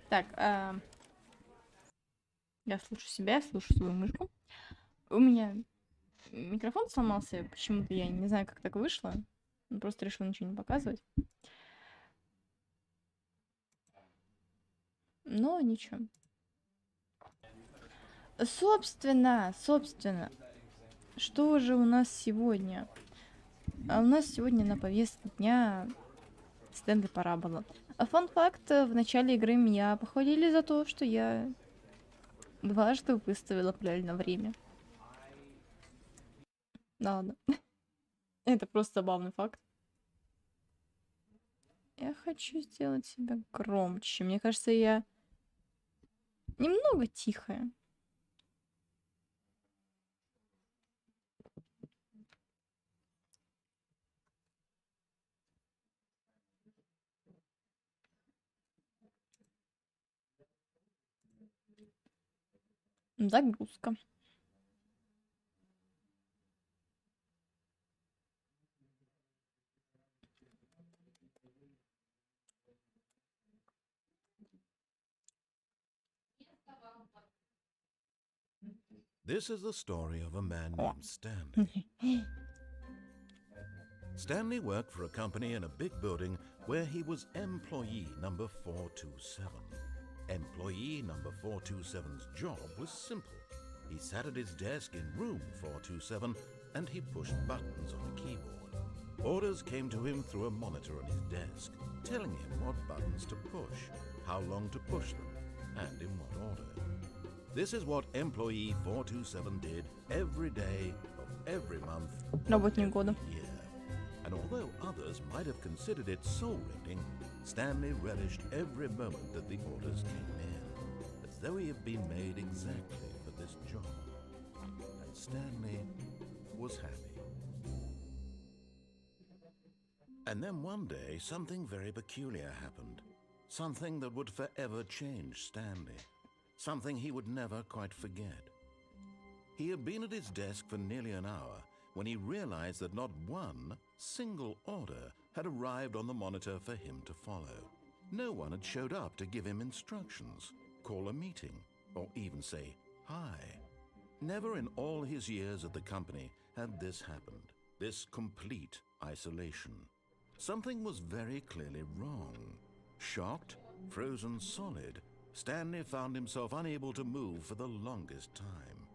Так, я слушаю себя, слушаю свою мышку. У меня микрофон сломался, почему-то я не знаю, как так вышло. Просто решила ничего не показывать. Но ничего. Собственно, что же у нас сегодня? А у нас сегодня на повестке дня Стэнли Парабола. А фан-факт, в начале игры меня похвалили за то, что я дважды выставила правильно время. Да ладно. Это просто забавный факт. Я хочу сделать себя громче. Мне кажется, я немного тихая. Загрузка. This is the story of a man named Stanley. Stanley worked for a company in a big building where he was employee number 427. Employee number 427's job was simple. He sat at his desk in room 427 and he pushed buttons on a keyboard. Orders came to him through a monitor on his desk, telling him what buttons to push, how long to push them, and in what order. This is what employee 427 did every day of every month of every year. And although others might have considered it soul-rending, Stanley relished every moment that the orders came in, as though he had been made exactly for this job. And Stanley was happy. And then one day, something very peculiar happened. Something that would forever change Stanley. Something he would never quite forget. He had been at his desk for nearly an hour when he realized that not one single order had arrived on the monitor for him to follow. No one had showed up to give him instructions, call a meeting, or even say hi. Never in all his years at the company had this happened, this complete isolation. Something was very clearly wrong. Shocked, frozen solid, Stanley found himself unable to move for the longest time.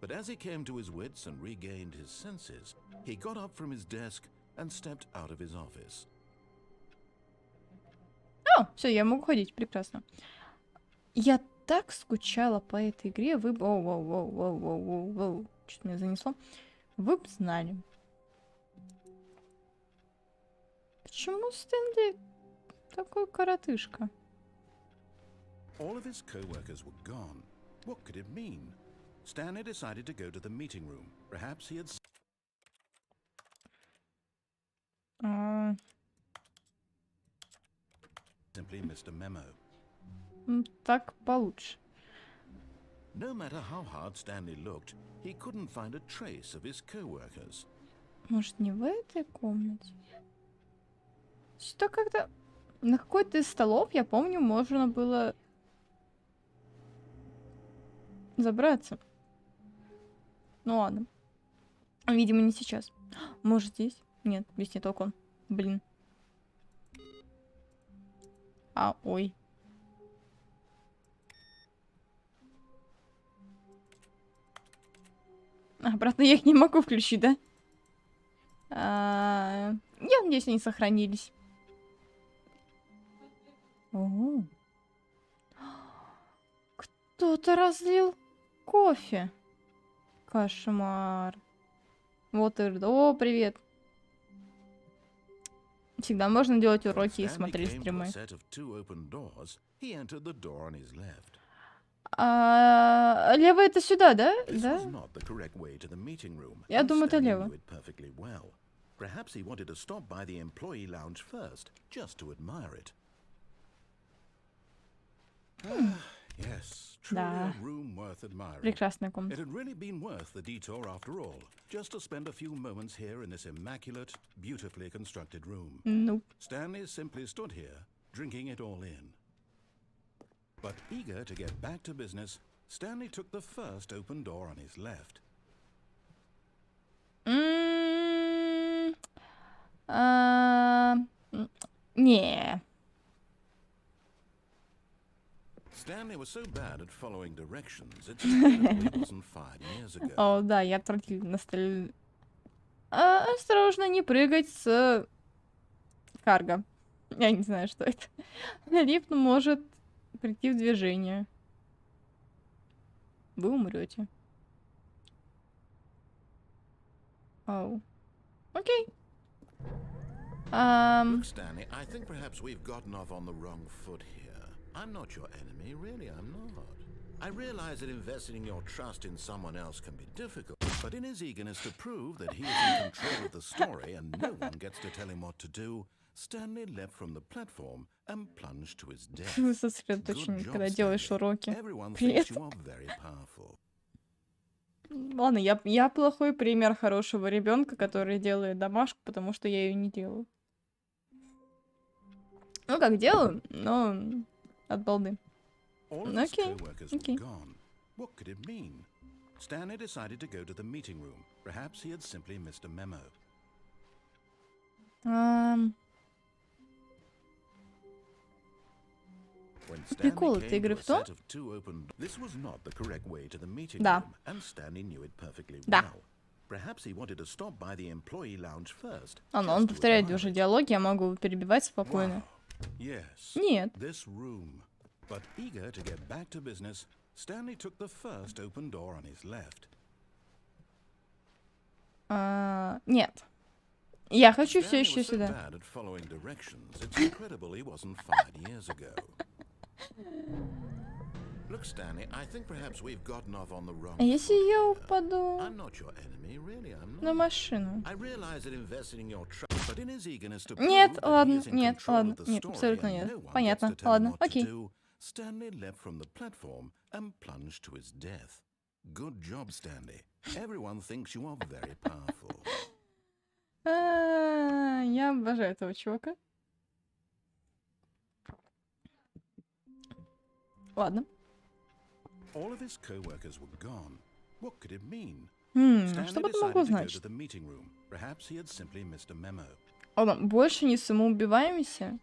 But as he came to his wits and regained his senses, he got up from his desk and stepped out of his office. О, все, я могу ходить, прекрасно. Я так скучала по этой игре, вы бы... Воу. Что-то меня занесло. Вы бы знали. Почему Стэнли такой коротышка? All of his co-workers were gone. What could it mean? Stanley decided to go to the meeting room. Perhaps he had simply missed a memo. Так получше. No matter how hard Stanley looked, he couldn't find a trace of his co-workers. Может, не в этой комнате? Что как-то... На какой-то из столов, я помню, можно было забраться. Ну ладно. Видимо, не сейчас. Может, здесь? Нет, здесь нет окон. Блин. Ой. Обратно я их не могу включить, да? Я надеюсь, они сохранились. Ого. Кто-то разлил кофе. Кошмар. Вот и... О, привет. Всегда можно делать уроки и смотреть стримы. Лево это сюда, да? Да? Я думаю, это лево. Perhaps he wanted to stop by the employee lounge first, just to admire it. Yes, truly a room worth admiring. Прекрасная комната. It had really been worth the detour after all, just to spend a few moments here in this immaculate, beautifully constructed room. Nope. Stanley simply stood here, drinking it all in. But eager to get back to business, Stanley took the first open door on his left. Не. Stanley was so bad at following directions, it's incredible he wasn't fired years ago. О, да, я отвратительно стреляю. Осторожно, не прыгать с карго. Я не знаю, что это. Лифт может прийти в движение. Вы умрете. Оу. Окей. Look, Stanley, I think perhaps we've gotten off on the wrong foot here. I'm not your enemy, really, I'm not. I realize that investing in your trust in someone else can be difficult, but in his eagerness to prove that he is in control of the story and no one gets to tell him what to do, Stanley leapt from the platform and plunged to his death. Сосредоточен, когда делаешь уроки. Everyone Привет. thinks you are very powerful. Ладно, я плохой пример хорошего ребенка, который делает домашку, потому что я ее не делаю. Ну, как делаю, но от балды. All of his Okay, co-workers okay. were gone. What could it mean? Stanley decided to go to the meeting room. Perhaps he had simply missed a memo. When Прикол Stanley этой came игры to a в том, set of two open, this was not the correct way to the meeting Да. room, and Stanley knew it perfectly Да. well. Perhaps he wanted to stop by the employee lounge first. он just to повторяет admire уже it. диалоги, я могу перебивать спокойно. Wow. Yes. Нет. This room. But eager to get back to business, Stanley took the first open door on his left. Нет. Я хочу все Stanley еще was so сюда. bad at following directions, it's incredible he wasn't fired years ago. Look, Stanley, I think perhaps we've gotten off on the wrong А если foot я here. упаду I'm not your enemy, really, I'm на not. машину? I realize that investing in your trust, but in his eagerness to Нет, prove that he ладно, is in нет, control ладно, of the нет, story абсолютно and нет. no one Понятно, gets to tell him ладно, what to окей. do, Stanley leapt from the platform and plunged to his death. Good job, Stanley. Everyone thinks you are very powerful. Я обожаю этого чувака. Ладно. All of his co-workers were gone. What could it mean? Что Stanley бы это decided могло to go to значить? the meeting room. Perhaps he had simply missed a memo. Ладно, больше не самоубиваемся.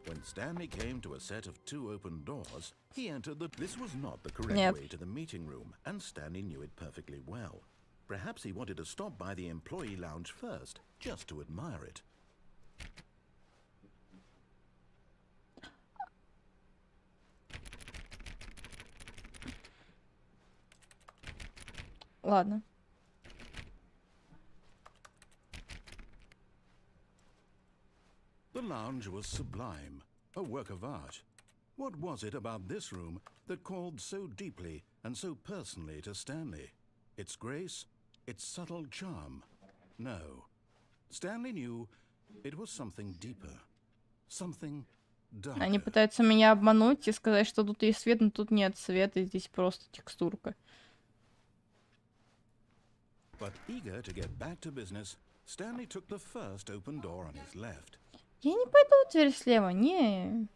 When Stanley came to a set of two open doors, he entered the... This was not the correct Нет. way to the meeting room, and Stanley knew it perfectly well. Perhaps he wanted to stop by the employee lounge first, just to admire it. Ладно. The lounge was sublime, a work of art. What was it about this room that called so deeply and so personally to Stanley? Its grace? Its subtle charm? No. Stanley knew it was something deeper. Something darker. Они пытаются меня обмануть и сказать, что тут есть свет, но тут нет света, и здесь просто текстурка. But eager to get back to business, Stanley took the first open door on his left. Я не пойду в дверь слева, не.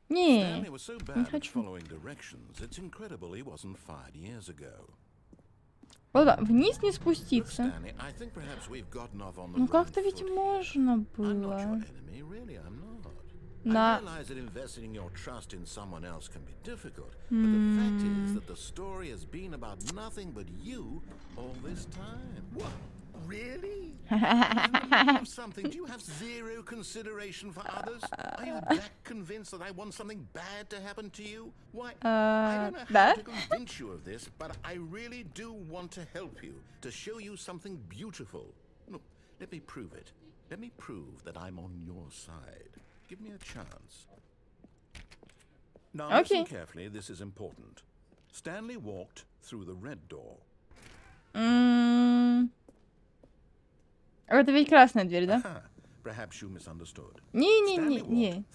Не. Stanley was so bad at хочу. following directions, it's incredible he wasn't fired years ago. Вот так, вниз не Look, спуститься. Stanley, I think perhaps we've gotten off on the Ну wrong как-то ведь foot here. можно I'm not your было. enemy, really, I'm not. I На. realize that investing in your trust in someone else can be difficult, but the fact is that the story has been about nothing but you all this time. What? Really? Of something? Do you have zero consideration for others? Are you that convinced that I want something bad to happen to you? Why, I don't know how Да? to convince you of this, but I really do want to help you, to show you something beautiful. Look, let me prove it. Let me prove that I'm on your side. Give me a chance. Now listen Okay. carefully, this is important. Stanley walked through the red door. Это ведь красная дверь, да? Aha, perhaps you misunderstood. Не.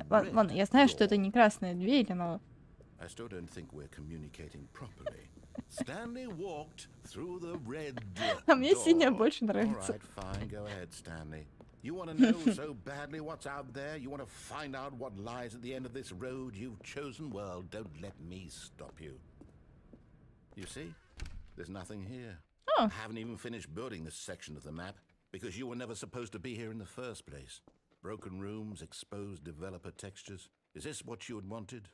Ладно, я знаю, что door. это не красная дверь, но... I still don't think we're communicating properly. Stanley walked through the red door. А мне синяя больше нравится. All right, fine. Go ahead, Stanley. You want to know so badly what's out there? You want to find out what lies at the end of this road you've chosen? Well, don't let me stop you. You see? There's nothing here. Oh. I haven't even finished building this section of the map because you were never supposed to be here in the first place. Broken rooms, exposed developer textures. Is this what you had wanted?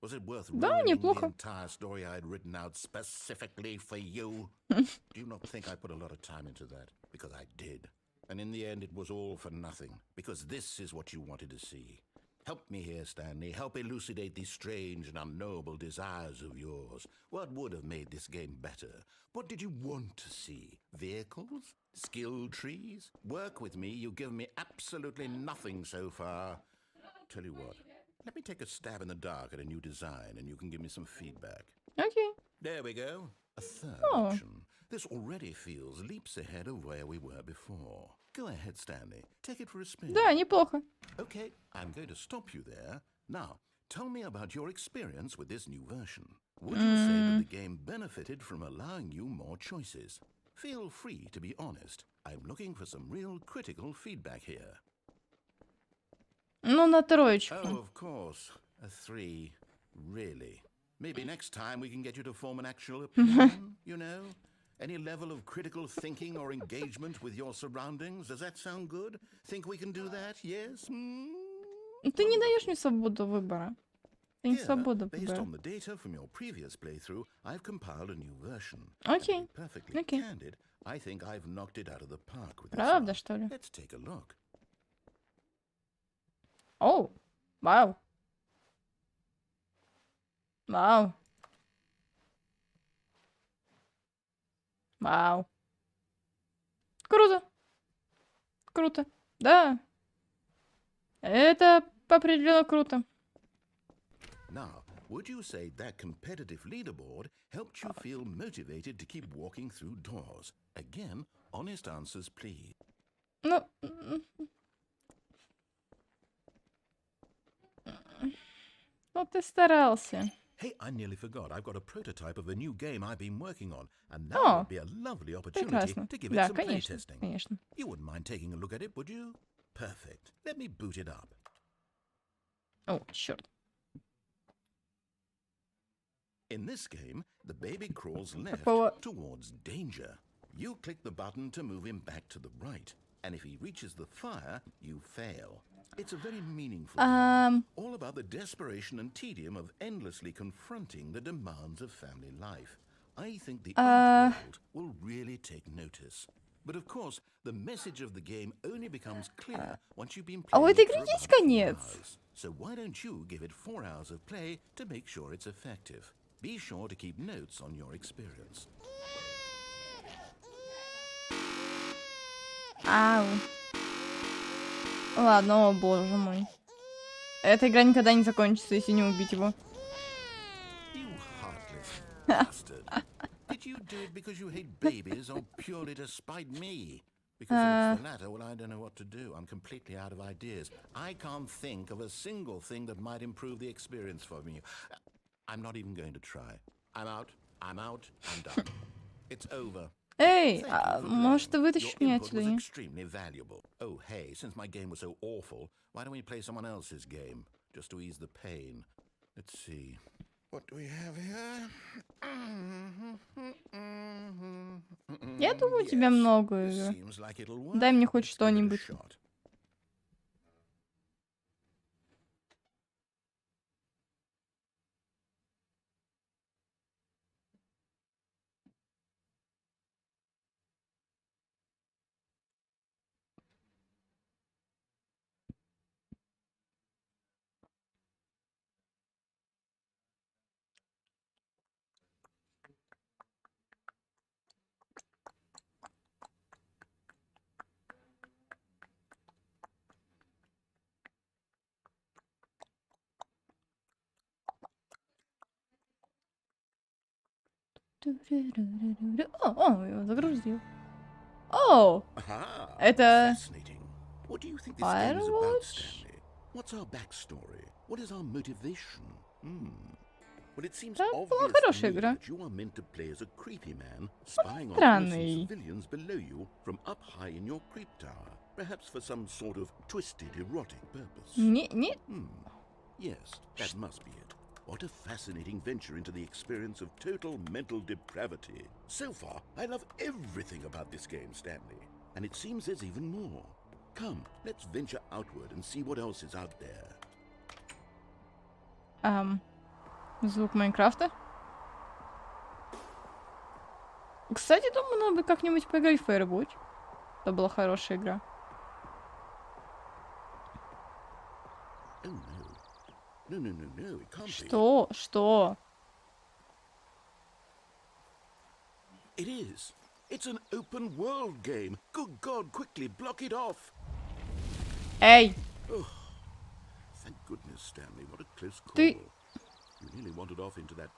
Was it worth ruining the неплохо. entire story I had written out specifically for you? Do you not think I put a lot of time into that? Because I did. And in the end, it was all for nothing. Because this is what you wanted to see. Help me here, Stanley. Help elucidate these strange and unknowable desires of yours. What would have made this game better? What did you want to see? Vehicles? Skill trees? Work with me. You've given me absolutely nothing so far. Tell you what. Let me take a stab in the dark at a new design, and you can give me some feedback. Окей. There we go. A third Oh. option. This already feels leaps ahead of where we were before. Go ahead, Stanley. Take it for a spin. Да, неплохо. Okay, I'm going to stop you there. Now, tell me about your experience with this new version. Would you say that the game benefited from allowing you more choices? Feel free to be honest. I'm looking for some real critical feedback here. Ну, на Oh, троечку. of course. A 3. Really? Maybe next time we can get you to form an actual opinion, you know? Any level of critical thinking or engagement with your surroundings? Does that sound good? Think we can do that? Yes? Hmm? Ты не даешь мне свободу выбора. Ты не Here, свобода based выбора. on the data from your previous playthrough, I've compiled a new version. Окей. To be perfectly Okay. candid, I think I've knocked it out of the park with this Правда, one. что ли? Let's take a look. Оу. Вау. Вау. Вау. Круто. Круто. Да. Это определенно круто. Now, would you say that competitive leaderboard helped you feel motivated to keep walking through doors? Again, honest answers, please. Ну... Ну, ты старался. Hey, I nearly forgot. I've got a prototype of a new game I've been working on, and now Oh, would be a lovely opportunity Прекрасно. to give it Да, some конечно, playtesting. конечно. You wouldn't mind taking a look at it, would you? Perfect. Let me boot it up. О, черт. In this game, the baby crawls left Какого- towards danger. You click the button to move him back to the right, and if he reaches the fire, you fail. It's a very meaningful game, all about the desperation and tedium of endlessly confronting the demands of family life. I think the art world will really take notice. But of course, the message of the game only becomes clear once you've been А у playing этой it for игры есть about 4 конец. hours. So why don't you give it 4 hours of play to make sure it's effective? Be sure to keep notes on your experience. Ау. Ладно, о боже мой. Эта игра никогда не закончится, если не убить его. You heartless bastard. Did you do it because you hate babies or purely to spite me? Because if it's the latter, well, I don't know what to do. I'm completely out of ideas. I can't think of a single thing that might improve the experience for me. I'm not even going to try. I'm out. I'm done. It's over. Эй, Thank you for может, ты playing. вытащишь Your меня input отсюда, was не? extremely valuable. Oh, hey, since my game was so awful, why don't we play someone else's game? Just to ease the pain. Let's see. What do we have here? Я думаю, у тебя Yes, много this игр. seems like it'll work. Дай мне хоть Let's give it a что-нибудь. shot. О, его загрузил. О, Aha, это... fascinating. What do you think this game is about, Firewatch? Stanley? What's our backstory? What is our motivation? Well, it seems Да, была obvious to хорошая me игра. that you are meant to play as a creepy man, spying on innocent Странный. civilians below you from up high in your creep tower, perhaps for some sort of twisted erotic purpose. Не... Yes, that must be it. What a fascinating venture into the experience of total mental depravity. So far, I love everything about this game, Stanley. And it seems there's even more. Come, let's venture outward and see what else is out there. Звук Майнкрафта. Кстати, думаю, надо бы как-нибудь поиграть в Firewatch. Это была хорошая игра. Oh no. No, it can't be. Что? Что? It is. It's an open world game. Good God, quickly block it off. Эй! Thank goodness, Stanley. What a close call. Ты... You nearly wandered off into that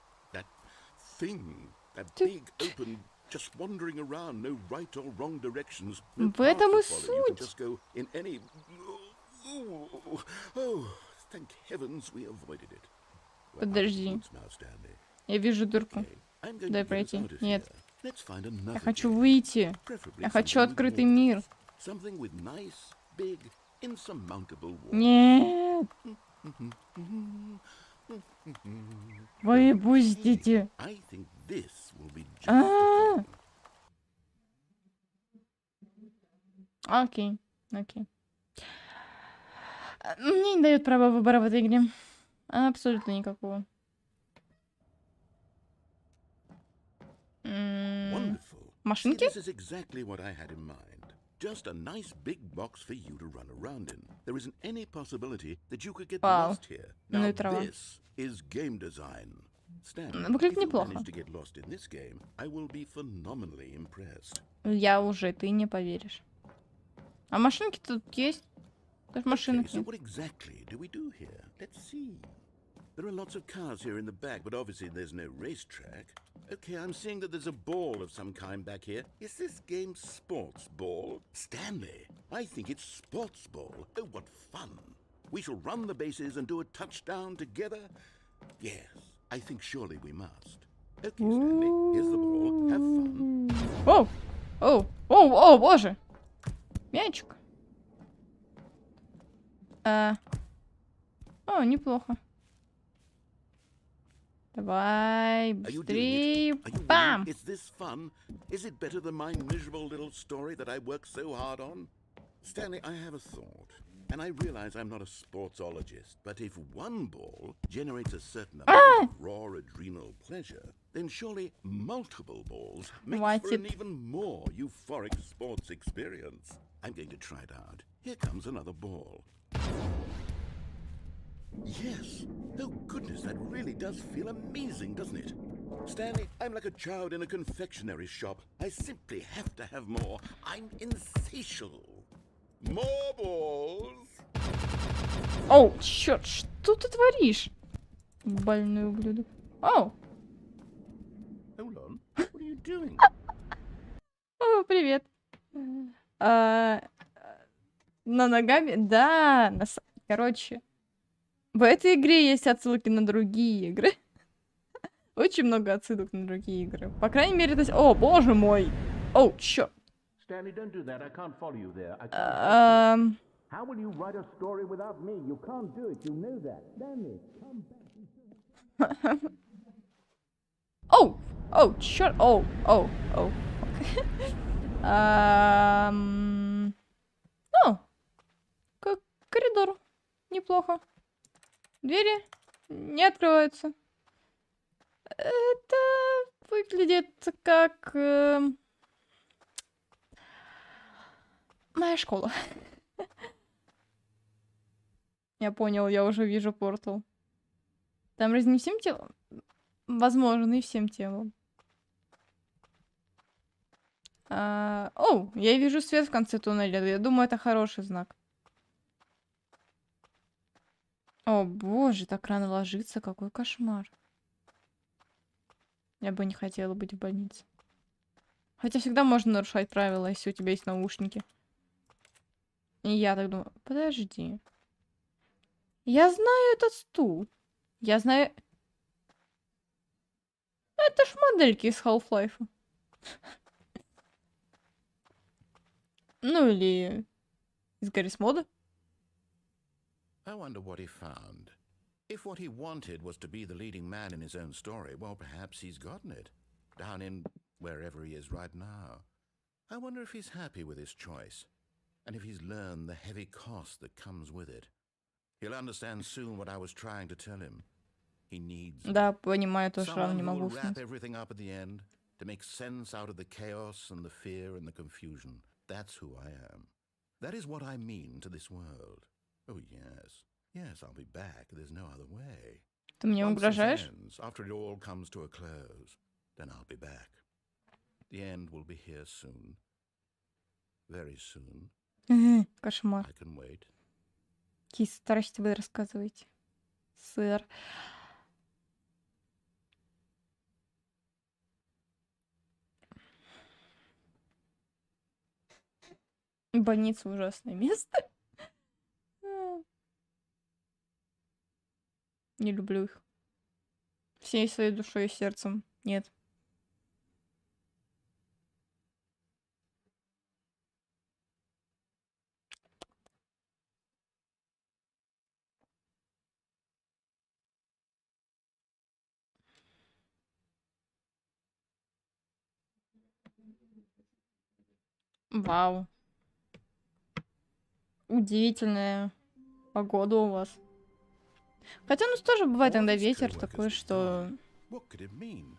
thing. That Ты... big open, just wandering around, no right or wrong directions. No В этом path и to follow. You can суть. just go in any... Oh, thank heavens we avoided it. We're out of the Подожди. woods now, Stanley. Я вижу дырку. Okay, I'm going Дай to get us пройти. out of Нет. here. Let's find Я another хочу game. выйти. Preferably Я хочу something with открытый walls. мир. Something with nice, big, insurmountable walls. Нет. Вы пустите. I think this will be just А. the thing. Окей. Окей. Мне не дают права выбора в этой игре. Абсолютно никакого. Wonderful. See, Машинки? this is exactly what I had in mind. Just a nice big box for you to run around in. There isn't any possibility that you could get Вау. lost here. Ну Now и трава. this is game design. Stanley, Выглядит if you неплохо. manage to get lost in this game, I will be phenomenally impressed. Я уже, ты не поверишь. А машинки тут есть? Даже машинок Okay, so нет. what exactly do we do here? Let's see. There are lots of cars here in the back, but obviously there's no racetrack. Okay, I'm seeing that there's a ball of some kind back here. Is this game sports ball? Stanley, I think it's sports ball. Oh, what fun. We shall run the bases and do a touchdown together? Yes, I think surely we must. Okay, Stanley, here's the ball. Have fun. Оу! Оу! Оу! Оу, боже! Мячик. О, неплохо. Давай, Are you doing быстрее. it? Are you Бам! winning? Is this fun? Is it better than my miserable little story that I worked so hard on? Stanley, I have a thought. And I realize I'm not a sportsologist, but if one ball generates a certain amount of raw adrenal pleasure, then surely multiple balls make for an Хватит. even more euphoric sports experience. I'm going to try it out. Here comes another ball. Yes. Oh, goodness, that really does feel amazing, doesn't it? Stanley, I'm like a child in a confectionery shop. I simply have to have more. I'm insatiable. More balls. Оу, черт, что ты творишь? Больной ублюдок. Оу! Hold on. What are you doing? О, привет. На ногами? Да, короче. В этой игре есть отсылки на другие игры. Очень много отсылок на другие игры. По крайней мере, это... О, боже мой! Оу, чё? Stanley, don't do that. I can't follow you there. I can't. How will you write a story without me? You can't do it. You know that. Stanley, come back. Оу! Оу, чёрт! Оу, оу, оу. О! Коридор. Неплохо. Двери не открываются. Это выглядит как... моя школа. Я понял, я уже вижу портал. Там разве не всем телом? Возможно, и всем телом. Оу, я вижу свет в конце туннеля. Я думаю, это хороший знак. О, боже, так рано ложиться. Какой кошмар. Я бы не хотела быть в больнице. Хотя всегда можно нарушать правила, если у тебя есть наушники. И я так думаю, подожди. Я знаю этот стул. Я знаю... это ж модельки из Half-Life. Ну или из Гаррис Мода. I wonder what he found. If what he wanted was to be the leading man in his own story, well, perhaps he's gotten it. Down in wherever he is right now. I wonder if he's happy with his choice. And if he's learned the heavy cost that comes with it. He'll understand soon what I was trying to tell him. He needs Да, понимаю, тоже рано someone не who могу will wrap уснуть. everything up at the end to make sense out of the chaos and the fear and the confusion. That's who I am. That is what I mean to this world. Oh, yes. Yes, I'll be back. There's no other way. Ты мне Once this угрожаешь? ends, after it all comes to a close, then I'll be back. The end will be here soon. Very soon. Кошмар. I can wait. Какие страсти вы рассказываете, сэр. Больница ужасное место. Не люблю их. Всей своей душой и сердцем. Нет. Вау. Удивительная погода у вас. Хотя, ну, тоже бывает All иногда his ветер co-workers такой, had что gone. What could it mean?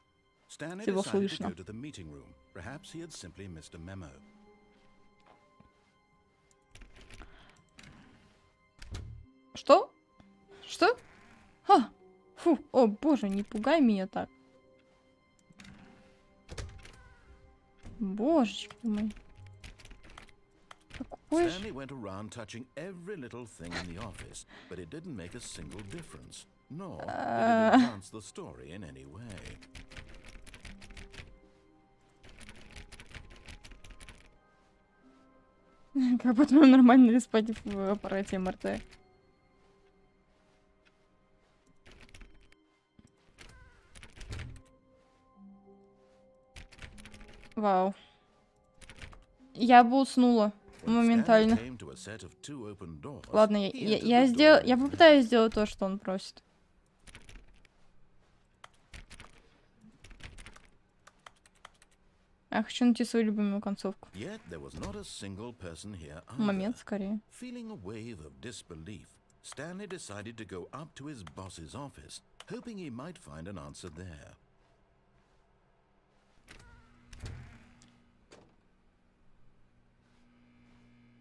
Stanley его decided to слышно. go to the meeting room. Perhaps he had simply missed a memo. Что? Что? А! Фу, о боже, не пугай меня так. Божечки мой. Какой же... Stanley went around touching every little thing in the office, but it didn't make a single difference, nor did it advance the story in any way. Как потом нормально ли спать в аппарате МРТ? Вау. Я бы уснула When моментально. Stanley came to a set of two open doors, Ладно, he я entered the door я with попытаюсь сделать то, что он просит. Я хочу найти свою любимую концовку. Yet there was not a single person here Момент either. скорее. Feeling a wave of disbelief, Stanley decided to go up to his boss's office, hoping he might find an answer there.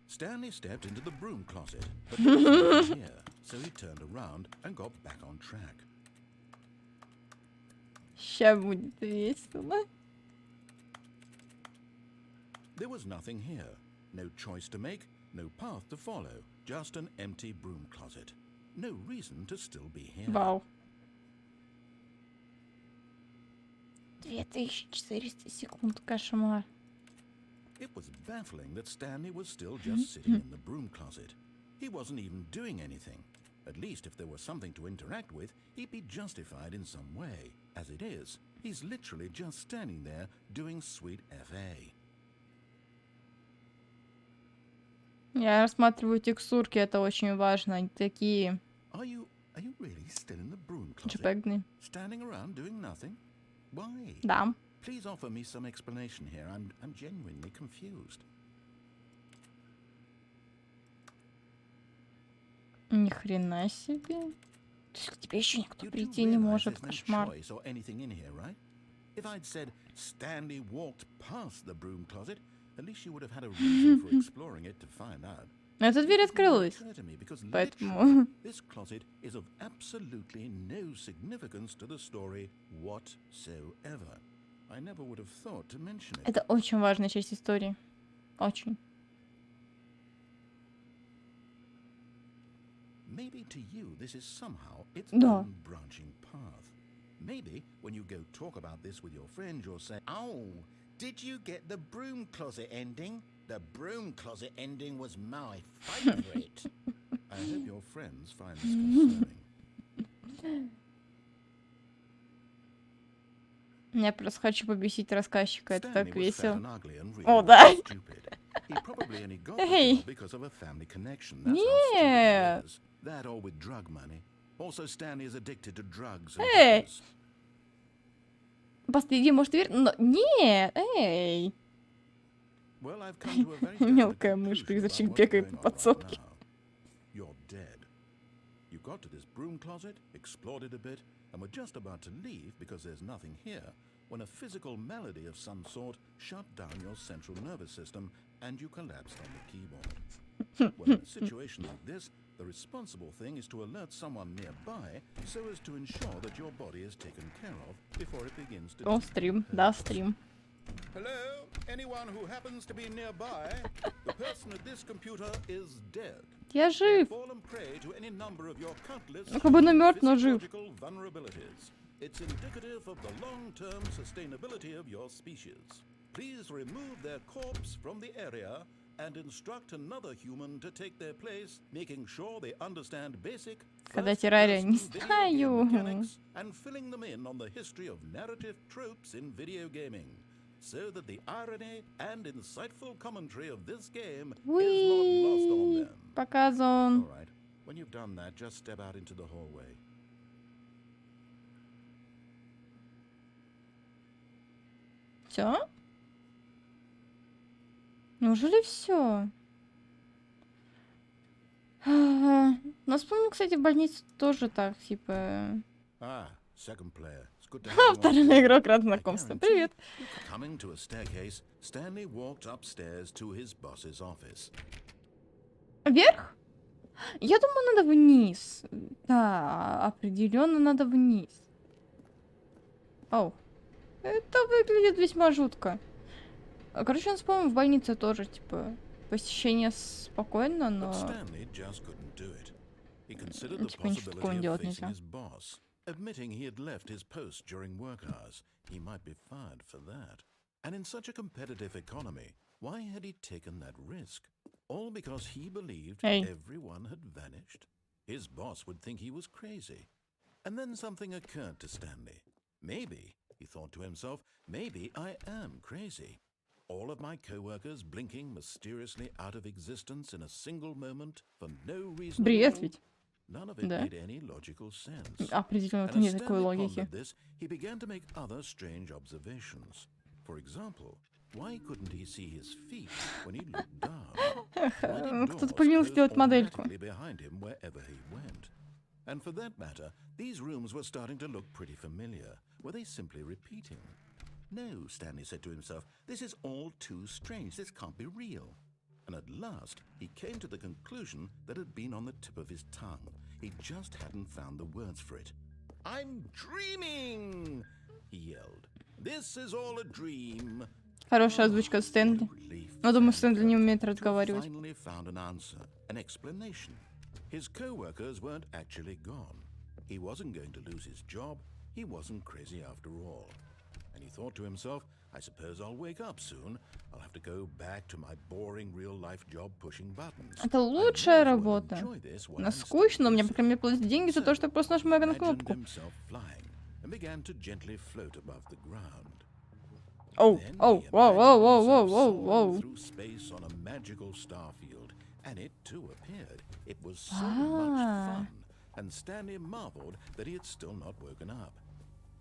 Stanley stepped into the broom closet, but there was nothing here, so he turned around and got back on track. Ща будет весело. There was nothing here. No choice to make, no path to follow, just an empty broom closet. No reason to still be here. Вау. 2400 секунд, кошмар. It was baffling that Stanley was still just sitting in the broom closet. He wasn't even doing anything. At least if there was something to interact with, he'd be justified in some way. As it is, he's literally just standing there doing sweet FA. Я рассматриваю текстурки, это очень важно. Они такие Are you really still in the broom closet? JPEG-ные. Standing around doing nothing? Why? Да. Please offer me some explanation here. I'm genuinely confused. Ни хрена себе. То есть к тебе еще никто You do прийти не realize может, there's no кошмар. choice or anything in here, right? If I'd said Stanley walked past the broom closet, at least you would have had a reason for exploring it to find out. Но эта дверь It didn't открылась, occur to me because поэтому... literally, this closet is of absolutely no significance to the story whatsoever. I never would have thought to mention it. Это очень важная часть истории. Очень. Maybe to you this is somehow its Да. own branching path. Maybe when you go talk about this with your friend, you'll say, "Oh, did you get the broom closet ending? The broom closet ending was my favorite." I hope your friends find this concerning. Я просто хочу побесить рассказчика, это так Stanley was fat весело. and ugly and really О, да. stupid. He probably only got the Эй. job because of a family connection. That's how stupid he Нет. is. That or with drug money. Also, Stanley is addicted to drugs and Эй. hookers. Последний, может, верь... Но... Нет, эй. Well, I've come to a very definite Мелкая мышь, conclusion about призрачник what's бегает going по on right подсобке. now. You're dead. You got to this broom closet, explored it a bit, and were just about to leave because there's nothing here, when a physical malady of some sort shut down your central nervous system and you collapsed on the keyboard. Well, in a situation like this, the responsible thing is to alert someone nearby so as to ensure that your body is taken care of before it begins to... О, стрим, да, стрим. Hello? Anyone who happens to be nearby? The person at this computer is dead. Я жив. Fallen prey to any number of your countless Ну, как бы, ну, мертв, но жив. physiological vulnerabilities. It's indicative of the long-term sustainability of your species. Please remove their corpse from the area and instruct another human to take their place, making sure they understand basic Когда террария не first-person video game знаю. mechanics and filling them in on the history of narrative tropes in video gaming, so that the irony and insightful commentary of this game is not lost on Уи. them. Показан. All right. When you've done that, just step out into the hallway. Все? Неужели все? Нас, по-моему, кстати, в больнице тоже так, типа... Ah, second player. It's good to have you on Второй board. игрок, рад I знакомству. guarantee Привет. Coming to a staircase, Stanley walked upstairs to his boss's office. Вверх? Я думаю, надо вниз. Да, определенно надо вниз. Оу. Это выглядит весьма жутко. Короче, у нас, по-моему, в больнице тоже, типа, посещение спокойно, But но... Stanley just couldn't do it. He considered the Типа ничего такого possibility of делать facing нельзя. his boss. Admitting he had left his post during work hours, he might be fired for that. And in such a competitive economy, why had he taken that risk? All because he believed Hey. everyone had vanished. His boss would think he was crazy. And then something occurred to Stanley. Maybe, he thought to himself, maybe I am crazy. All of my co-workers blinking mysteriously out of existence in a single moment for no reason at Бред all. ведь. None of it Да. made any logical sense. Определенно, And это as нет такой Stanley логики. pondered this, he began to make other strange observations. For example, why couldn't he see his feet when he looked down? Why did Кто-то doors поленился close сделать модельку. automatically behind him wherever he went? And for that matter, these rooms were starting to look pretty familiar. Were they simply repeating? No, Stanley said to himself, this is all too strange. This can't be real. And at last, he came to the conclusion that had been on the tip of his tongue. He just hadn't found the words for it. I'm dreaming, he yelled. This is all a dream. Хорошая озвучка Стэнли. What a relief Но думаю, Stanley Стэнли не felt умеет to have разговаривать. finally found an answer, an explanation. His co-workers weren't actually gone. He wasn't going to lose his job. He wasn't crazy after all. And he thought to himself, I suppose I'll wake up soon. I'll have to go back to my boring real-life job pushing buttons. Это I лучшая may as well работа. enjoy this while Она I'm still скучно, но мне, по lucid. крайней мере, платят деньги за то, что я просто нажимаю на Imagined кнопку. himself flying and began to gently float above the ground. Оу, Then оу, he воу, воу, воу, imagined воу, himself воу, soaring воу. through space on a magical star field, and it too appeared. It was so Ah. much fun, and Stanley marveled that he had still not woken up.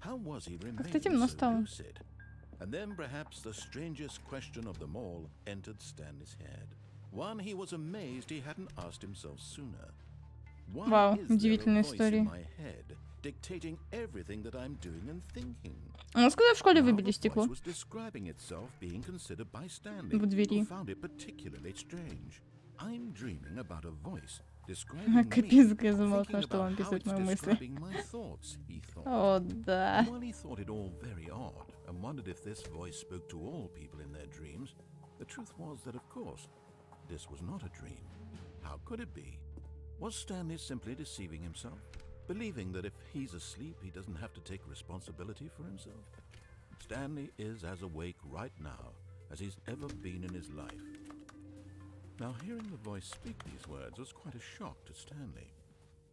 How was he Как-то remaining темно so стало. lucid? And then perhaps the strangest question of them all entered Stanley's head. One he was amazed he hadn't asked himself sooner. Why Вау, is there a удивительная voice in история. my head dictating everything that I'm doing and thinking? Ну, когда в школе Now выбили the стекло voice was describing itself being considered by Stanley, в двери. who found it particularly strange. I'm dreaming about a voice describing me, Капец, я thinking замолкла, что about вам how писать it's мои мысли. describing my thoughts, he thought. О, да. And while he thought it all very odd and wondered if this voice spoke to all people in their dreams, the truth was that, of course, this was not a dream. How could it be? Was Stanley simply deceiving himself, believing that if he's asleep, he doesn't have to take responsibility for himself? Stanley is as awake right now as he's ever been in his life. Now, hearing the voice speak these words was quite a shock to Stanley.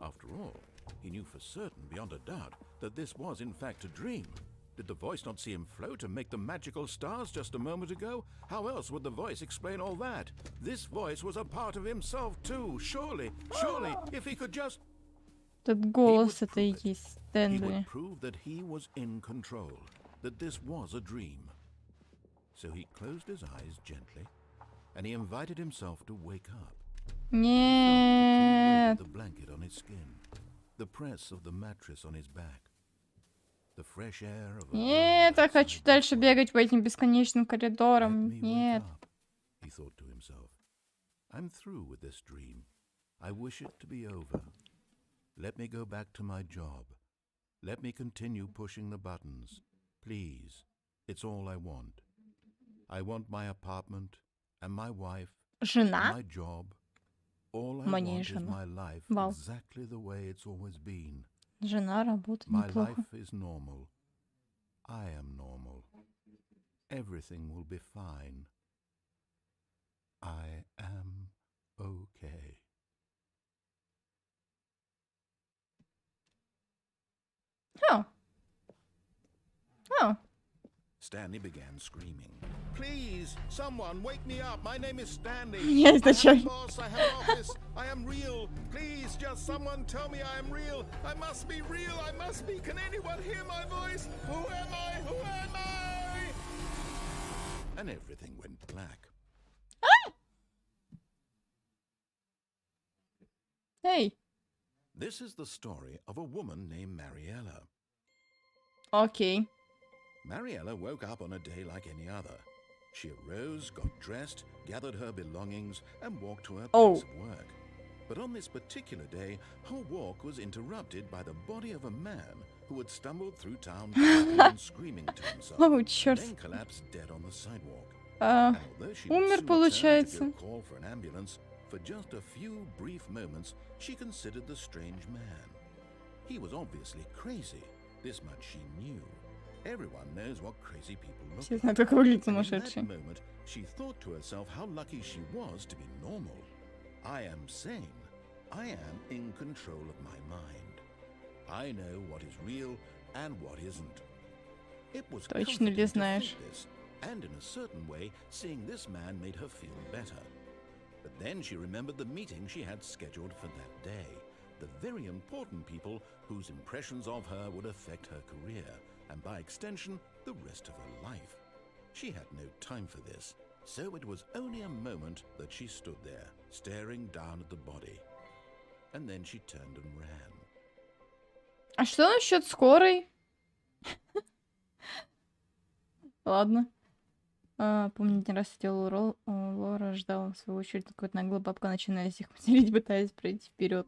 After all, he knew for certain, beyond a doubt, that this was in fact a dream. Did the voice not see him float and make the magical stars just a moment ago? How else would the voice explain all that? This voice was a part of himself too, surely, if he could just... Этот голос это и есть He Стэнли. would prove that he was in control, that this was a dream. So he closed his eyes gently, and he invited himself to wake up. Нет. The blanket on his skin, the press of the mattress on his back, the fresh air of a Нет, я хочу дальше бегать по этим бесконечным коридорам. Нет. He thought to himself. I'm through with this dream. I wish it to be over. Let me go back to my job. Let me continue pushing the buttons. Please. It's all I want. I want my apartment and my wife and Жена? my job. All I Моя want is жена. my life Вау. exactly the way it's always been. Жена работает My неплохо. life is normal. I am normal. Everything will be fine. I am okay. Oh. Oh. Stanley began screaming. Please, someone wake me up. My name is Stanley. Я I have a изначально... boss, I have an office, I am real. Please, just someone tell me I am real. I must be real, I must be. Can anyone hear my voice? Who am I? Who am I? And everything went black. Эй. This is the story of a woman named Mariella. Окей. Mariella woke up on a day like any other. She arose, got dressed, gathered her belongings, and walked to her place of work. But on this particular day, her walk was interrupted by the body of a man who had stumbled through town coughing and screaming to himself, О, and черт. then collapsed dead on the sidewalk. А, And although she would умер, soon return to получается. give a call for an ambulance, for just a few brief moments, she considered the strange man. He was obviously crazy. This much she knew. Everyone knows what crazy people look Все like. знают, как выглядит And in сумасшедший. that moment, she thought to herself how lucky she was to be normal. I am sane. I am in control of my mind. I know what is real and what isn't. It was Точно ли comforting to знаешь? think this, and in a certain way, seeing this man made her feel better. But then she remembered the meeting she had scheduled for that day. The very important people whose impressions of her would affect her career, and by extension, the rest of her life. She had no time for this, so it was only a moment that she stood there, staring down at the body. And then she turned and ran. А что насчет скорой? Ладно. Помню, один раз сидела у Лора, ждала в свою очередь, какая-то наглая бабка начинает их материть, пытаясь пройти вперед.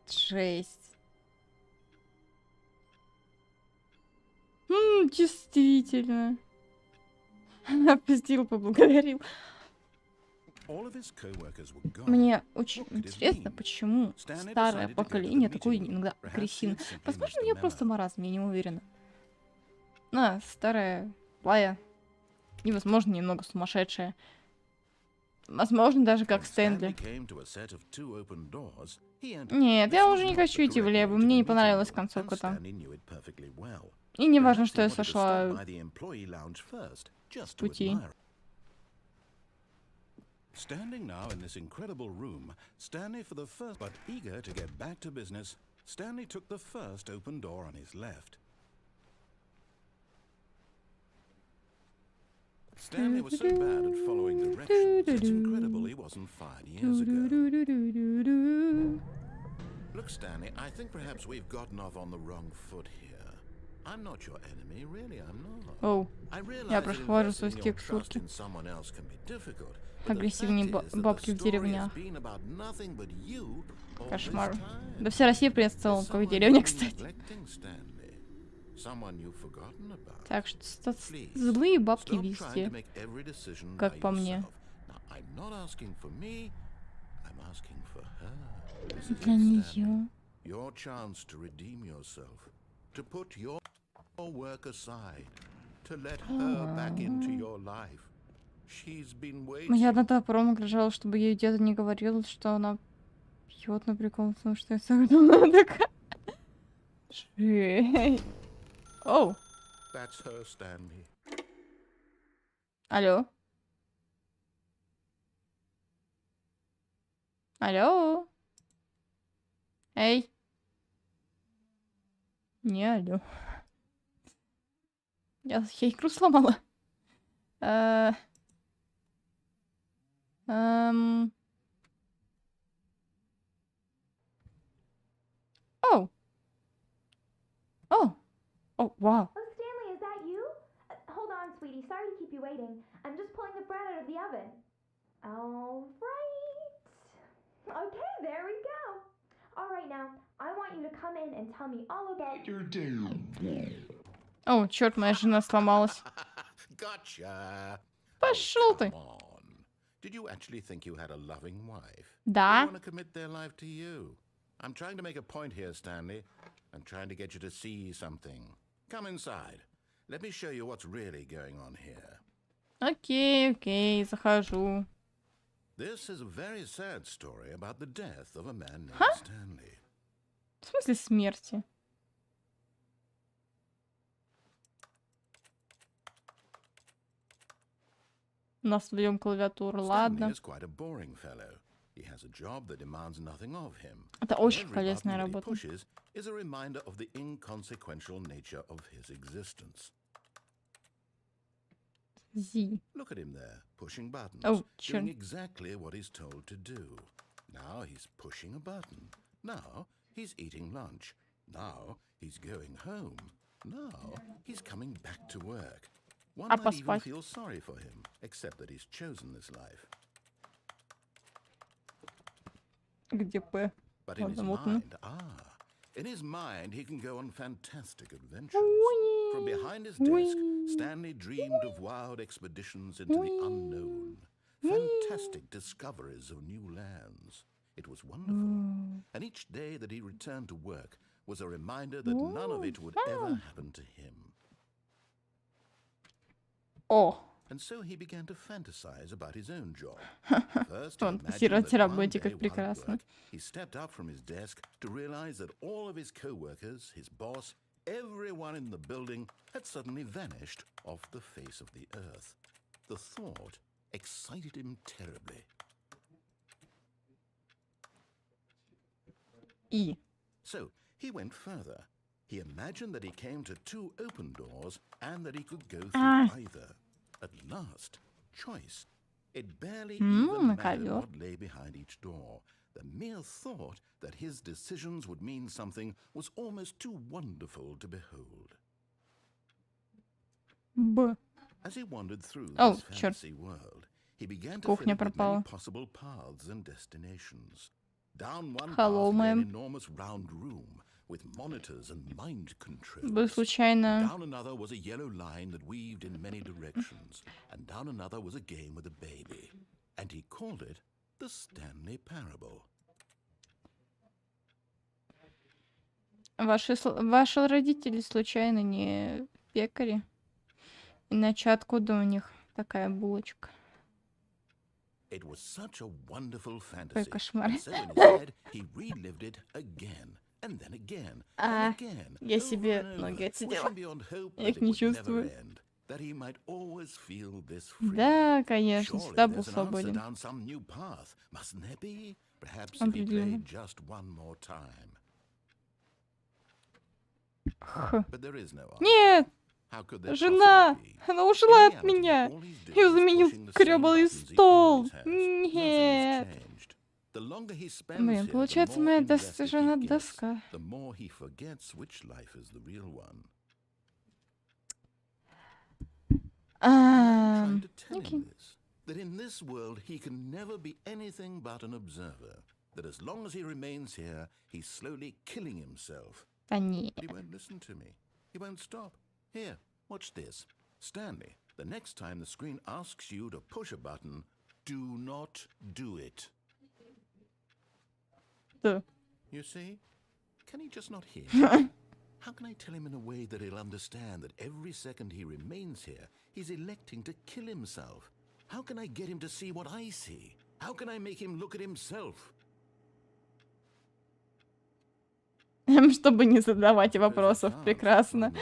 Жесть. Действительно. Опустил, поблагодарил. All of his co-workers were gone. Мне очень What could it интересно, mean? почему Stanley старое decided to go to the поколение meeting такое room. иногда Perhaps he агрессивное. had simply Возможно, missed у the нее memo. просто маразм, я не уверена. Старая, злая. И, возможно, немного сумасшедшая. Возможно, даже как When Стэнли. Stanley came to a set of two open doors, he entered. Нет, я This was уже не not хочу the идти correct влево, way to мне the не meeting понравилась room, концовка and там. Stanley knew it perfectly well. И не важно, Perhaps что he я wanted to сошла stop by the employee lounge first, just to пути. admire. Standing now in this incredible room, Stanley for the first, but eager to get back to business, Stanley took the first open door on his left. Stanley was so bad at following directions, it's incredible he wasn't fired years ago. Look, Stanley, I think perhaps we've gotten off on the wrong foot here. I'm not your enemy, really, I'm not. Оу, I realize я that прохожу investing свой your стик trust сутки. in someone else can be difficult, but the Агрессивные fact is that the бабки в story has деревнях. been about nothing but you all this Кошмар. time. Да вся Россия принц в целом, There's как в someone деревне, you've been кстати. neglecting, Stanley. Someone you've forgotten about. Так что Please, злые бабки stop trying to везде. make every decision Как by по мне. yourself. Now, I'm not asking for me, I'm asking for her. This is Для it, Stanley. нее. Your chance to redeem yourself, to put your work aside, to let her back into your life. She's been Я waiting. на топором угрожала, чтобы ей где-то не говорил, что она пьет на прикол, потому что я совершенно такая. Жесть. Оу. That's her, Stanley. Алло. Алло. Эй. Не алло. Я икру сломала. Оу. Oh. Oh, wow. Oh, Stanley, is that you? Hold on, sweetie. Sorry to keep you waiting. I'm just pulling the bread out of the oven. All right. Okay, there we go. All right, now, I want you to come in and tell me all about your day. О, черт, моя жена сломалась. Gotcha. Пошел Come ты. on. Did you actually think you had a loving wife? Да. They want to commit their life to you. I'm trying to make a point here, Stanley. I'm trying to get you to see something. Come inside. Let me show you what's really going on here. Окей, окей, захожу. This is a very sad story about the death of a man named Stanley. В смысле смерти? У нас вдвоем клавиатура, Stanley ладно. is quite a boring fellow. He has a job that demands nothing of him. Это очень Every полезная button that he работа. pushes is a reminder of the inconsequential nature of his existence. Зи. Look at him there, pushing buttons, Oh, sure. doing exactly what he's told to do. Now he's pushing a button. Now he's eating lunch. Now he's going home. Now he's coming back to work. One А might even поспать? feel sorry for him, except that he's chosen this life. Где П? But in his Ладно, вот он. mind, in his mind, he can go on fantastic adventures. From behind his desk, Stanley dreamed of wild expeditions into the unknown, fantastic discoveries of new lands. It was wonderful. And each day that he returned to work was a reminder that none of it would ever happen to him. О, And so he began to fantasize about his own job. First, he фантазировать о imagined that one работе, day как while at прекрасно. work, he stepped up from his desk to realize that all of his co-workers, his boss, everyone in the building had suddenly vanished off the face of the earth. The thought excited him terribly. И. So he went further. He imagined that he came to two open doors and that he could go through either. At last, choice. It barely even mattered ковёр. what lay behind each door. The mere thought that his decisions would mean something was almost too wonderful to behold. Б. As he wandered through Oh, this sure. fantasy world, he began to Кухня fill it with пропала. many possible paths and destinations. Down one Hello, path lay an ma'am. enormous round room with monitors and mind controls. Вы случайно... Down another was a yellow line that weaved in many directions, and down another was a game with a baby. And he called it the Stanley Parable. Ваши родители случайно не пекари? Иначе откуда у них такая булочка? It was such a wonderful Какой fantasy. кошмар. And so in his head, he relived it again, and then again, and again, Я over себе and ноги over, отсидела. wishing beyond hope Я that их it не would never чувствую. end, that he might always feel this free. Да, конечно, Surely всегда был there's an answer свободен. down some new path, mustn't there be? Perhaps if he Определенно. played just one more time. Х. But there is no answer. Нет! How could there Жена! possibly be? Она ушла In от reality, меня! all he's doing Я is заменил pushing the same грёбаный buttons he стол! always has. Nothing has Нет! changed. The longer he spends Блин, here, получается, the more моя invested жена he gets, доска. the more he forgets which life is the real one. Trying to tell him this, that in this world he can never be anything but an observer, that as long as he remains here, he's slowly killing himself. Да не. But he won't listen to me. He won't stop. Here, watch this. Stanley, the next time the screen asks you to push a button, do not do it. Да. You see? Can he just not hear me? How can I tell him in a way that he'll understand that every second he remains here, he's electing to kill himself? How can I get him to see what I see? How can I make him look at himself? Чтобы не задавать вопросов. Прекрасно.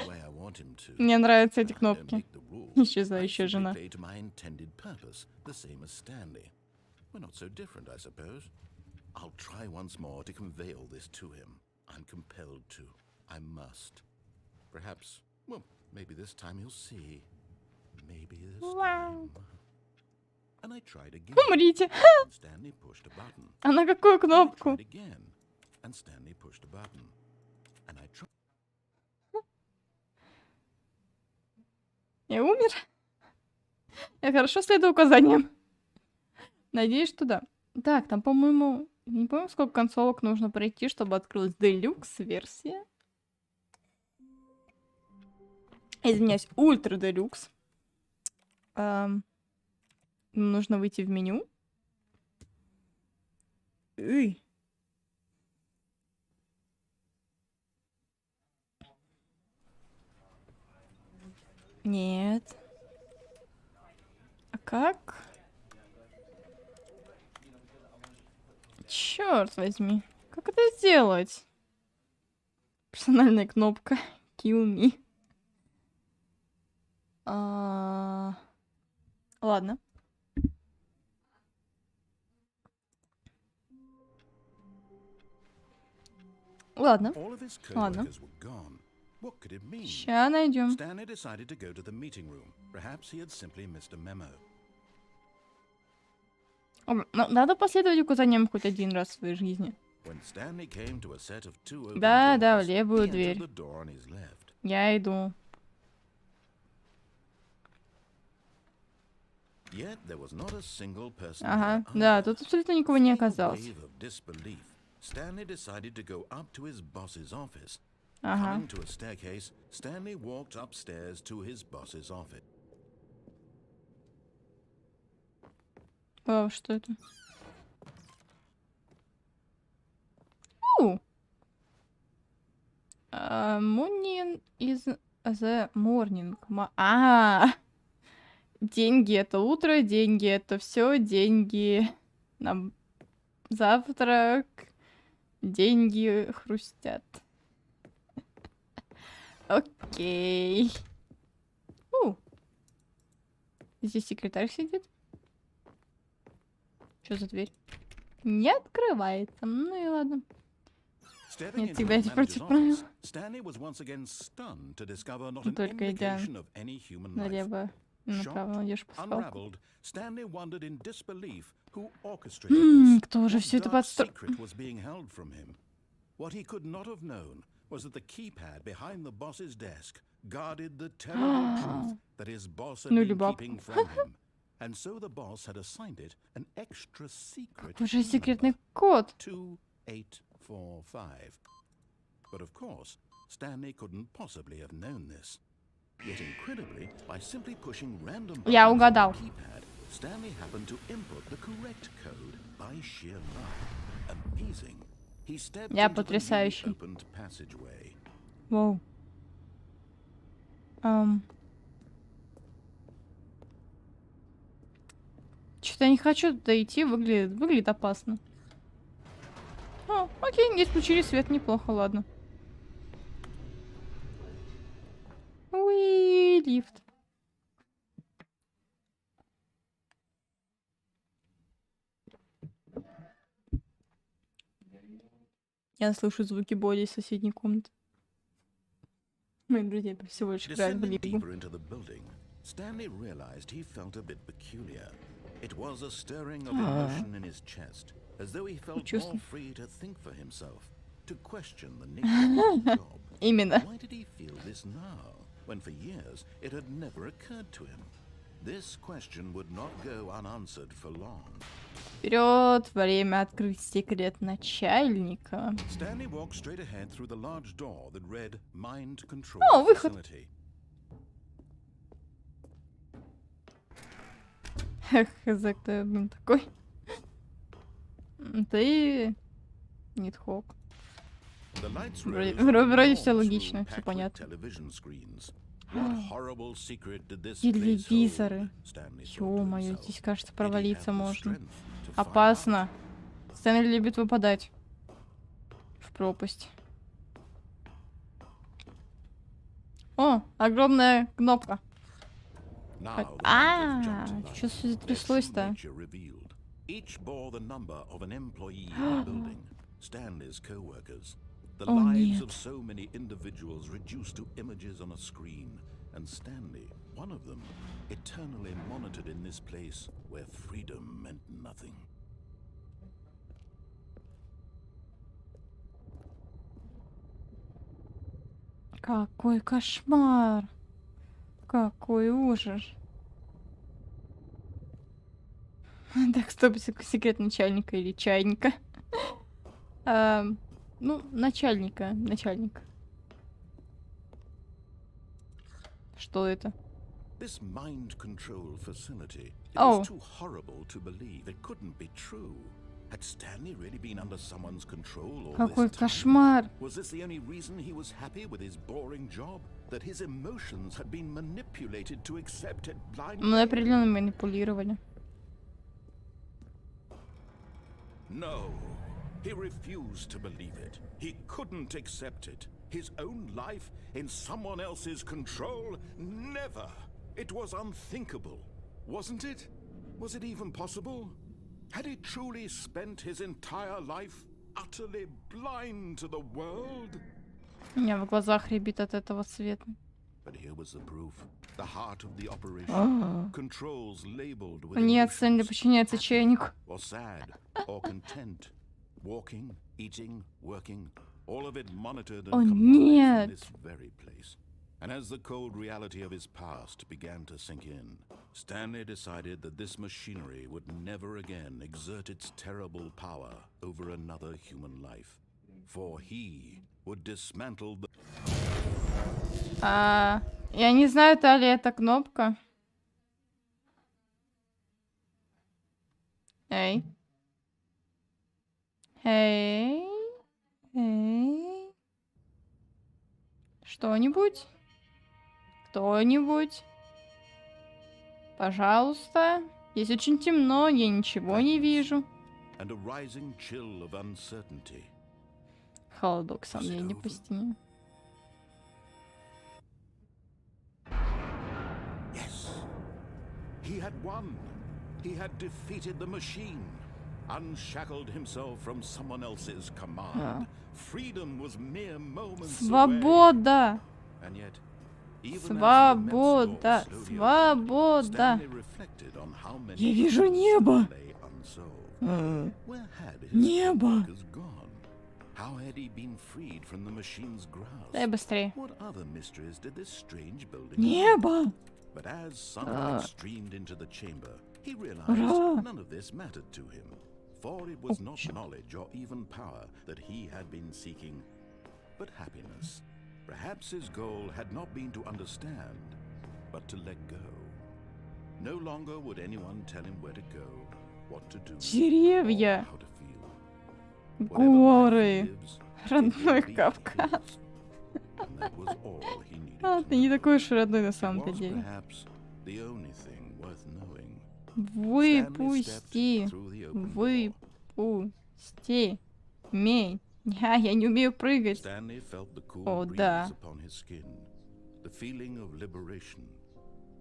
Мне нравятся эти кнопки. Исчезающая жена. I'll try once more to convey all this to him. I'm compelled to. I must. Perhaps, well, maybe this time he'll see. Maybe this time. And I tried again. Умрите. And Stanley pushed a button. А на какую I кнопку? tried again. And Stanley pushed a button. And I tried. Я умер. Я хорошо следую указаниям. Надеюсь, что да. Так, там, по-моему... Не помню, сколько концовок нужно пройти, чтобы открылась Deluxe версия. Извиняюсь, Ультра Deluxe. Нужно выйти в меню. Ой. Нет. А как? Черт возьми. Как это сделать? Персональная кнопка. Kill me. Ладно. Ладно. All of his Ладно. co-workers were gone. What could it mean? Ща найдем. Stanley decided to go to the meeting room. Perhaps he had simply missed a memo. Надо последовать указаниям хоть один раз в своей жизни. When Stanley came to a set of two open Да, да, в doors, левую he entered дверь. the door on his left. Я иду. Yet there was not a single person Ага, there да, either. тут абсолютно никого не In a оказалось. wave of disbelief, Stanley decided to go up to his boss's office. Ага. Coming to a staircase, Stanley walked upstairs to his boss's office. Вау, что это? Morning is the morning. Деньги это утро, деньги это все, деньги на завтрак, деньги хрустят. Окей. Здесь секретарь сидит. Что за дверь? Не открывается. Ну и ладно. Stepping Нет, into всегда his эти против manager's правил. office, Stanley was once again stunned to discover not an Только идя indication of any human life. налево и направо идешь по скалку. Unraveled, Stanley wondered in disbelief who orchestrated this. Кто же What все это dark подстроил? secret was being held from him? What he could not have known was that the keypad behind the boss's desk guarded the terrible truth that his boss had Ну, been любопытно. keeping from him. And so the boss had assigned it an extra secret Какой же key секретный number, код? 2845. But of course, Stanley couldn't possibly have known this. Yet incredibly, by simply pushing random Я buttons on угадал. the keypad, Stanley happened to input the correct code by sheer luck. Amazing. He stepped Я into the newly потрясающий. opened passageway. Воу. Что-то я не хочу туда идти, выглядит опасно. Окей, здесь включили свет, неплохо, ладно. Уи, лифт. Я слышу звуки боли из соседней комнаты. Мои друзья всего лишь играют в Descending лигу. deeper into the building, Stanley realized he felt a bit peculiar. It was a stirring of emotion in his chest, as though he felt more Чувствую. free to think for himself, to question the nature of his job. Именно. Why did he feel this now, when for years it had never occurred to him? This question would not go unanswered for long. Вперед, время открыть секрет начальника. Stanley walked straight ahead through the large door that read Mind Control О, выход. Facility. Эх, кто я, такой. Ты... Нитхок. The lights Вроде- rose from the вроде всё enormous логично, room всё packed with понятно. television screens. What horrible secret did this place Телевизоры. hold? Stanley thought to Ё-моё, himself. здесь, кажется, Did he провалиться have the можно. strength to find Опасно. out? Стэнли любит выпадать в пропасть. О, огромная кнопка. Now, the numbers А, jumped to life. что Their true затряслось-то? nature revealed. Each bore the number of an employee in the building, Stanley's co-workers. The О, lives нет. of so many individuals reduced to images on a screen, and Stanley, one of them, eternally monitored in this place where freedom meant nothing. Какой кошмар. Какой ужас. Так, стоп, секрет начальника или чайника. Ну, начальника. Что это? This mind control facility, it Oh. was too horrible to believe. It couldn't be true. Had Stanley really been under someone's control all Какой this time? кошмар. Was this the only reason he was happy with his boring job? That his emotions had been manipulated to accept it blindly? Мы определенно манипулировали. No. He refused to believe it. He couldn't accept it. His own life in someone else's control? Never. It was unthinkable. Wasn't it? Was it even possible? Had he truly spent his entire life utterly blind to the world? У меня в глазах рябит от этого света. But here was the proof. The heart of the operation. Controls labeled with Нет, Стэнли emotions. подчиняется чайнику. Or sad, or content. Walking, eating, working, all of it monitored and Oh, commanded нет. from this very place. And as the cold reality of his past began to sink in, Stanley decided that this machinery would never again exert its terrible power over another human life. For he would dismantle the... Я не знаю, та ли это кнопка. Эй. Эй. Эй. Что-нибудь? Кто-нибудь? Пожалуйста. Здесь очень темно, я ничего не вижу. and a rising chill of uncertainty. Холодок сомнений по стене. Yes, he had won. He had defeated the machine, unshackled himself from someone else's command. Freedom was mere moments away. Свобода! And yet, even as the Свобода! immense door slowly Свобоda! Stanley reflected on how many Я вижу questions небо. lay unsolved. Where had his Небо. focus gone? How had he been freed from the machine's grasp? Дай быстрее. What other mysteries did this strange building Небо! But as sunlight streamed into the chamber, he realized Ура! none of this mattered to him. For it was not knowledge or even power that he had been seeking, but happiness. Perhaps his goal had not been to understand, but to let go. No longer would anyone tell him where to go, what to do, or Деревья, how to feel. Whatever life горы, lives, it родной will be Кавказ. his. And that was all he needed А, to ты не know. такой уж и родной на It самом-то was деле. perhaps the only thing worth knowing. Выпусти, выпусти меня. Я не умею прыгать. Stanley felt the cool О, breeze да. upon his skin, the feeling of liberation,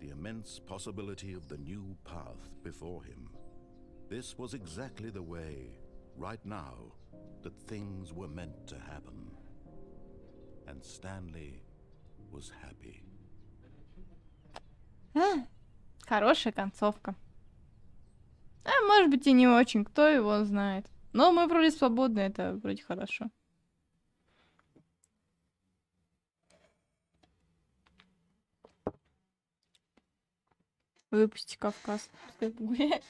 the immense possibility of the new path before him. This was exactly the way, right now, that things were meant to happen. And Stanley was happy. Хорошая концовка. А может быть и не очень, кто его знает. Но мы вроде свободны, это вроде хорошо. Выпусти Кавказ. Пускай погуляет.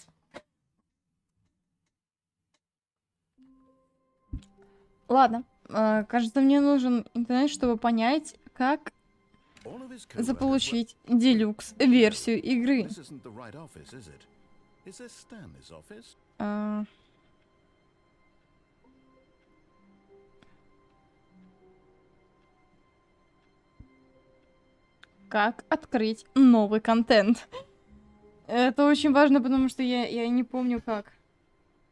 Ладно. Кажется, мне нужен интернет, чтобы понять, как All of his coworkers were- заполучить делюкс-версию игры. This isn't the right office, is it? Is this Stanley's office? Как открыть новый контент? Это очень важно, потому что я не помню как.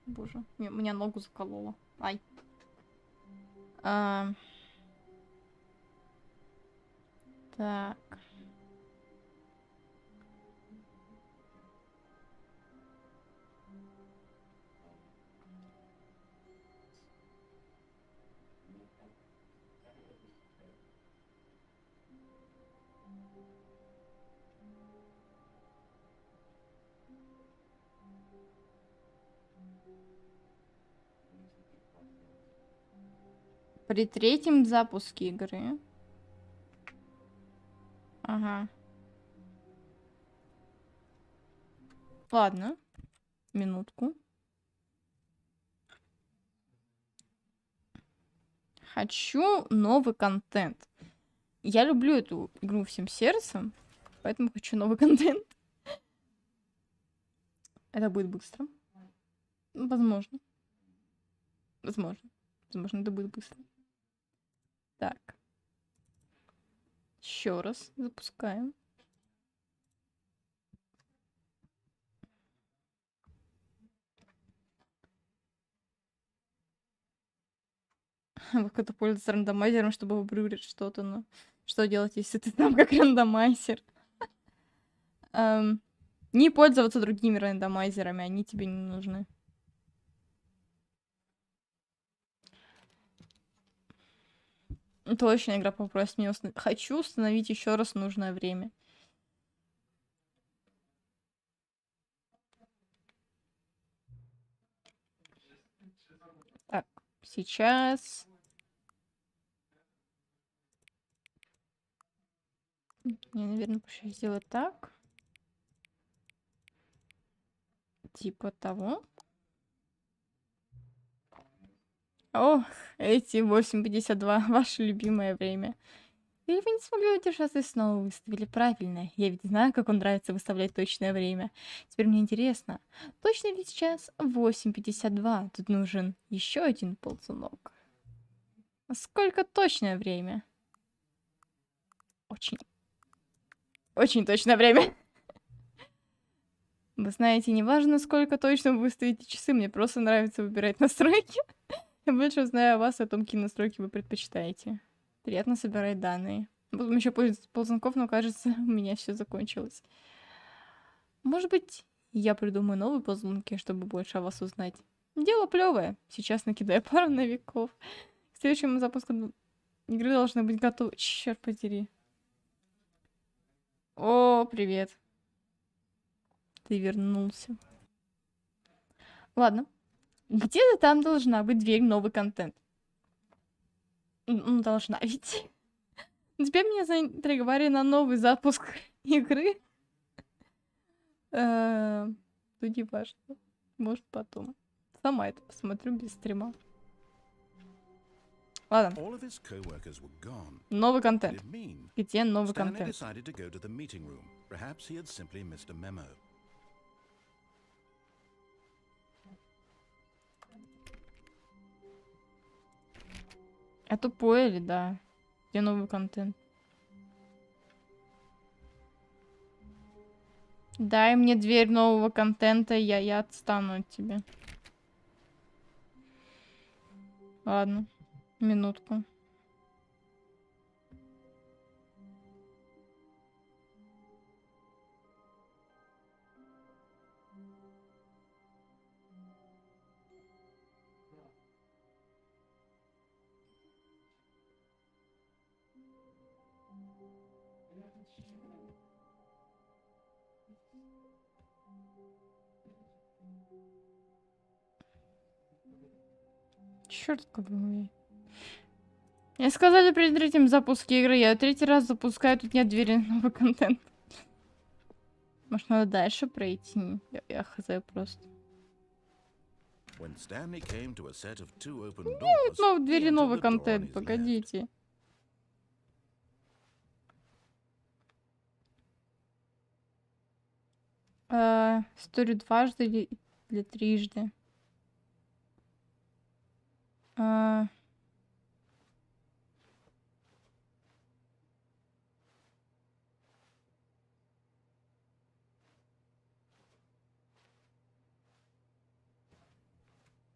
Боже, меня ногу закололо. Ай. Так. При третьем запуске игры. Ага. Ладно. Минутку. Хочу новый контент. Я люблю эту игру всем сердцем, поэтому хочу новый контент. Это будет быстро. Возможно. Возможно. Возможно, это будет быстро. Так. Еще раз запускаем. Как это пользоваться рандомайзером, чтобы выбрать что-то, но что делать, если ты там как рандомайзер? Не пользоваться другими рандомайзерами, они тебе не нужны. Точно игра попросит меня установить. Хочу установить еще раз нужное время. Так, сейчас... Я, наверное, проще сделать так. Типа того. Ох, эти 8:52, ваше любимое время. Или вы не смогли удержаться и снова выставили правильно? Я ведь знаю, как он нравится выставлять точное время. Теперь мне интересно, точно ли сейчас 8:52? Тут нужен еще один ползунок. А сколько точное время? Очень, очень точное время. Вы знаете, не важно, сколько точно вы выставите часы, мне просто нравится выбирать настройки. Я больше знаю о вас, о том, какие настройки вы предпочитаете. Приятно собирать данные. Потом еще ползунков, но кажется, у меня все закончилось. Может быть, я придумаю новые ползунки, чтобы больше о вас узнать. Дело плевое. Сейчас накидаю пару новиков. К следующему запуску игры должны быть готовы. Черт подери. О, привет. Ты вернулся. Ладно. Где-то там должна быть дверь новый контент. Должна ведь. Теперь меня заинтриговали на новый запуск игры. Тут не важно. Может, потом. Сама это посмотрю без стрима. Ладно. Новый контент. Где новый контент? А тупой или да? Где новый контент? Дай мне дверь нового контента, я отстану от тебя. Ладно, минутку. Черт, как бы. Мне сказали перед третьим запуске игры. Я третий раз запускаю, тут нет двери новый контент. Может, надо дальше пройти? Я хз просто. Нет, в двери новый контент, погодите. Историю дважды или трижды?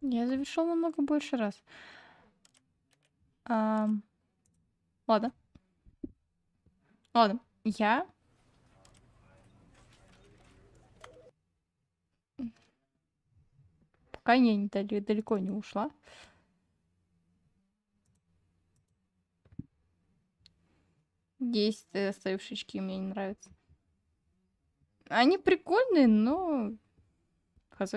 Я завершил намного больше раз. Ладно. Ладно, я... Пока я далеко не ушла. Есть оставшие очки, мне не нравятся. Они прикольные, но... Хз.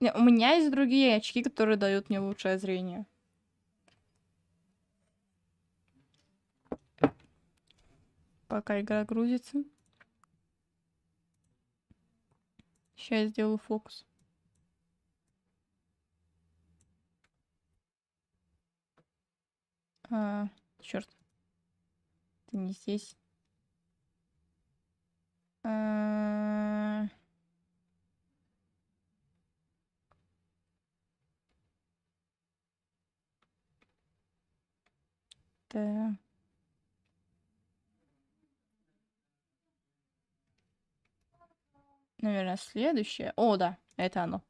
Не, у меня есть другие очки, которые дают мне лучшее зрение. Пока игра грузится. Сейчас я сделаю фокус. Черт. Ты не здесь. Да. Наверное, следующее. О, да, это оно.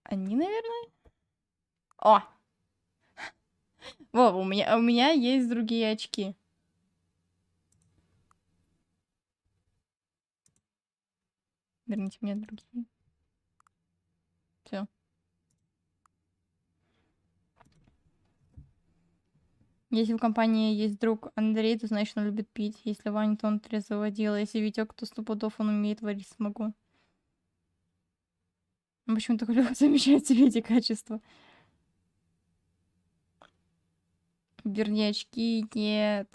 Они, наверное. О! Вова, у меня есть другие очки. Верните мне другие. Все. Если в компании есть друг Андрей, то значит он любит пить. Если Ваня, то он трезвый водила. Если Витек, то 100 пудов он умеет варить самогон. Ну, почему только легко замечает себе эти качества? Верни очки, нет.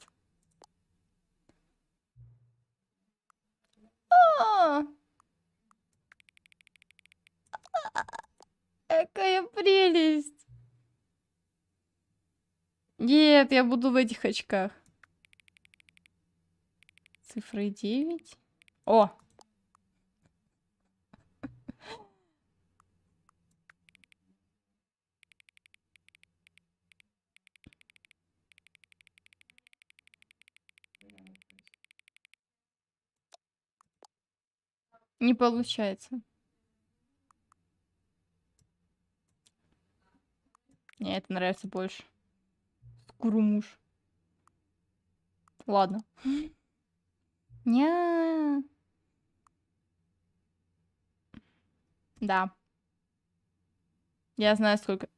Какая прелесть! Нет, я буду в этих очках. Цифры 9. О! Не получается. Мне это нравится больше. Скурумуш. Ладно. Ня. Да. Я знаю, сколько...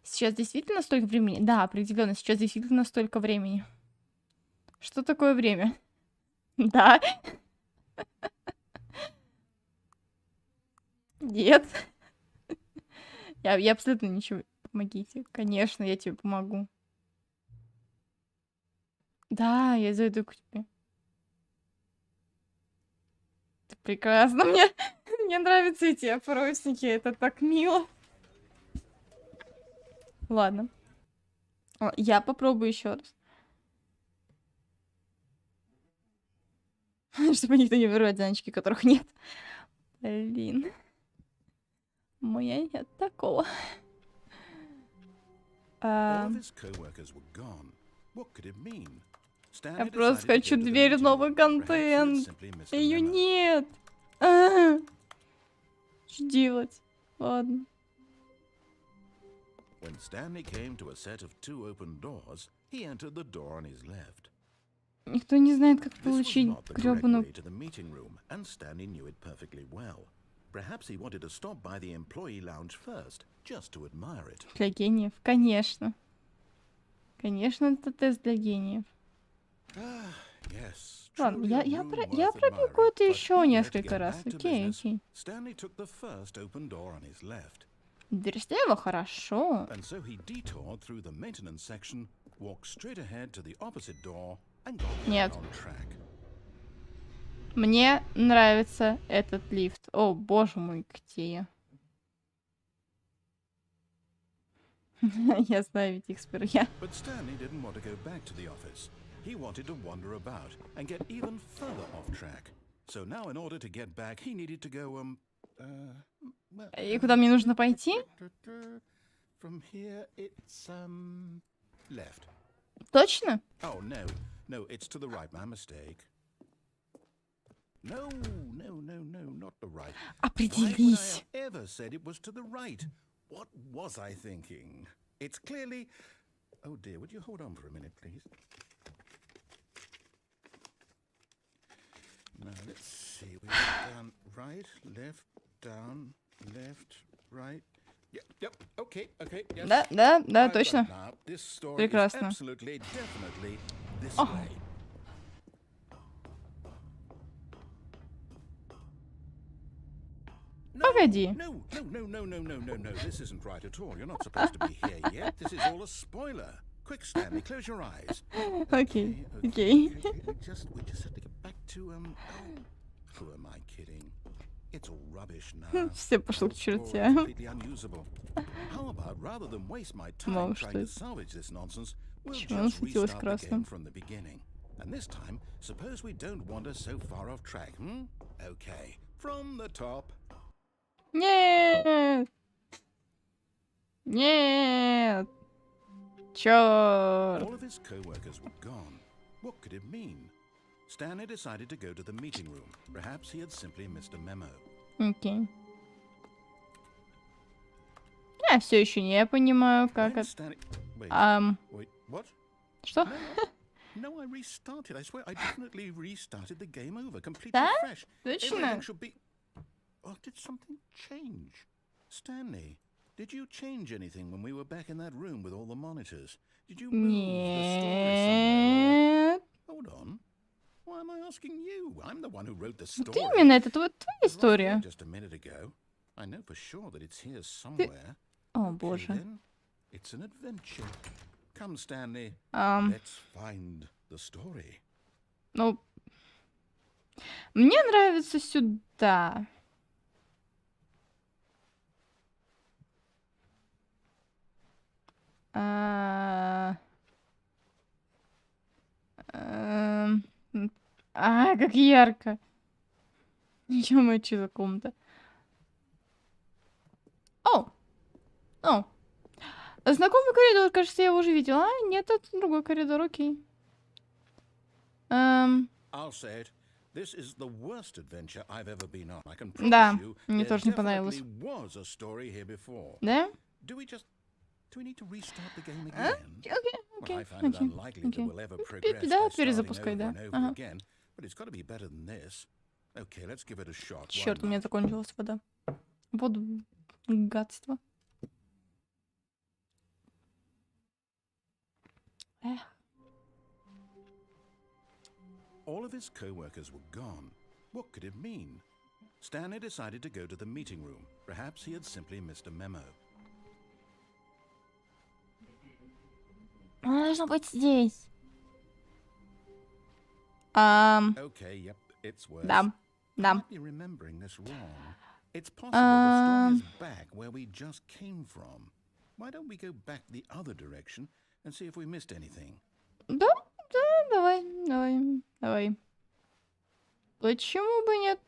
Сейчас действительно столько времени? Да, определенно. Сейчас действительно столько времени. Что такое время? Да. Нет. Я абсолютно ничего. Помогите. Конечно, я тебе помогу. Да, я зайду к тебе. Ты прекрасно. Мне нравятся эти опросники. Это так мило. Ладно. Я попробую еще раз. Чтобы никто не вырвать заночки, которых нет. Блин. У меня нет такого. Я просто хочу дверь, новый контент. Ее нет. Что делать? Ладно. When Stanley came to a set of 2 open doors, he entered the door on his left. Никто не знает, как This was получить not the correct грёбаную... way to the meeting room, and Stanley knew it perfectly well. Perhaps he wanted to stop by the employee lounge first, just to admire it. Для гениев, конечно. Конечно, это тест для гениев. Yes. Ладно, я пробегу это еще несколько раз. Окей, окей. Stanley took the first open door on his left. Дверь слева, хорошо. And so he detoured through the maintenance section, walked straight ahead to the opposite door, and got Нет. back on track. Мне нравится этот лифт. О, боже мой, где я? Я знаю, ведь их сперва. But Stanley didn't want to go back to the office. He wanted to wander about and get even further off track. So now in order to get back, he needed to go, И куда мне нужно пойти? From here, it's, left. Точно? Oh, no, it's to the right. My mistake. No, not the right. Определись. Why would I have ever said it was to the right? What was I thinking? It's clearly... Oh dear, would you hold on for a minute, please? Now, let's see. We've done right, left, down, left, right. Yep, okay, yes. Да, I've got точно. it now. This story is Прекрасно. absolutely, definitely this Oh. way. Погоди. No. This isn't right at all. You're not supposed to be here yet. This is all a spoiler. Quick, Stanley, close your eyes. Окей. We just have to get back to who am I kidding? It's all rubbish now. Все пошло к черте. Completely unusable. How about rather than waste my time Мам, trying что to это? salvage this nonsense, we'll Почему она just светилась restart the game красным? from the beginning. And this time, suppose we don't wander so far off track, Okay, from the top. Нет! Нет! Чёрт! All of his co-workers were gone. What could it mean? Stanley decided to go to the meeting room. Perhaps he had simply missed a memo. Окей. Я все еще не понимаю, как When это... Stanley... Wait, what? Что? No, I restarted. I swear, I definitely restarted the game over, completely Да? fresh. Точно? Everything should be... Oh, did something change? Stanley, did you change anything when we were back in that room with all the monitors? Did you move the story somewhere? Нет. Hold on. Why am I asking you? I'm the one who wrote the Вот story. именно, это твоя It was right история. here just a minute ago. I know for sure that it's here somewhere. О, Okay, боже. then. It's an adventure. Come, Stanley. Ам, Let's find the story. Ну, мне нравится сюда. Как ярко. Ё-моё, чё за комната? О! О! Знакомый коридор, кажется, я его уже видела. А, нет, это другой коридор, окей. I'll say it. This is the worst adventure I've ever been on. I can promise Да, you, мне there тоже не понравилось. definitely was a story here before. Да? Do we need to restart the game А? again? Окей, Well, окей, I find it окей, unlikely that окей. we'll ever progress Да, by starting перезапускай, over да. and over Ага. again, but it's got to be better than this. Okay, let's give it a shot. Why Черт, у меня not? закончилась вода. Вот гадство. Эх. All of his co-workers were gone. What could it mean? Stanley decided to go to the meeting room. Perhaps he had simply missed a memo. Она должна быть здесь. Okay, yep, it's worse. Да, I да. might be remembering this wrong. It's possible the story is back where we just came from. Why don't we go back the other direction and see if we missed anything? Да, давай. Почему бы нет?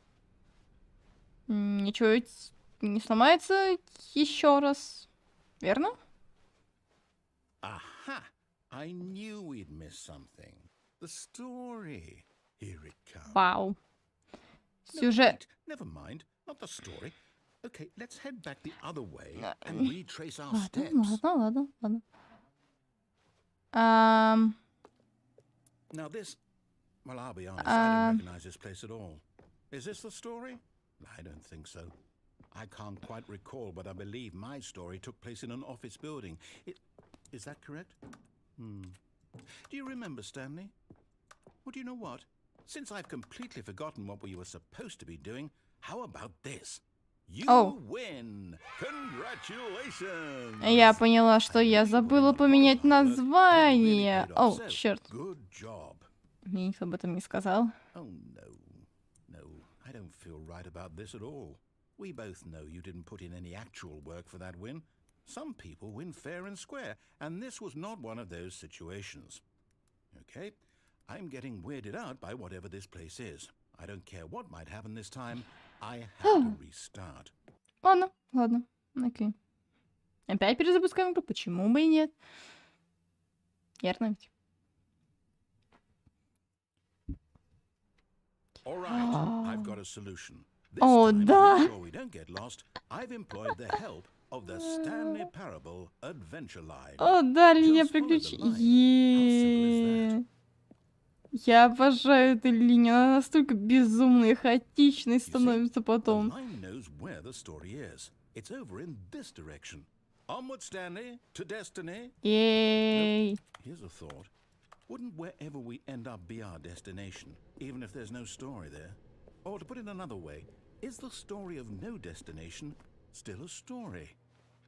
Ничего ведь не сломается еще раз. Верно? Aha! I knew we'd missed something. The story. Here it comes. Вау. No, Сюжет. wait, never mind. Not the story. Okay, let's head back the other way and retrace our steps. Ладно. Now this... Well, I'll be honest, I don't recognize this place at all. Is this the story? I don't think so. I can't quite recall, but I believe my story took place in an office building. Is that correct? Do you remember, Stanley? Well, do you know what? Since I've completely forgotten what we were supposed to be doing, how about this? You win! Congratulations! Я поняла, что я забыла поменять название. О, черт. Good job. Мне никто об этом не сказал. Oh, no, I don't feel right about this at all. We both know you didn't put in any actual work for that win. Some people win fair and square, and this was not one of those situations. Okay, I'm getting weirded out by whatever this place is. I don't care what might happen this time. I have to restart. Ладно, окей. Опять перезапускаем игру, почему бы и нет? Верно ведь? All right, I've got a solution. This О, time, to да. make sure we don't get lost, I've employed the help of the Stanley Parable Adventure Line. О, да, линия Just follow the приключений. line. How simple is that? Я обожаю эту линию. Она настолько безумной и хаотичной You see, становится the потом. line knows where the story is. It's over in this direction. Onward, Stanley, to destiny. Ей. Here's a thought. Wouldn't wherever we end up be our destination, even if there's no story there? Or to put it another way, is the story of no destination still a story?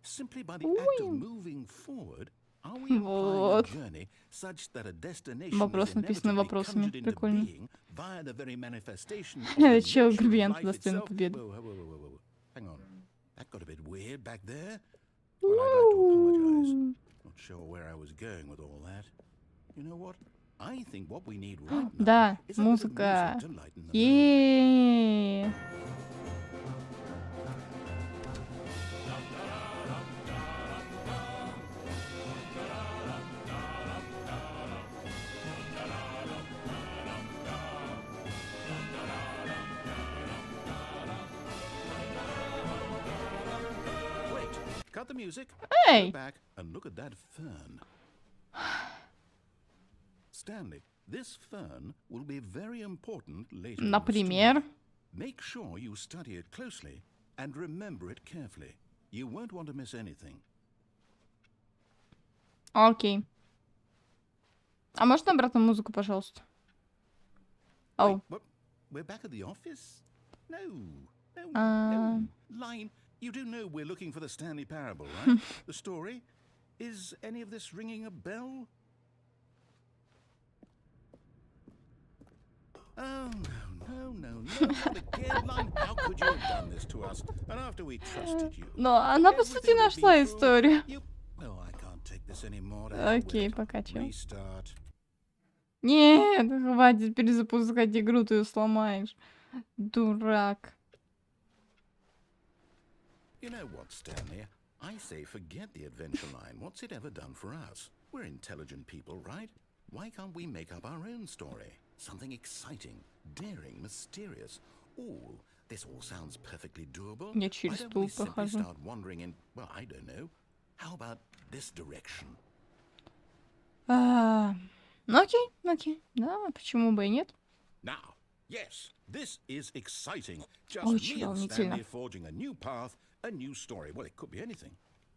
Simply by the act of moving forward, are we implying a Вот. journey such that a destination Вопрос is написан inevitably вопросами. conjured into Прикольно. being via the very manifestation of the Чел nature of градиент life достойный itself? победы. Whoa. Hang on. That got a bit weird back there. Well, I'd like to apologize. Not sure where I was going with all that. You know what? I think what we need right now Да, is a bit of музыка. music to lighten the mood. Ей. Wait, cut the music. Эй. Go back and look at that fern. Stanley, this fern will be very important later in the Например. story. Make sure you study it closely and remember it carefully. You won't want to miss anything. Окей. А можно обратно музыку, пожалуйста? Wait, Оу. what? We're back at the office? No. А. Line, you do know we're looking for the Stanley Parable, right? The story? Is any of this ringing a bell? Oh, no, not again, Line. How could you have done this to us? And after we trusted you. Но она, по сути, Everything we've нашла been through, историю. you... Oh, I can't take this anymore. To hell with Окей, it. пока чё. Restart. Нет, хватит перезапускать игру, ты ее сломаешь. Дурак. You know what, Stanley? I say forget the adventure line. What's it ever done for us? We're intelligent people, right? Why can't we make up our own story? Something exciting, daring, mysterious. Ooh, this all sounds perfectly doable. Я Why через don't стул we simply прохожу. start wandering in, well, I don't know. How about this direction? Ну окей. Да, почему бы и нет? Now, yes, this is exciting. Just Очень me and волнительно. Stanley forging a new path, a new story. Well, it could be anything.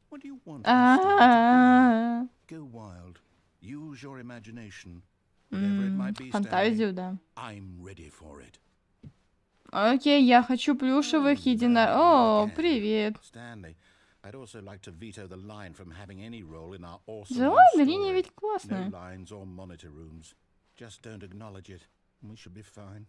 What do you want our story to А-а-а. be? Go wild. Use your imagination. Whatever it might be, Stanley, Фантазию, да. I'm ready for it. Окей, я хочу плюшевых единорогов. О, привет. Stanley, I'd also like to veto the line from having any role in our awesome Да new ладно, линия story. ведь No классная. lines or monitor rooms. Just don't acknowledge it, and we should be fine.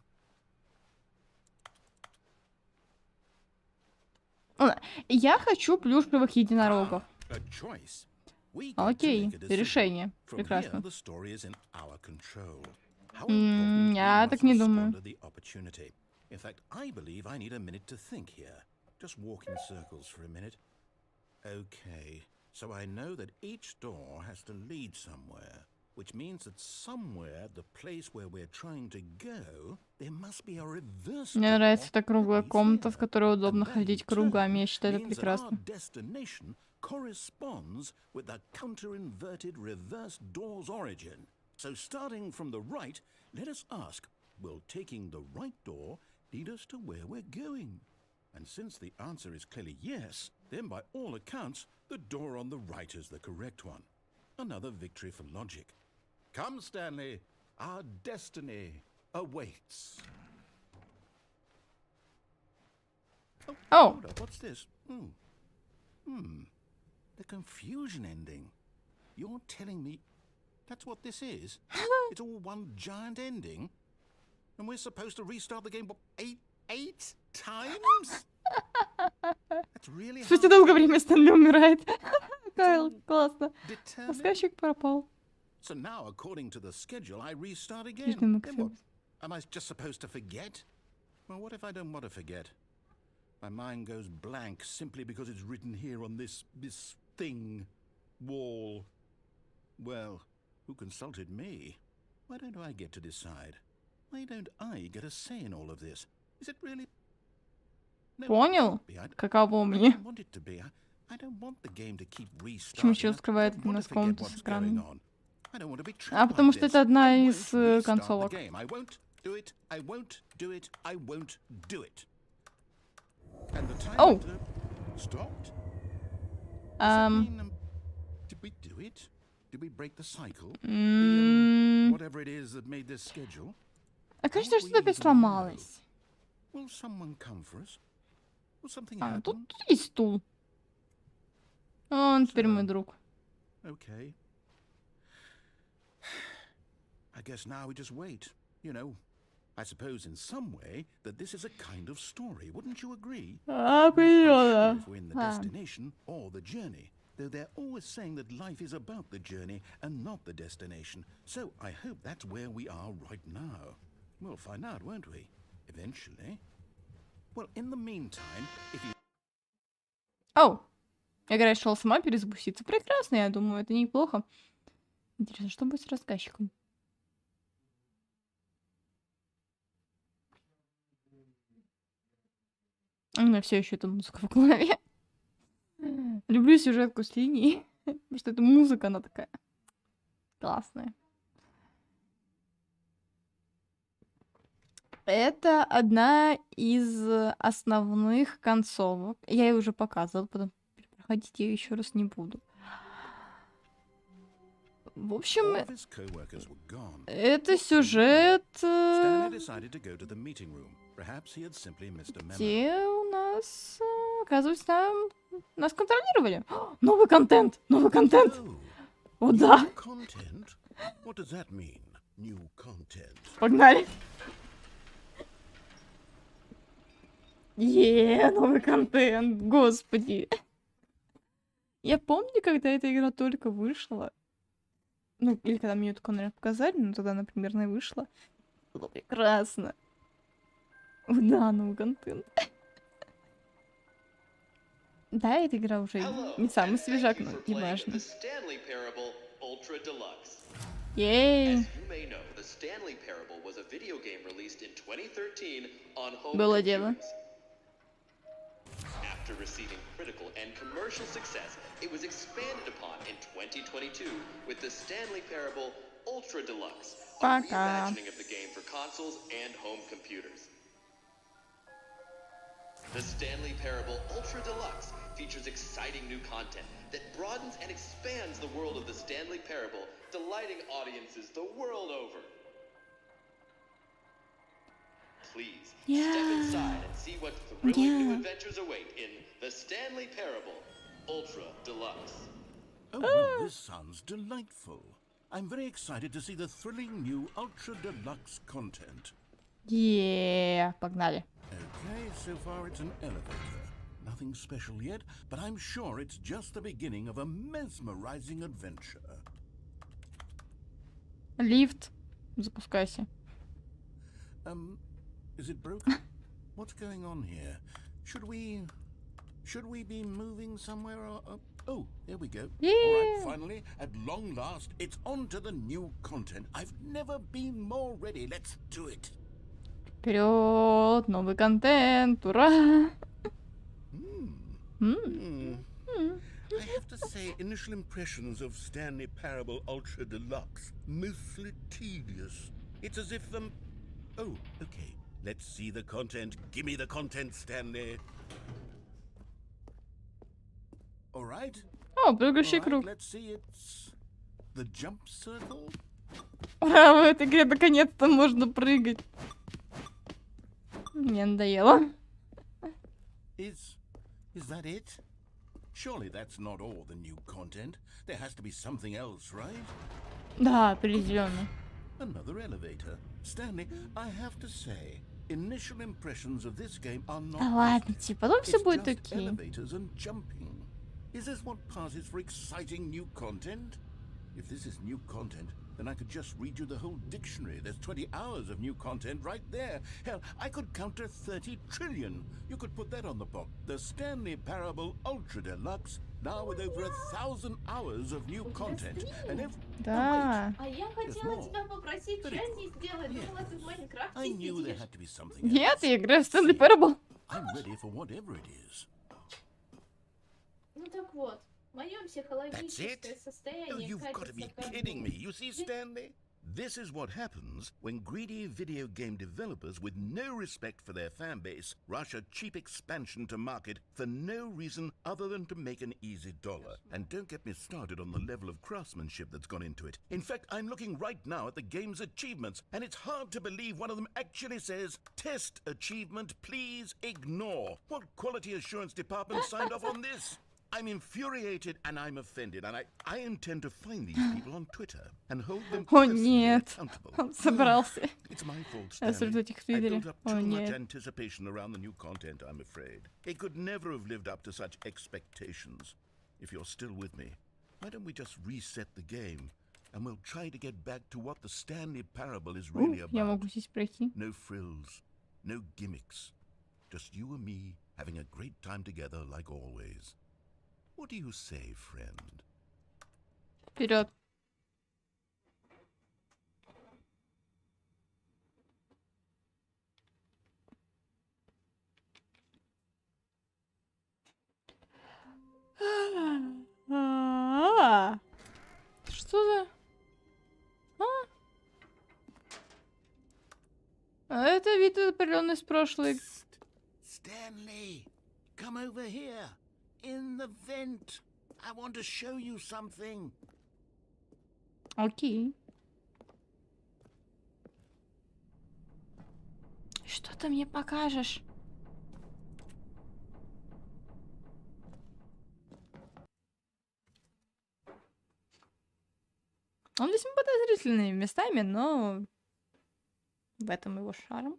Я хочу плюшевых единорогов. A choice. We get to Окей, make a decision. решение. From here, Прекрасно. the story is in our control. How important we я так mustn't не думаю. squander the opportunity. In fact, I believe I need a minute to think here. Just walk in circles for a minute. Okay, so I know that each door has to lead somewhere, which means that somewhere, the place where we're trying to go, there must be a reverse Мне door нравится эта that круглая leads комната, в here. которой удобно And that, in ходить кругами. Я считаю, это means that our прекрасно. destination corresponds with the counter-inverted reverse door's origin. So starting from the right, let us ask, will taking the right door lead us to where we're going? And since the answer is clearly yes, then by all accounts, the door on the right is the correct one. Another victory for logic. Come, Stanley, our destiny awaits. Oh. Hold up, what's this? The confusion ending. You're telling me that's what this is? It's all one giant ending? And we're supposed to restart the game, what, eight times? That's really Спустя hard. долгое время Стэнли умирает. Кайл, all классно. Determined? Рассказчик пропал. So now, according to the schedule, I restart again. Жди, Then Максим. what? Am I just supposed to forget? Well, what if I don't want to forget? My mind goes blank simply because it's written here on this thing, wall. Well, who consulted me? Why don't I get to decide? Why don't I get a say in all of this? Is it really? No, it Понял? can't be. I Каково I мне? don't want it to be. I don't want the game to keep Почему еще restarting. скрывает I у don't want нас to forget комнату what's с экраном? going on. I don't want to be trapped А потому like что this. это одна I из won't restart the концовок. game. I won't do it. I won't do it. I won't do it. And the timer Oh. stopped. Does that Эм, mean, did we do it? Did we break the cycle? м, Whatever it is that made this schedule. А кажется, что-то опять сломалось. Will someone come for us? Will something А, happen? тут есть стул. Он теперь мой друг. Okay. I guess now we just wait. You know, I suppose in some way that this is a kind of story. Wouldn't you agree? А, I'm not quite sure понятно. if we're in the А. destination or the journey, though they're always saying that life is about the journey and not the destination. So I hope that's where we are right now. We'll find out, won't we? Eventually. Well, in the meantime, if you... Оу. Игра решила сама перезапуститься. Прекрасно, я думаю, это неплохо. Интересно, что будет с рассказчиком? У меня все еще эта музыка в голове. Люблю сюжетку с линией, потому что эта музыка, она такая классная. Это одна из основных концовок. Я ее уже показывала, потом проходить я еще раз не буду. В общем, all of his co-workers were gone. это сюжет, Stanley decided to go to the meeting room. Perhaps he had simply missed a memo. где у нас, оказывается, нас контролировали. О, новый контент! Новый контент! Oh, О, да! new content? What does that mean? New content. Погнали! Новый контент! Господи! Я помню, когда эта игра только вышла. Ну, или когда мне ее только, наверное, показали, но тогда она примерно и вышла. Было прекрасно. О, да, новый контент. Да, эта игра уже не самый свежак, но не важно. Stanley Parable Ultra Deluxe. Ей! As you may know, the Stanley Parable was a video game released in 2013 on home Было дело. computers. After receiving critical and commercial success, it was expanded upon in 2022 with the Stanley Parable Ultra Deluxe, a Пока. reimagining of the game for consoles and home computers. The Stanley Parable Ultra Deluxe features exciting new content that broadens and expands the world of the Stanley Parable, delighting audiences the world over. Please step inside and see what thrilling new adventures await in the Stanley Parable Ultra Deluxe. Oh, well, this sounds delightful. I'm very excited to see the thrilling new Ultra Deluxe content. Погнали. Okay, so far it's an elevator. Nothing special yet, but I'm sure it's just the beginning of a mesmerizing adventure. Лифт. Запускайся. Is it broken? What's going on here? Should we be moving somewhere or... oh, there we go. All right, finally, at long last, it's on to the new content. I've never been more ready. Let's do it. Вперед! Новый контент! Ура! I have to say, initial impressions of Stanley Parable Ultra Deluxe, mostly tedious. It's as if oh, okay. Let's see the content. Give me the content, Stanley. All right. О, прыгающий All right, круг. let's see. It's the jump circle. Ура, в этой игре наконец-то можно прыгать. Мне надоело. Is that it? Surely that's not all the new content. There has to be something else, right? Да, определенно. Another elevator. Stanley, I have to say, initial impressions of this game are not... Да ладно, positive. типа, потом все It's будет just окей. elevators and jumping. Is this what passes for exciting new content? If this is new content, then I could just read you the whole dictionary. There's 20 hours of new content right there. Hell, I could count to 30 trillion. You could put that on the box. The Stanley Parable Ultra Deluxe, now with over 1,000 hours of new content. And if... Да. А я хотела тебя попросить Дженни сделать. Думала, ты в Майнкрафте I knew there сидишь. had to be something Нет, else. я играю в Stanley Parable. I'm ready for whatever it is. Ну так вот, мое психологическое Oh, состояние you've got to be катится ко kidding дну. me. You see, Stanley? This is what happens when greedy video game developers with no respect for their fan base rush a cheap expansion to market for no reason other than to make an easy dollar. And don't get me started on the level of craftsmanship that's gone into it. In fact, I'm looking right now at the game's achievements, and it's hard to believe one of them actually says, "Test achievement, please ignore." What quality assurance department signed off on this? I'm infuriated and I'm offended, and I intend to find these people on Twitter and hold them О, personally нет. accountable. Он собрался It's my fault, осуждать Stanley. их в I Твиттере. built up О, too much нет. anticipation around the new content, I'm afraid. It could never have lived up to such expectations. If you're still with me, why don't we just reset the game, and we'll try to get back to what the Stanley Parable is really Я about. могу здесь пройти. No frills, no gimmicks. Just you and me having a great time together like always. What do you say, friend? Вперед. Что за? Это вид определенный с прошлой. Stanley, come over here. In the vent. I want to show you something. Окей. Что ты мне покажешь? Он весьма подозрительный местами, но в этом его шарм.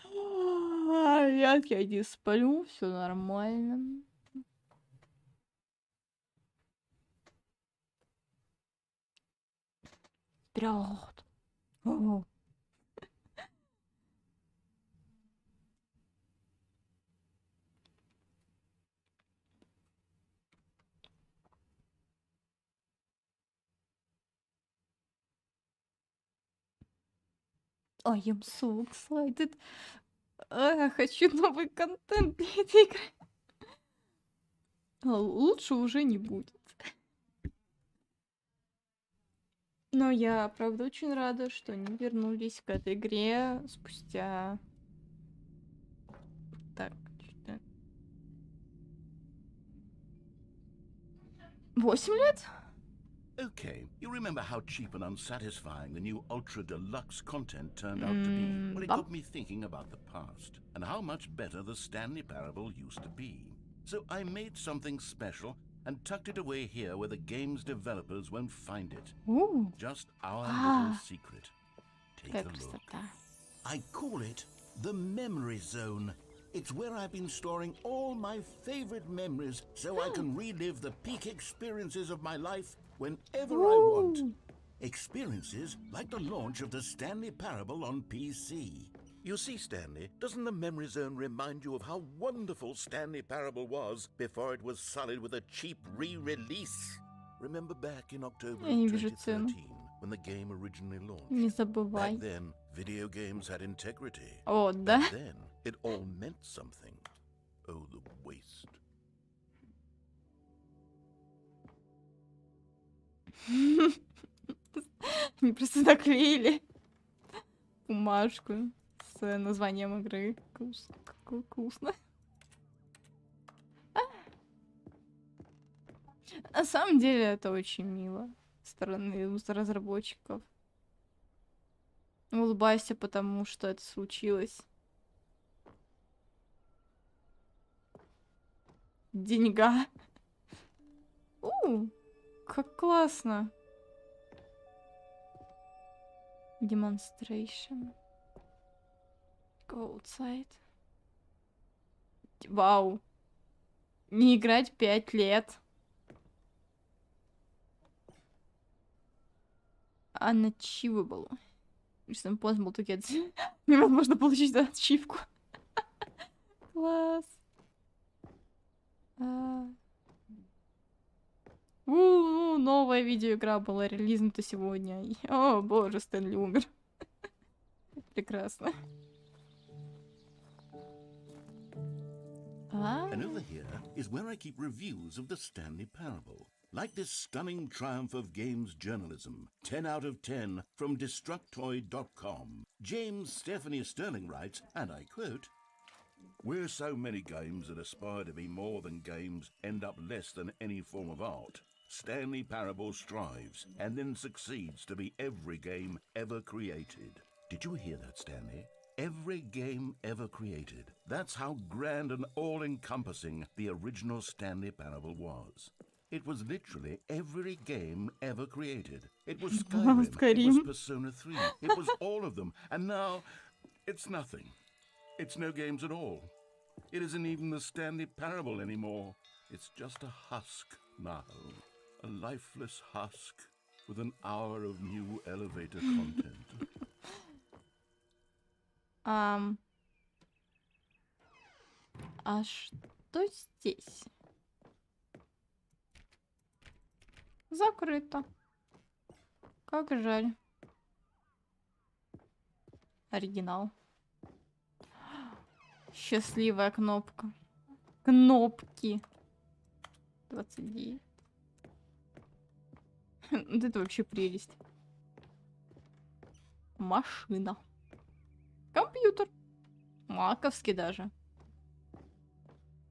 Я не сплю, все нормально. Вперед. О. I am so excited. Хочу новый контент для этой игры. Лучше уже не будет. Но я, правда, очень рада, что они вернулись к этой игре спустя... Так, что-то... 8 лет? Okay, you remember how cheap and unsatisfying the new Ultra Deluxe content turned out to be? Well, it да. got me thinking about the past and how much better the Stanley Parable used to be. So I made something special and tucked it away here where the game's developers won't find it. Just our little secret. Take a Как look. красота. I call it the Memory Zone. It's where I've been storing all my favorite memories so I can relive the peak experiences of my life whenever I want. Experiences like the launch of the Stanley Parable on PC. You see, Stanley, doesn't the Memory Zone remind you of how wonderful Stanley Parable was before it was sullied with a cheap re-release? Remember back in October Я не of вижу 2013, цену. when the game originally launched? Не забывай. Back then, video games had integrity. О, да? Back then, it all meant something. Oh, the waste. Мне просто наклеили бумажку с названием игры. Как вкусно. На самом деле это очень мило со стороны разработчиков. Улыбайся, потому что это случилось. Деньга. Как классно. Demonstration. Go outside. Вау. Не играть 5 лет. Unachievable. It's impossible to get... Невозможно получить ачивку. Класс. Новая видеоигра была релизнута сегодня. О, боже, Стэнли умер. Прекрасно. And over here is where I keep reviews of the Stanley Parable. Like this stunning triumph of games journalism, 10 out of 10 from Destructoid.com. James Stephanie Sterling writes, and I quote, "Where so many games that aspire to be more than games end up less than any form of art, Stanley Parable strives and then succeeds to be every game ever created." Did you hear that, Stanley? Every game ever created. That's how grand and all-encompassing the original Stanley Parable was. It was literally every game ever created. It was Skyrim, it was Persona 3, it was all of them. And now, it's nothing. It's no games at all. It isn't even the Stanley Parable anymore. It's just a husk now. A lifeless husk with an hour of new elevator content. А что здесь? Закрыто. Как жаль. Оригинал. Счастливая кнопка. Кнопки. 29. Вот это вообще прелесть. Машина. Компьютер. Маковский даже.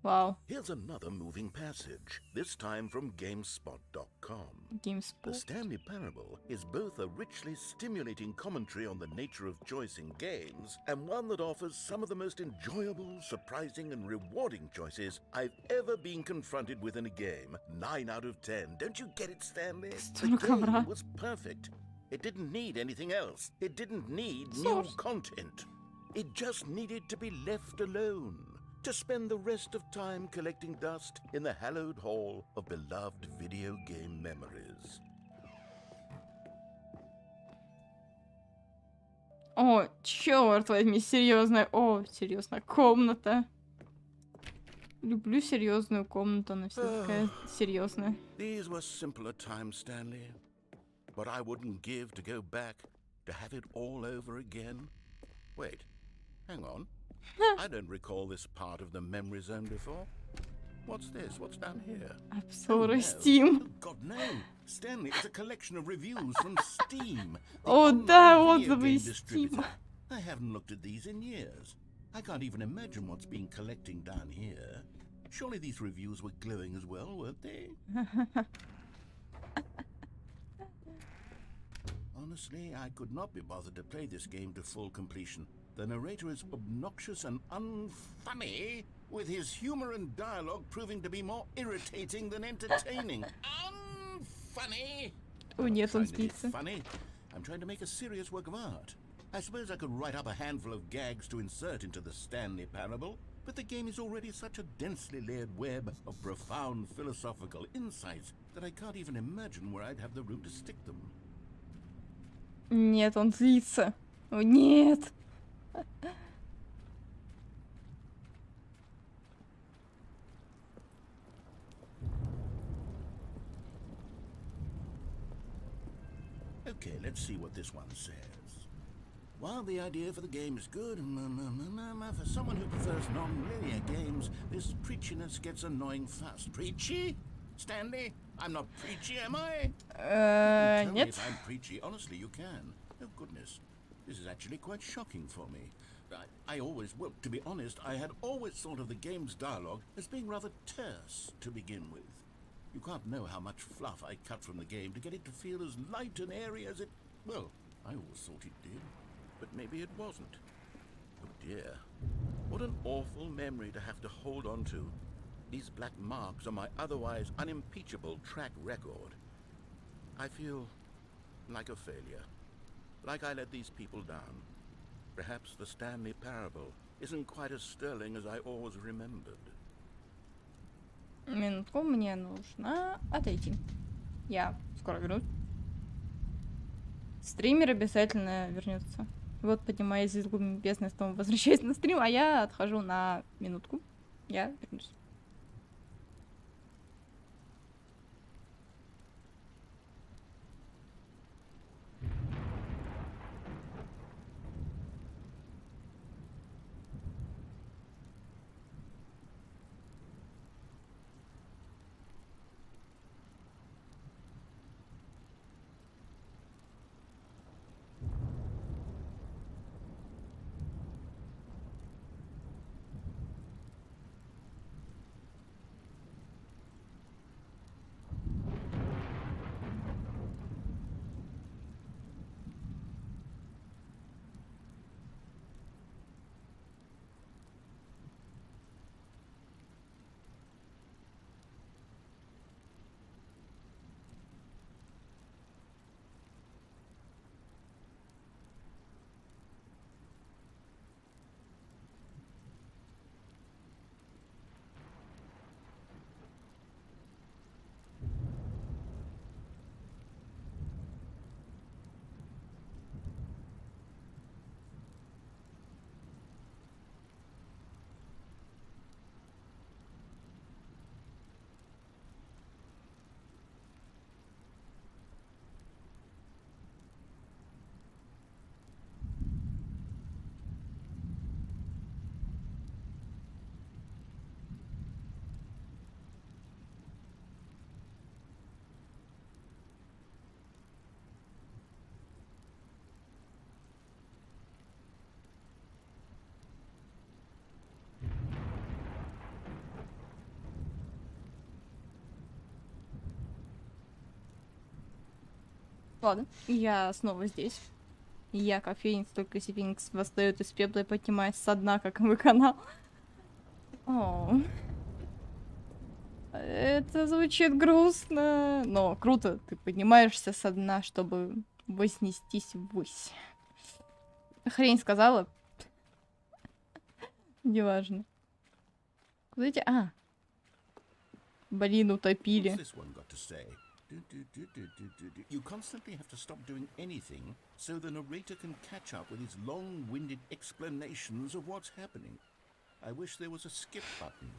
Вау. Here's another moving passage, this time from GameSpot.com. The GameSpot. Stanley Parable is both a richly stimulating commentary on the nature of choice in games and one that offers some of the most enjoyable, surprising, and rewarding choices I've ever been confronted with in a game. 9 out of 10. Don't you get it, Stanley? The game was perfect. It didn't need anything else. It didn't need new content. It just needed to be left alone. To spend the rest of time collecting dust in the hallowed hall of beloved video game memories. О, черт возьми, серьезная. О, серьезная комната. Люблю серьезную комнату, она вся такая серьезная. These were simpler times, Stanley. But I wouldn't give to go back to have it all over again. Wait, hang on. I don't recall this part of the memory zone before. What's this? What's down here? Обзоры Steam. Oh, God, no. Stanley, it's a collection of reviews from Steam. О, да, отзывы из Steam. I haven't looked at these in years. I can't even imagine what's been collecting down here. Surely these reviews were glowing as well, weren't they? Honestly, I could not be bothered to play this game to full completion. The narrator is obnoxious and unfunny, with his humor and dialogue proving to be more irritating than entertaining. Unfunny? О, нет, он Trying to be злится. funny. I'm trying to make a serious work of art. I suppose I could write up a handful of gags to insert into the Stanley Parable, but the game is already such a densely layered web of profound philosophical insights that I can't even imagine where I'd have the room to stick them. Нет, он злится. О, нет. Okay, let's see what this one says. While the idea for the game is good, for someone who prefers non-linear games, this preachiness gets annoying fast. Preachy? Stanley? I'm not preachy, am I? Tell me Нет. if I'm preachy. Honestly, you can. Oh, goodness. This is actually quite shocking for me. Well, to be honest, I had always thought of the game's dialogue as being rather terse to begin with. You can't know how much fluff I cut from the game to get it to feel as light and airy as it... Well, I always thought it did, but maybe it wasn't. Oh dear. What an awful memory to have to hold on to. These black marks on my otherwise unimpeachable track record. I feel like a failure. Like I let these people down. Perhaps the Stanley Parable isn't quite as sterling as I always remembered. Минутку, мне нужно отойти. Я скоро вернусь. Стример обязательно вернется. Вот, поднимаясь из глубин бездны, снова возвращаюсь на стрим, а я отхожу на минутку. Я вернусь. Ладно, я снова здесь. Я, как Феникс, только если Феникс восстает из пепла и поднимается со дна, как мой канал. О, это звучит грустно, но круто. Ты поднимаешься со дна, чтобы вознестись ввысь. Хрень сказала. Неважно. Куда эти... А. Блин, утопили. What's this one got to say? You constantly have to stop doing anything so the narrator can catch up with his long-winded explanations of what's happening. I wish there was a skip button.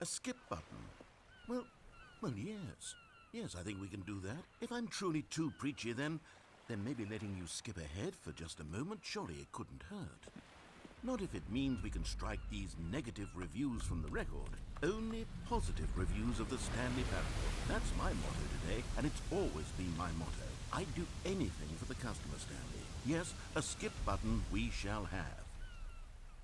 A skip button? Well, yes. Yes, I think we can do that. If I'm truly too preachy, then maybe letting you skip ahead for just a moment, surely it couldn't hurt. Not if it means we can strike these negative reviews from the record. Only positive reviews of the Stanley Parable. That's my motto today, and it's always been my motto. I'd do anything for the customer, Stanley. Yes, a skip button we shall have.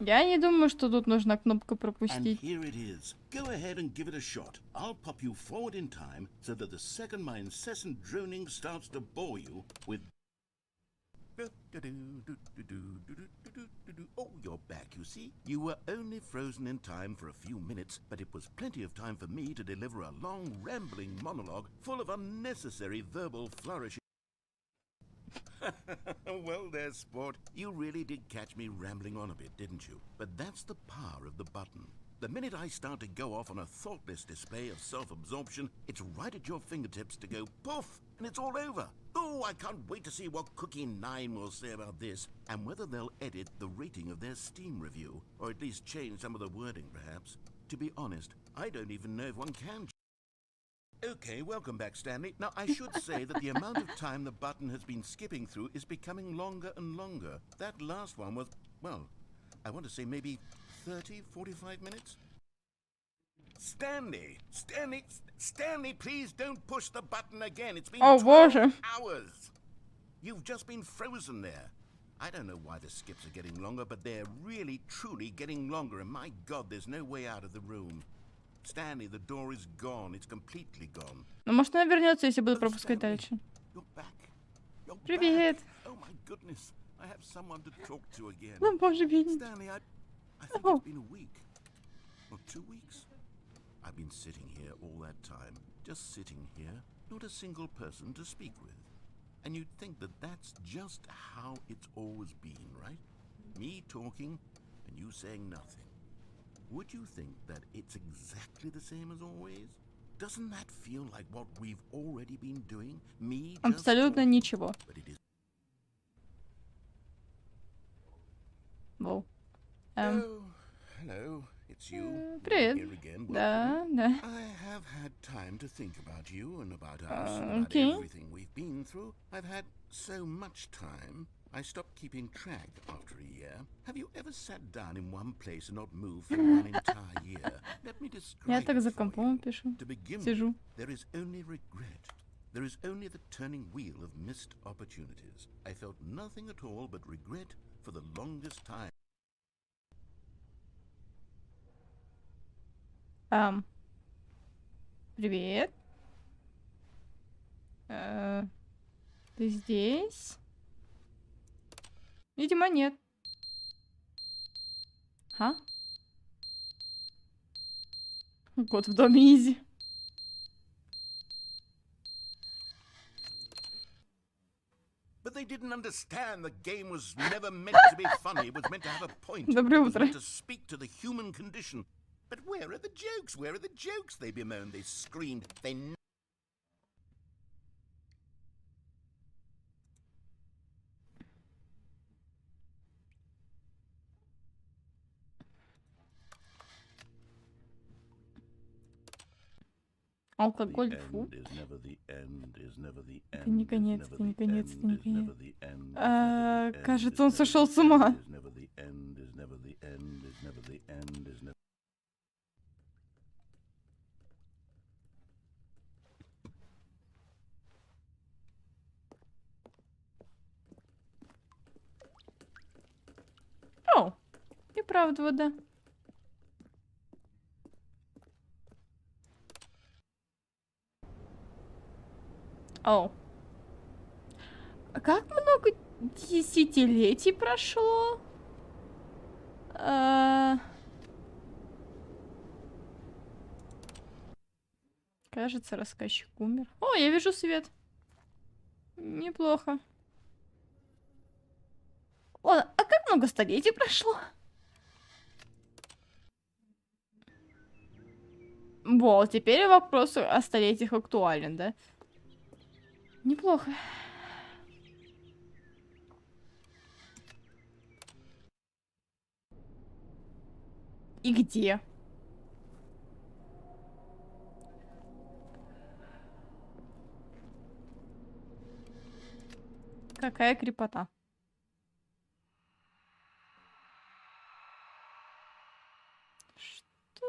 Я не думаю, что тут нужна кнопка And пропустить. here it is. Go ahead and give it a shot. I'll pop you forward in time so that the second my incessant droning starts to bore you with... Oh, you're back, you see. You were only frozen in time for a few minutes, but it was plenty of time for me to deliver a long, rambling monologue full of unnecessary verbal flourishing. Well there, sport. You really did catch me rambling on a bit, didn't you? But that's the power of the button. The minute I start to go off on a thoughtless display of self-absorption, it's right at your fingertips to go poof, and it's all over. Oh, I can't wait to see what Cookie 9 will say about this, and whether they'll edit the rating of their Steam review, or at least change some of the wording, perhaps. To be honest, I don't even know if one can. Okay, welcome back, Stanley. Now, I should say that the amount of time the button has been skipping through is becoming longer and longer. That last one was, well, I want to say maybe 30, 45 minutes? Stanley, please don't push the button again. It's been О, 12 боже. hours. You've just been frozen there. I don't know why the skips are getting longer, but they're really, truly getting longer. And my God, there's no way out of the room. Stanley, the door is gone. It's completely gone. Ну, может, она вернется, если буду Oh, пропускать Stanley, дальше. you're back. You're Привет. back. Oh my goodness. I have someone to talk to again. Ну, боже, бедненький. Stanley, I think Oh. it's been a week. Or 2 weeks. I've been sitting here all that time. Just sitting here. Not a single person to speak with. And you'd think that that's just how it's always been, right? Me talking and you saying nothing. Would you think that it's exactly the same as always? Doesn't that feel like what we've already been doing? Me just Абсолютно talking? ничего. But it is. Воу. Oh, hello. It's you. Привет. Here again. Welcome. Да, да. I have had time to think about you and about us and about Okay. everything we've been through. I've had so much time. I stopped keeping track after a year. Have you ever sat down in one place and not moved for one entire year? Let me describe Я так за it for компом you. пишу. To begin Сижу. with, there is only regret. There is only the turning wheel of missed opportunities. I felt nothing at all but regret for the longest time. Привет. Ты здесь? Видимо, нет. А? Кот в доме Изи. But they didn't understand the game was never meant to be funny. It was meant to have a point. Доброе It was утро. meant to speak to the human condition. But where are the jokes? Where are the jokes? They bemoaned, they screamed, they... Алкоголь, фу. Это не конец, это не конец, это не конец. Кажется, он сошел с ума. О, и правда вода. О. А как много десятилетий прошло? Кажется, рассказчик умер. О, я вижу свет. Неплохо. О, а как много столетий прошло? Вот, теперь вопрос о столетиях актуален, да? Неплохо. И где? Какая крепота? Что?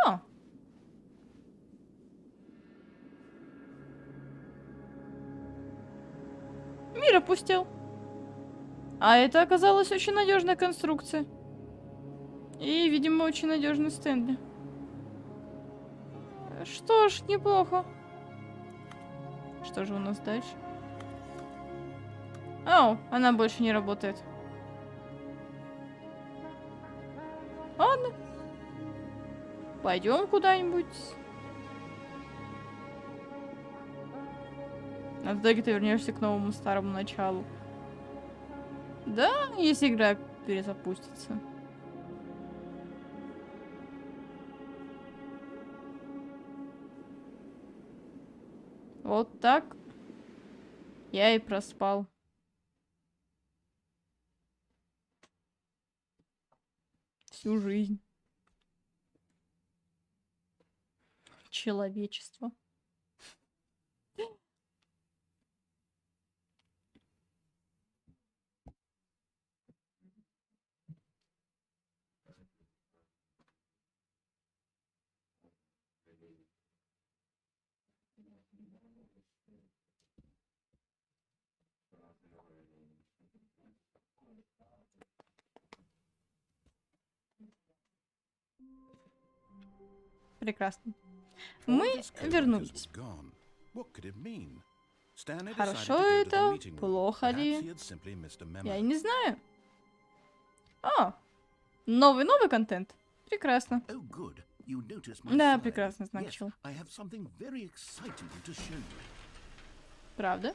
О. Мир опустел. А это оказалась очень надежная конструкция. И, видимо, очень надежный Стэнли. Что ж, неплохо. Что же у нас дальше? Ау, она больше не работает. Ладно. Пойдем куда-нибудь. А в итоге ты вернешься к новому старому началу. Да, если игра перезапустится. Вот так я и проспал. Всю жизнь. Человечество. Прекрасно. Мы вернулись. Хорошо это? Плохо ли? Я не знаю. О, новый контент. Прекрасно. Да, прекрасно, знак чел. Правда?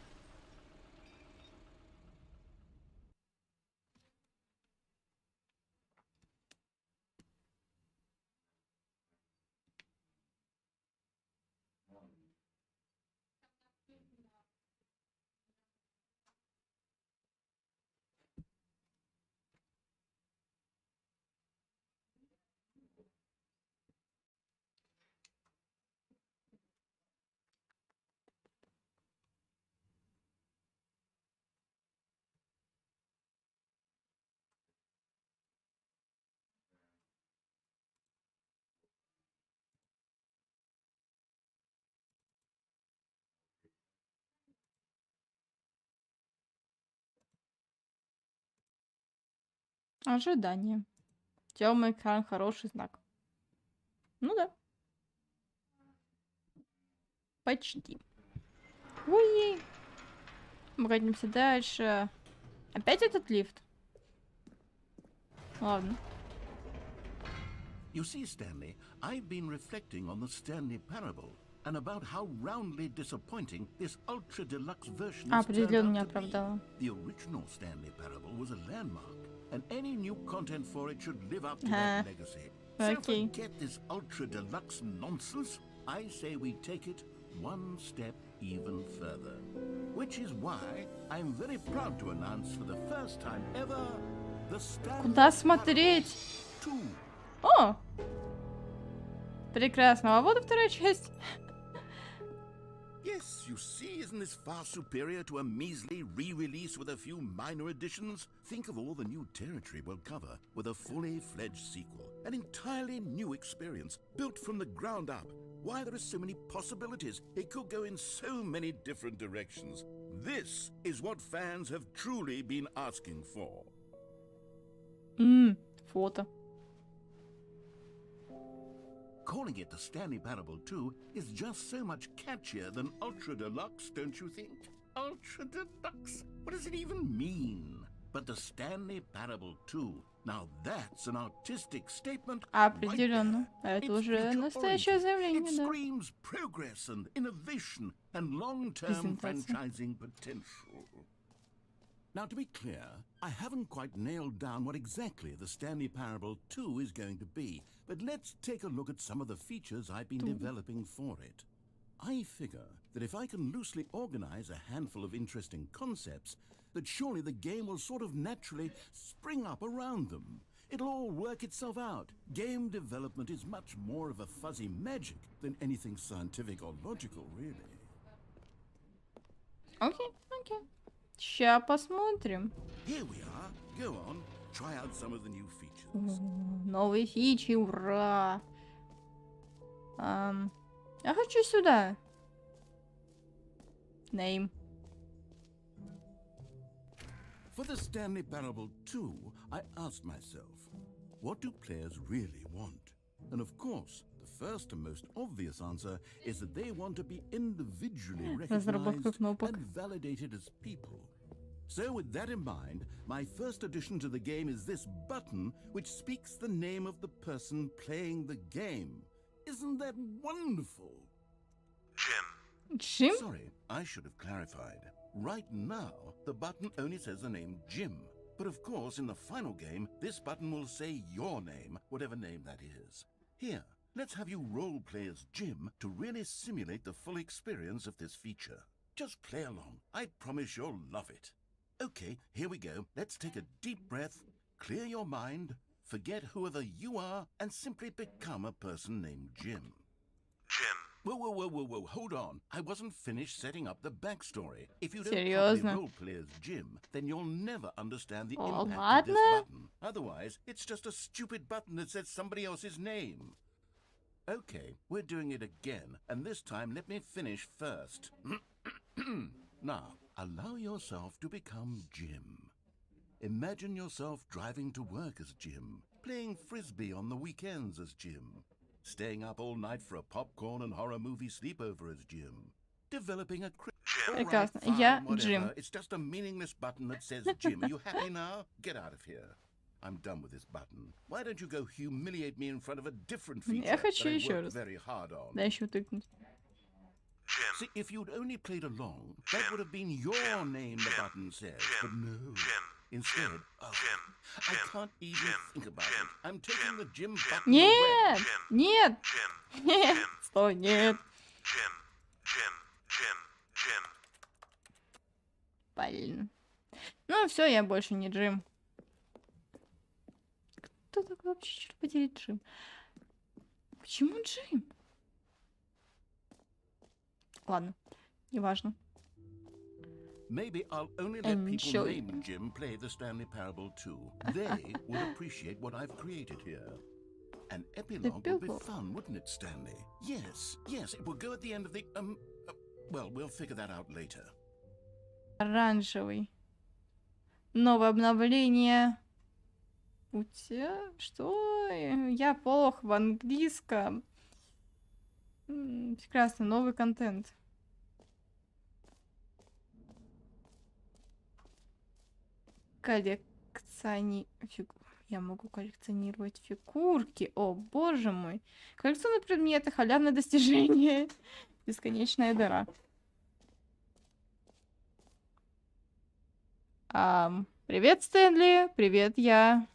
Ожидание. Темный экран, хороший знак. Ну да. Почти. Ой. Мы катимся дальше. Опять этот лифт? Ладно. You see, Stanley, I've been reflecting on the Stanley parable and about how roundly disappointing this ultra deluxe version has turned Определенно не out to be. оправдала. The original Stanley parable was a landmark, and any new content for it should live up to that legacy. So Окей. forget this ultra deluxe nonsense. I say we take it one step even further. Which is why I'm very proud to announce for the first time ever the Stanley Куда смотреть? 2. О! Прекрасно. А вот и вторая часть. Yes, you see, isn't this far superior to a measly re-release with a few minor additions? Think of all the new territory we'll cover with a fully fledged sequel. An entirely new experience, built from the ground up. Why, there are so many possibilities. It could go in so many different directions. This is what fans have truly been asking for. Фото. Calling it the Stanley Parable 2 is just so much catchier than Ultra Deluxe, don't you think? Ultra Deluxe? What does it even mean? But the Stanley Parable 2, now that's an artistic statement. Определенно. Right there. Это It's уже настоящее future-oriented. заявление, It да. screams progress and innovation and long-term Презентация. franchising potential. Now, to be clear, I haven't quite nailed down what exactly the Stanley Parable 2 is going to be, but let's take a look at some of the features I've been developing for it. I figure that if I can loosely organize a handful of interesting concepts, that surely the game will sort of naturally spring up around them. It'll all work itself out. Game development is much more of a fuzzy magic than anything scientific or logical, really. Окей, окей. Ща посмотрим. Here we are. Go on, try out some of the new features. Новые фичи, ура! Я хочу сюда. Name. For the Stanley Parable 2, I asked myself, what do players really want? And of course, the first and most obvious answer is that they want to be individually Разработка recognized кнопок. and validated as people. So with that in mind, my first addition to the game is this button which speaks the name of the person playing the game. Isn't that wonderful? Джим? Sorry, I should have clarified. Right now, the button only says the name Jim. But of course, in the final game, this button will say your name, whatever name that is. Here, let's have you role-play as Jim to really simulate the full experience of this feature. Just play along. I promise you'll love it. Okay, here we go. Let's take a deep breath, clear your mind, forget whoever you are, and simply become a person named Jim. Whoa, hold on. I wasn't finished setting up the backstory. If you don't properly Серьезно? roleplay as Jim, then you'll never understand the О, impact of this ладно. button. Otherwise, it's just a stupid button that says somebody else's name. Okay, we're doing it again, and this time let me finish first. Now, allow yourself to become Jim. Imagine yourself driving to work as Jim, playing frisbee on the weekends as Jim, staying up all night for a popcorn and horror movie sleepover as Jim, developing a Прекрасно. Я Джим. It's just a meaningless button that says Jim. Are you happy now? Get out of here. I'm done with this button. Why don't you go humiliate me in front of a different feature Я хочу that I еще worked раз. very hard on? Да еще тыкнуть. See, if you'd only played along, that would have been your name the button says. But no. Instead, I can't even think about it. I'm taking the Jim button Нет! away. Нет! Нет! Стой, нет! Блин. Ну все, я больше не Джим. Кто такой вообще, черт подери, Джим? Почему Джим? Ладно, неважно. Maybe I'll only let people Enjoy. named Jim play the Stanley Parable 2. They will appreciate what I've created here. An epilogue would be Epilogue. fun, wouldn't it, Stanley? Yes, it will go at the end of the, well, we'll figure that out later. Оранжевый. Новое обновление. Что? Я плох в английском. Прекрасно, новый контент. Я могу коллекционировать фигурки. О, боже мой. Коллекционные предметы, халявное достижение. Бесконечная дыра. Привет, Стэнли. Привет, я.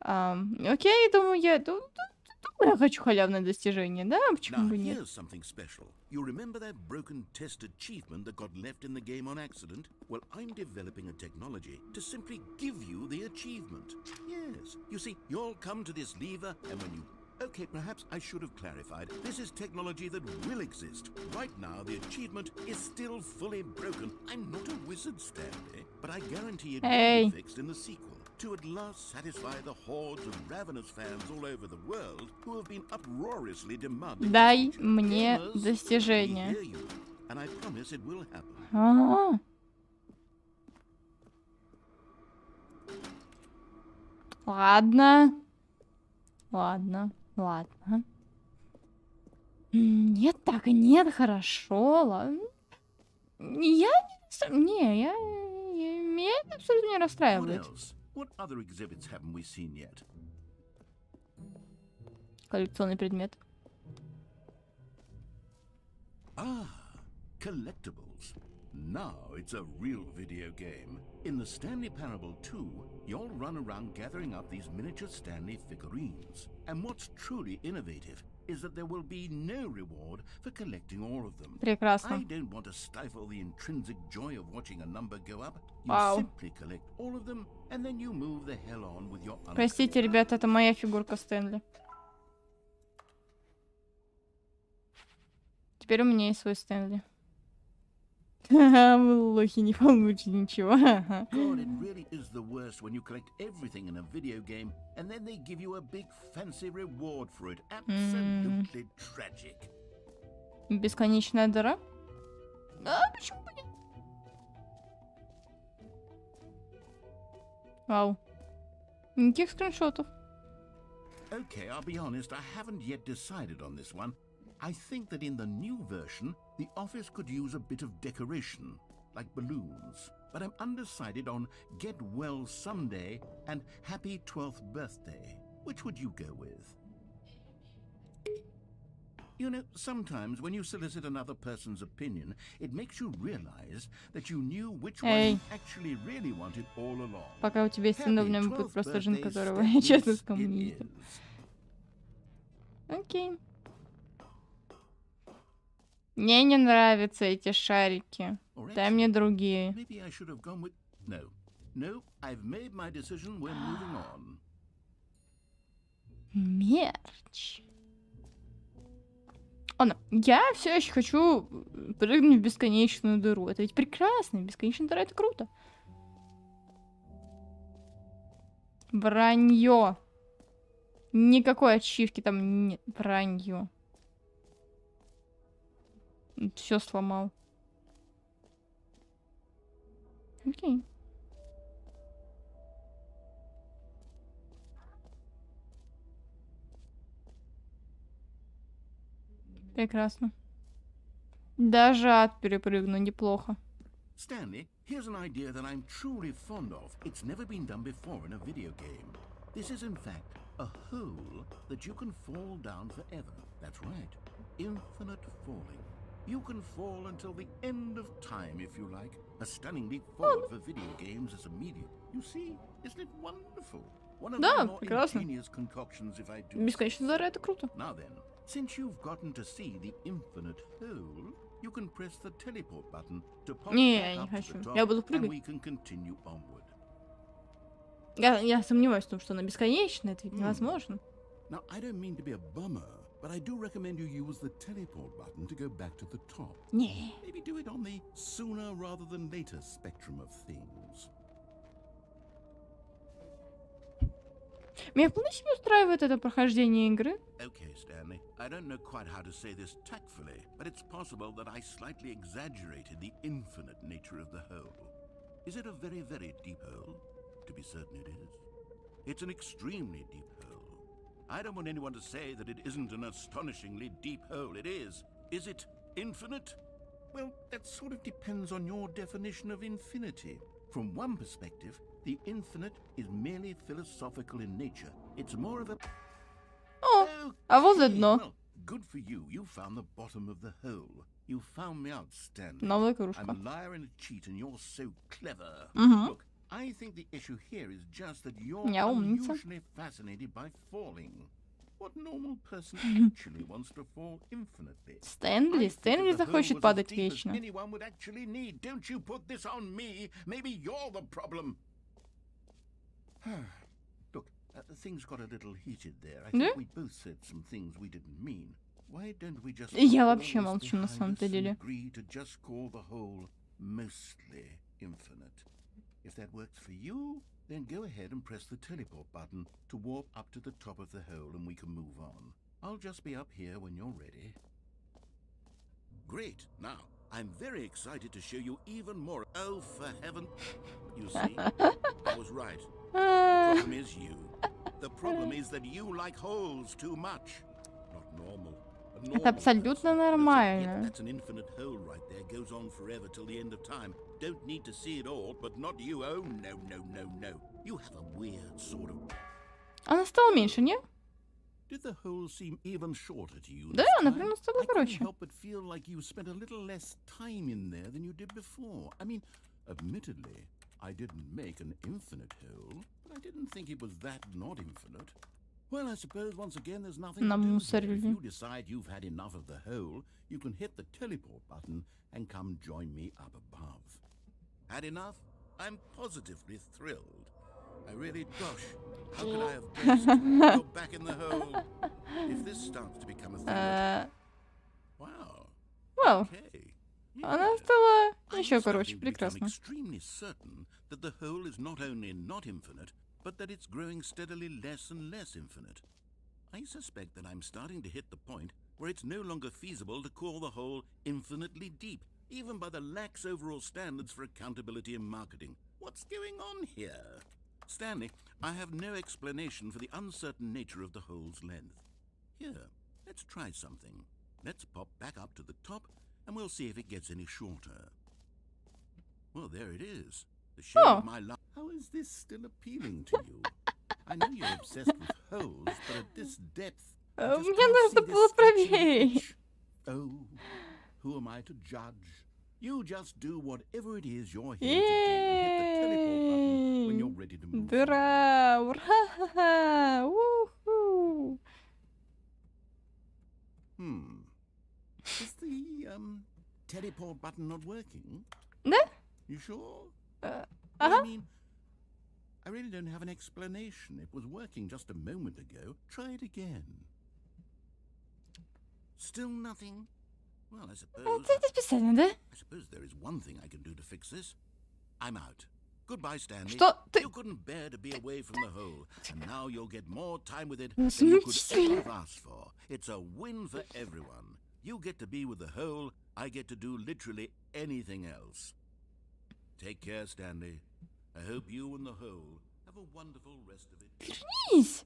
Окей, думаю, я хочу халявное достижение, да? Почему Now, бы нет? here's something special. You remember that broken test achievement that got left in the game on accident? Well, I'm developing a technology to simply give you the achievement. Yes. You see, you'll come to this lever, and when you... Okay, perhaps I should have clarified. This is technology that will exist. Right now, the achievement is still fully broken. I'm not a wizard, Stanley, but I guarantee it Hey. will be fixed in the sequel. To at last satisfy the hordes of ravenous fans all over the world who have been uproariously demanding. Дай this feature. мне Gamers, достижение. we hear you. and I promise it will happen. А. Ладно. Ладно. Ладно. Нет, так и нет, хорошо, ладно. Меня это абсолютно не What расстраивает. else? What other exhibits haven't we seen yet? Коллекционный предмет. Ah, collectibles. Now it's a real video game. In the Stanley Parable 2, you'll run around gathering up these miniature Stanley figurines. And what's truly innovative is that there will be no reward for collecting all of them. Прекрасно. I don't want to stifle the intrinsic joy of watching a number go up. You Вау. simply collect all of them, and then you move the hell on with your Простите, ребята, это моя фигурка Стэнли. Теперь у меня есть свой Стэнли. Ха-ха, вы лохи, не получите ничего. God, it really is the worst when you collect everything in a video game and then they give you a big fancy reward for it. Absolutely tragic. Бесконечная дыра? А, почему бы нет? Вау. Никаких скриншотов. Okay, I'll be honest, I haven't yet decided on this one. I think that in the new version, the office could use a bit of decoration, like balloons. But I'm undecided on Get Well Someday and Happy 12th Birthday. Which would you go with? You know, sometimes when you solicit another person's opinion, it makes you realize that you knew which one you actually really wanted all along. Пока у тебя есть Happy в нем будет 12th просто жен, birthday, которого Stanley, я честно it скоммунизм. is. Окей. Мне не нравятся эти шарики. Or Дай мне другие. Maybe I should have gone with... No. No, I've made my decision. We're moving on. Мерч. Она, я все еще хочу прыгнуть в бесконечную дыру. Это ведь прекрасно. Бесконечная дыра — это круто. Вранье. Никакой ачивки там нет. Вранье. Все сломал. Окей. Прекрасно. Даже ад перепрыгну неплохо. Stanley, here's an idea that I'm truly fond of. It's never been done before in a video game. This is in fact a hole that you can fall down forever. That's right. Infinite falling. You can fall until the end of time if you like. A stunning leap forward for video games as a medium. You see, isn't it wonderful? One of Да, my more прекрасно. ingenious concoctions, if I do. Бесконечная дыра — это круто. Now then, since you've gotten to see the infinite hole, you can press the teleport button to pop Не, back я не up to хочу. the top, Я буду and прыгать. we can continue onward. Я сомневаюсь в том, что она бесконечна. Это ведь невозможно. Now, I don't mean to be a bummer, but I do recommend you use the teleport button to go back to the top. Не. Maybe do it on the sooner rather than later spectrum of things. Меня вполне себе устраивает это прохождение игры. Okay, Stanley, I don't know quite how to say this tactfully, but it's possible that I slightly exaggerated the infinite nature of the hole. Is it a very, very deep hole? To be certain it is. It's an extremely deep hole. I don't want anyone to say that it isn't an astonishingly deep hole. It is. Is it infinite? Well, that sort of depends on your definition of infinity. From one perspective, the infinite is merely philosophical in nature. It's more of a... О, а вот и дно. Well, good for you. You found the bottom of the hole. You found me out, Stanley. Новая I'm кружка. a liar and a cheat, and you're so clever. Мгм. Look, I think the issue here is just that you're Я умница. unusually fascinated by falling. What normal person actually wants to fall infinitely? Стэнли, I think Стэнли that the hole захочет was as падать deep as вечно. anyone would actually need. Don't you put this on me. Maybe you're the problem. Look, things got a little heated there. I think Да? we both said some things we didn't mean. Why don't we just Я put all вообще this молчу на behind самом-то us and деле. agree to just call the whole mostly infinite? If that works for you, then go ahead and press the teleport button to warp up to the top of the hole and we can move on. I'll just be up here when you're ready. Great. Now, I'm very excited to show you even more. Oh, for heaven. You see, I was right. The problem is you. The problem is that you like holes too much. Not normal. A normal Это абсолютно person. That's it. Yep, нормально. that's an infinite hole right there. Goes on forever till the end of time. Don't need to see it all, but not you. Oh, no, no, no, no. You have a weird sort of... Она стала меньше, не? Did the hole seem even shorter to you? Да, this она time? прям стала I couldn't короче. help but feel like you spent a little less time in there than you did before. I mean, admittedly, I didn't make an infinite hole, but I didn't think it was that not infinite. Well, I suppose once again there's nothing to do here. If you decide you've had enough of the hole, you can hit the teleport button and come join me up above. Had enough? I'm positively thrilled. I really, gosh, how could I have guessed? You're back in the hole. If this starts to become a thing, wow. Вау, Okay. она Yeah. стала I'm еще starting короче, to become прекрасно. extremely certain that the hole is not only not infinite, but that it's growing steadily less and less infinite. I suspect that I'm starting to hit the point where it's no longer feasible to call the hole infinitely deep, even by the lax overall standards for accountability and marketing. What's going on here? Stanley, I have no explanation for the uncertain nature of the hole's length. Here, let's try something. Let's pop back up to the top, and we'll see if it gets any shorter. Well, there it is. The shape of my life. How is this still appealing to you? I know you're obsessed with holes, but at this depth, I just Мне can't нужно see this было scratching правее. itch. Oh, who am I to judge? You just do whatever it is you're here to do and hit the teleport button when you're ready to move. Дыра! Ура! Уху! Is the teleport button not working? Да? You sure? Ага. I mean, I really don't have an explanation. It was working just a moment ago. Try it again. Still nothing? Well, I Это специально, да? suppose there is one thing I can do to fix this. I'm out. Goodbye, Stanley. Что ты... You couldn't bear to be away from the hole, and now you'll get more time with it than you could ever have asked for. It's a win for everyone. You get to be with the hole, I get to do literally anything else. Take care, Stanley. I hope you and the hole have a wonderful rest of it. Вернись!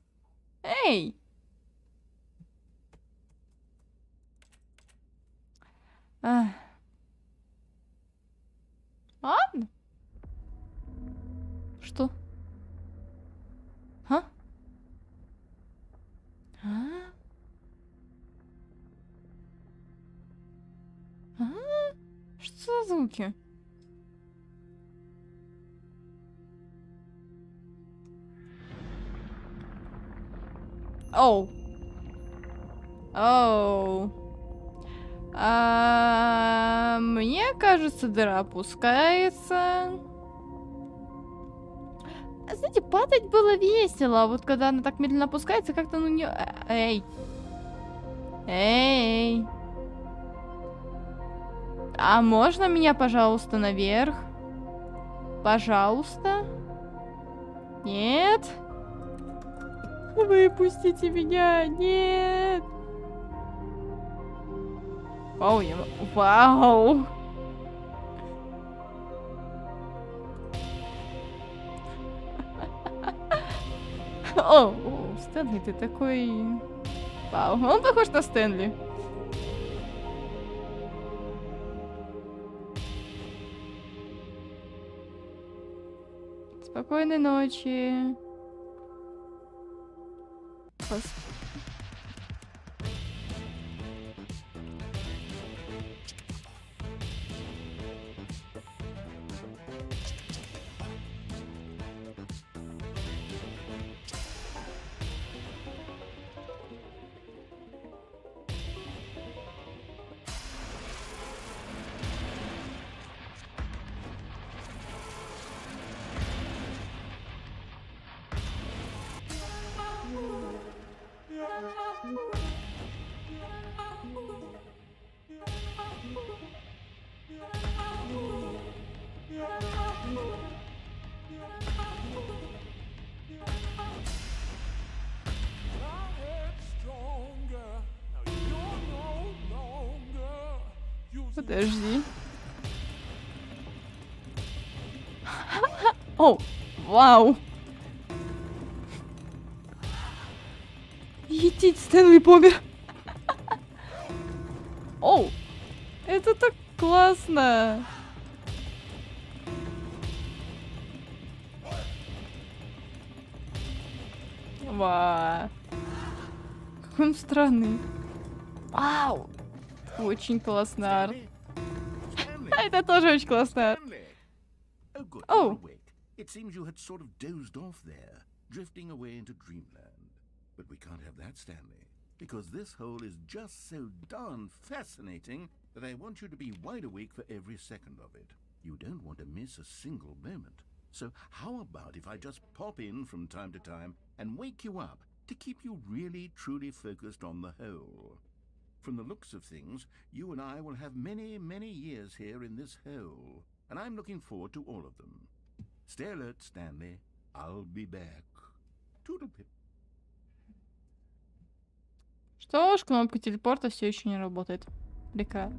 Эй! Ладно. Что? А? Что за звуки? Оу. Оу. Мне кажется, дыра опускается. Знаете, падать было весело, а вот когда она так медленно опускается, как-то ну не... Эй. Эй. А можно меня, пожалуйста, наверх? Пожалуйста? Нет? Выпустите меня! Нет! Вау, я... Вау! О, Стэнли, ты такой... Вау, он похож на Стэнли. Спокойной ночи. Подожди. О, вау. Етить, Стэнли помер. Оу, это так классно. Ва. Какой он странный. Вау. Очень классный арт. Это тоже очень классный арт. Oh, good. Oh. You're awake. It seems you had sort of dozed off there, drifting away into dreamland. But we can't have that, Stanley, because this hole is just so darn fascinating that I want you to be wide awake for every second of it. You don't want to miss a single moment. So how about if I just pop in from time to time and wake you up to keep you really, truly focused on the hole? From the looks of things, you and I will have many, many years here in this hole, and I'm looking forward to all of them. Stay alert, Stanley. I'll be back. Toodlepip. Что ж, кнопка телепорта все еще не работает. Прекрасно.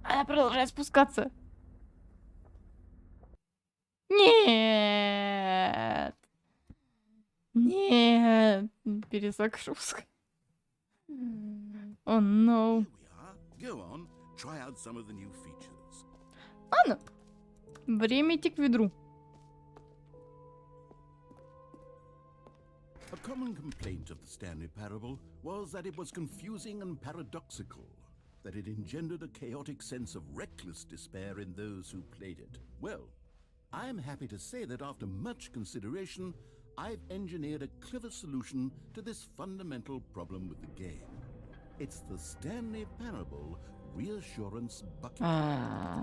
Она продолжает спускаться. Нет. Нет. Перезагрузка. О, no. Here we are. Go on. Try out some of the new features. Ладно. Время идти к ведру. A common complaint of the Stanley Parable was that it was confusing and paradoxical, that it engendered a chaotic sense of reckless despair in those who played it. Well, I'm happy to say that after much consideration, I've engineered a clever solution to this fundamental problem with the game. It's the Stanley Parable Reassurance Bucket.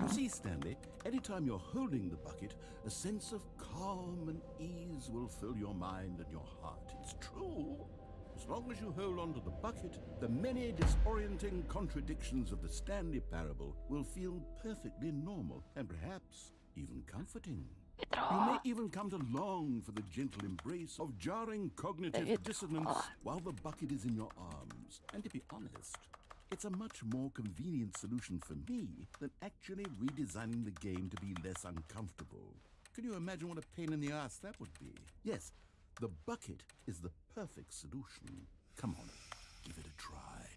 You see, Stanley, anytime you're holding the bucket, a sense of calm and ease will fill your mind and your heart. It's true. As long as you hold on to the bucket, the many disorienting contradictions of the Stanley Parable will feel perfectly normal and perhaps even comforting. You may even come to long for the gentle embrace of jarring cognitive dissonance while the bucket is in your arms. And to be honest, it's a much more convenient solution for me than actually redesigning the game to be less uncomfortable. Can you imagine what a pain in the ass that would be? Yes, the bucket is the perfect solution. Come on, give it a try.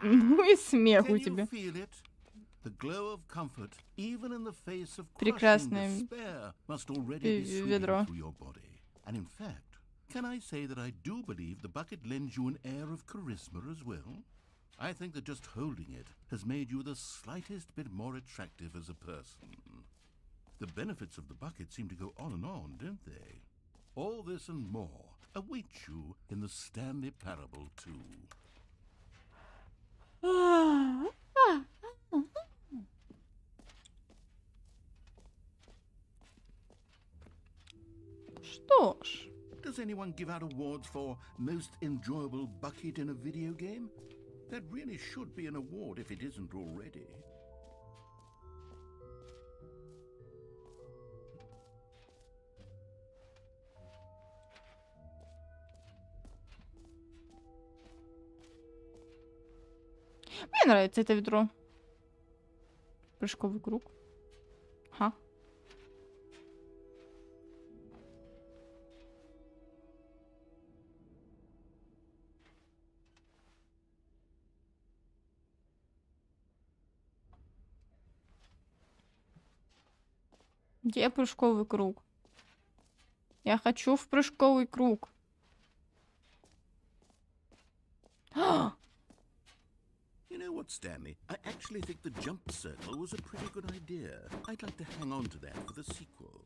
Ну и смех у Can you тебя. feel it? The glow of comfort, even in the face of Прекрасное crushing despair, must already be sweeping ведро. through your body. And in fact, can I say that I do believe the bucket lends you an air of charisma as well? I think that just holding it has made you the slightest bit more attractive as a person. The benefits of the bucket seem to go on and on, don't they? All this and more await you in the Stanley Parable too. Что ж, Does anyone give out awards for most enjoyable bucket in a video game? That really should be an award if it isn't already. мне нравится это ведро. Прыжковый круг. Ха. Где прыжковый круг? Я хочу в прыжковый круг. You know what, Stanley? I actually think the jump circle was a pretty good idea. I'd like to hang on to that for the sequel.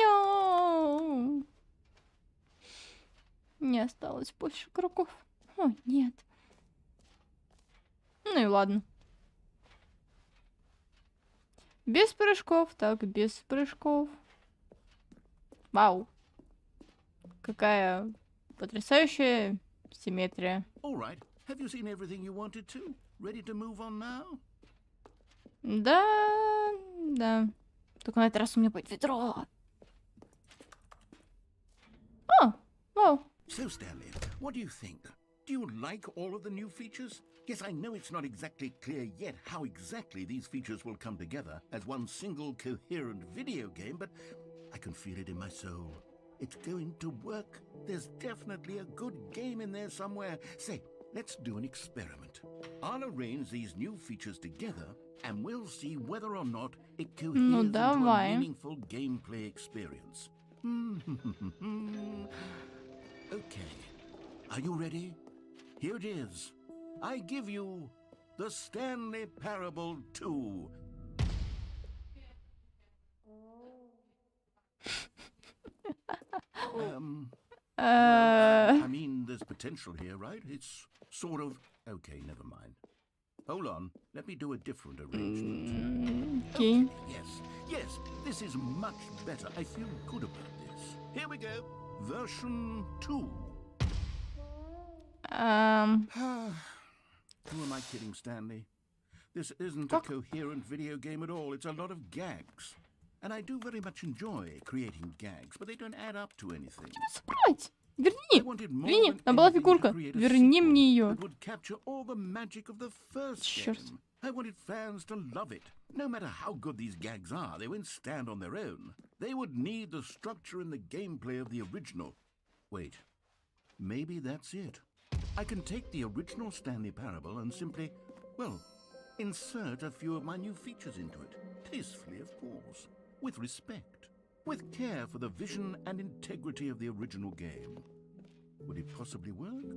No. Не осталось больше кругов. О, нет. Ну и ладно. Без прыжков, так, без прыжков. Вау. Какая потрясающая симметрия. All right, Have you seen everything you wanted to? Ready to move on now? Да, да. Только на этот раз у меня будет ведро. О, вау. So, Stanley, what do you think? Do you like all of the new features? Yes, I know it's not exactly clear yet how exactly these features will come together as one single coherent video game, but I can feel it in my soul. It's going to work. There's definitely a good game in there somewhere. Say, let's do an experiment. I'll arrange these new features together, and we'll see whether or not it coheres into a meaningful gameplay experience. Okay. Are you ready? Here it is. I give you the Stanley Parable 2. I mean, there's potential here, right? It's sort of... Okay, never mind. Hold on. Let me do a different arrangement. Okay. Yes, this is much better. I feel good about this. Here we go. Version 2. Who am I kidding, Stanley? This isn't a coherent video game at all. It's a lot of gags. And I do very much enjoy creating gags, but they don't add up to anything. Спать! Верни! Верни! Там была фигурка. Верни мне ее. Черт. I wanted fans to love it. No matter how good these gags are, they won't stand on their own. They would need the structure and the gameplay of the original. Wait, maybe that's it. I can take the original Stanley Parable and simply, well, insert a few of my new features into it. Tastefully, of course. With respect. With care for the vision and integrity of the original game. Would it possibly work?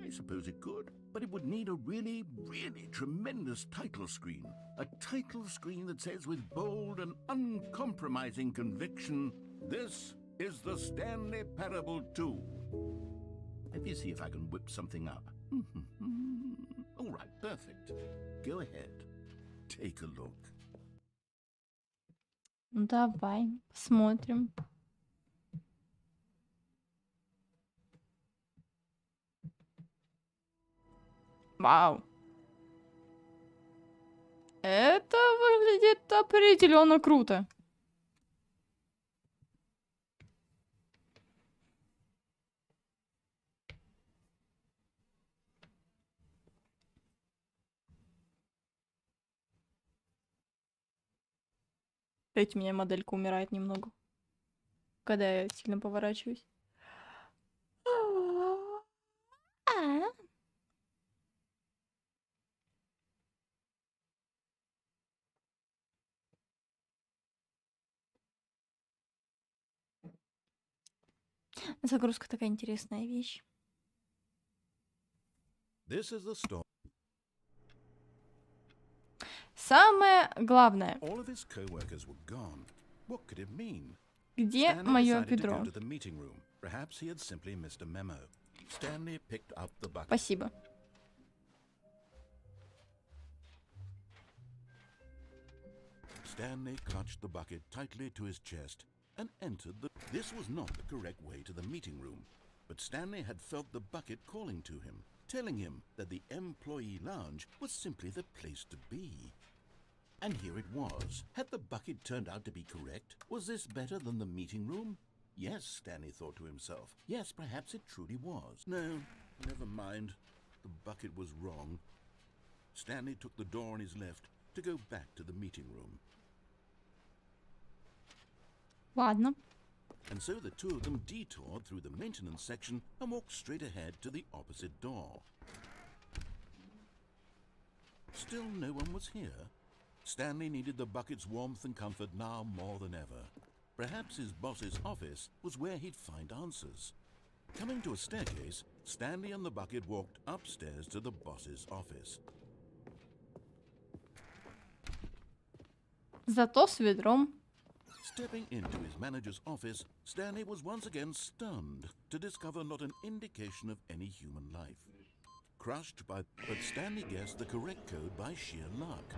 I suppose it could. But it would need a really, really tremendous title screen. A title screen that says with bold and uncompromising conviction, "This is the Stanley Parable 2. Let me see if I can whip something up. All right, perfect. Go ahead. Take a look. Ну давай, посмотрим. Вау. Это выглядит определенно круто. Опять у меня моделька умирает немного, когда я сильно поворачиваюсь. Загрузка такая интересная вещь. This is the story. Самое главное. All of his co-workers were gone. What could it mean? Где мое ведро? Perhaps he had simply missed a memo. Stanley picked up the bucket. Спасибо. Stanley clutched the bucket tightly to his chest and entered the... This was not the correct way to the meeting room, but Stanley had felt the bucket calling to him, telling him that the employee lounge was simply the place to be. And here it was. Had the bucket turned out to be correct? Was this better than the meeting room? Yes, Stanley thought to himself. Yes, perhaps it truly was. No, never mind. The bucket was wrong. Stanley took the door on his left to go back to the meeting room. Ладно. And so the two of them detoured through the maintenance section and walked straight ahead to the opposite door. Still no one was here. Stanley needed the bucket's warmth and comfort now more than ever. Perhaps his boss's office was where he'd find answers. Coming to a staircase, Stanley and the bucket walked upstairs to the boss's office. Зато с ведром. Stepping into his manager's office, Stanley was once again stunned to discover not an indication of any human life. Crushed by... But Stanley guessed the correct code by sheer luck.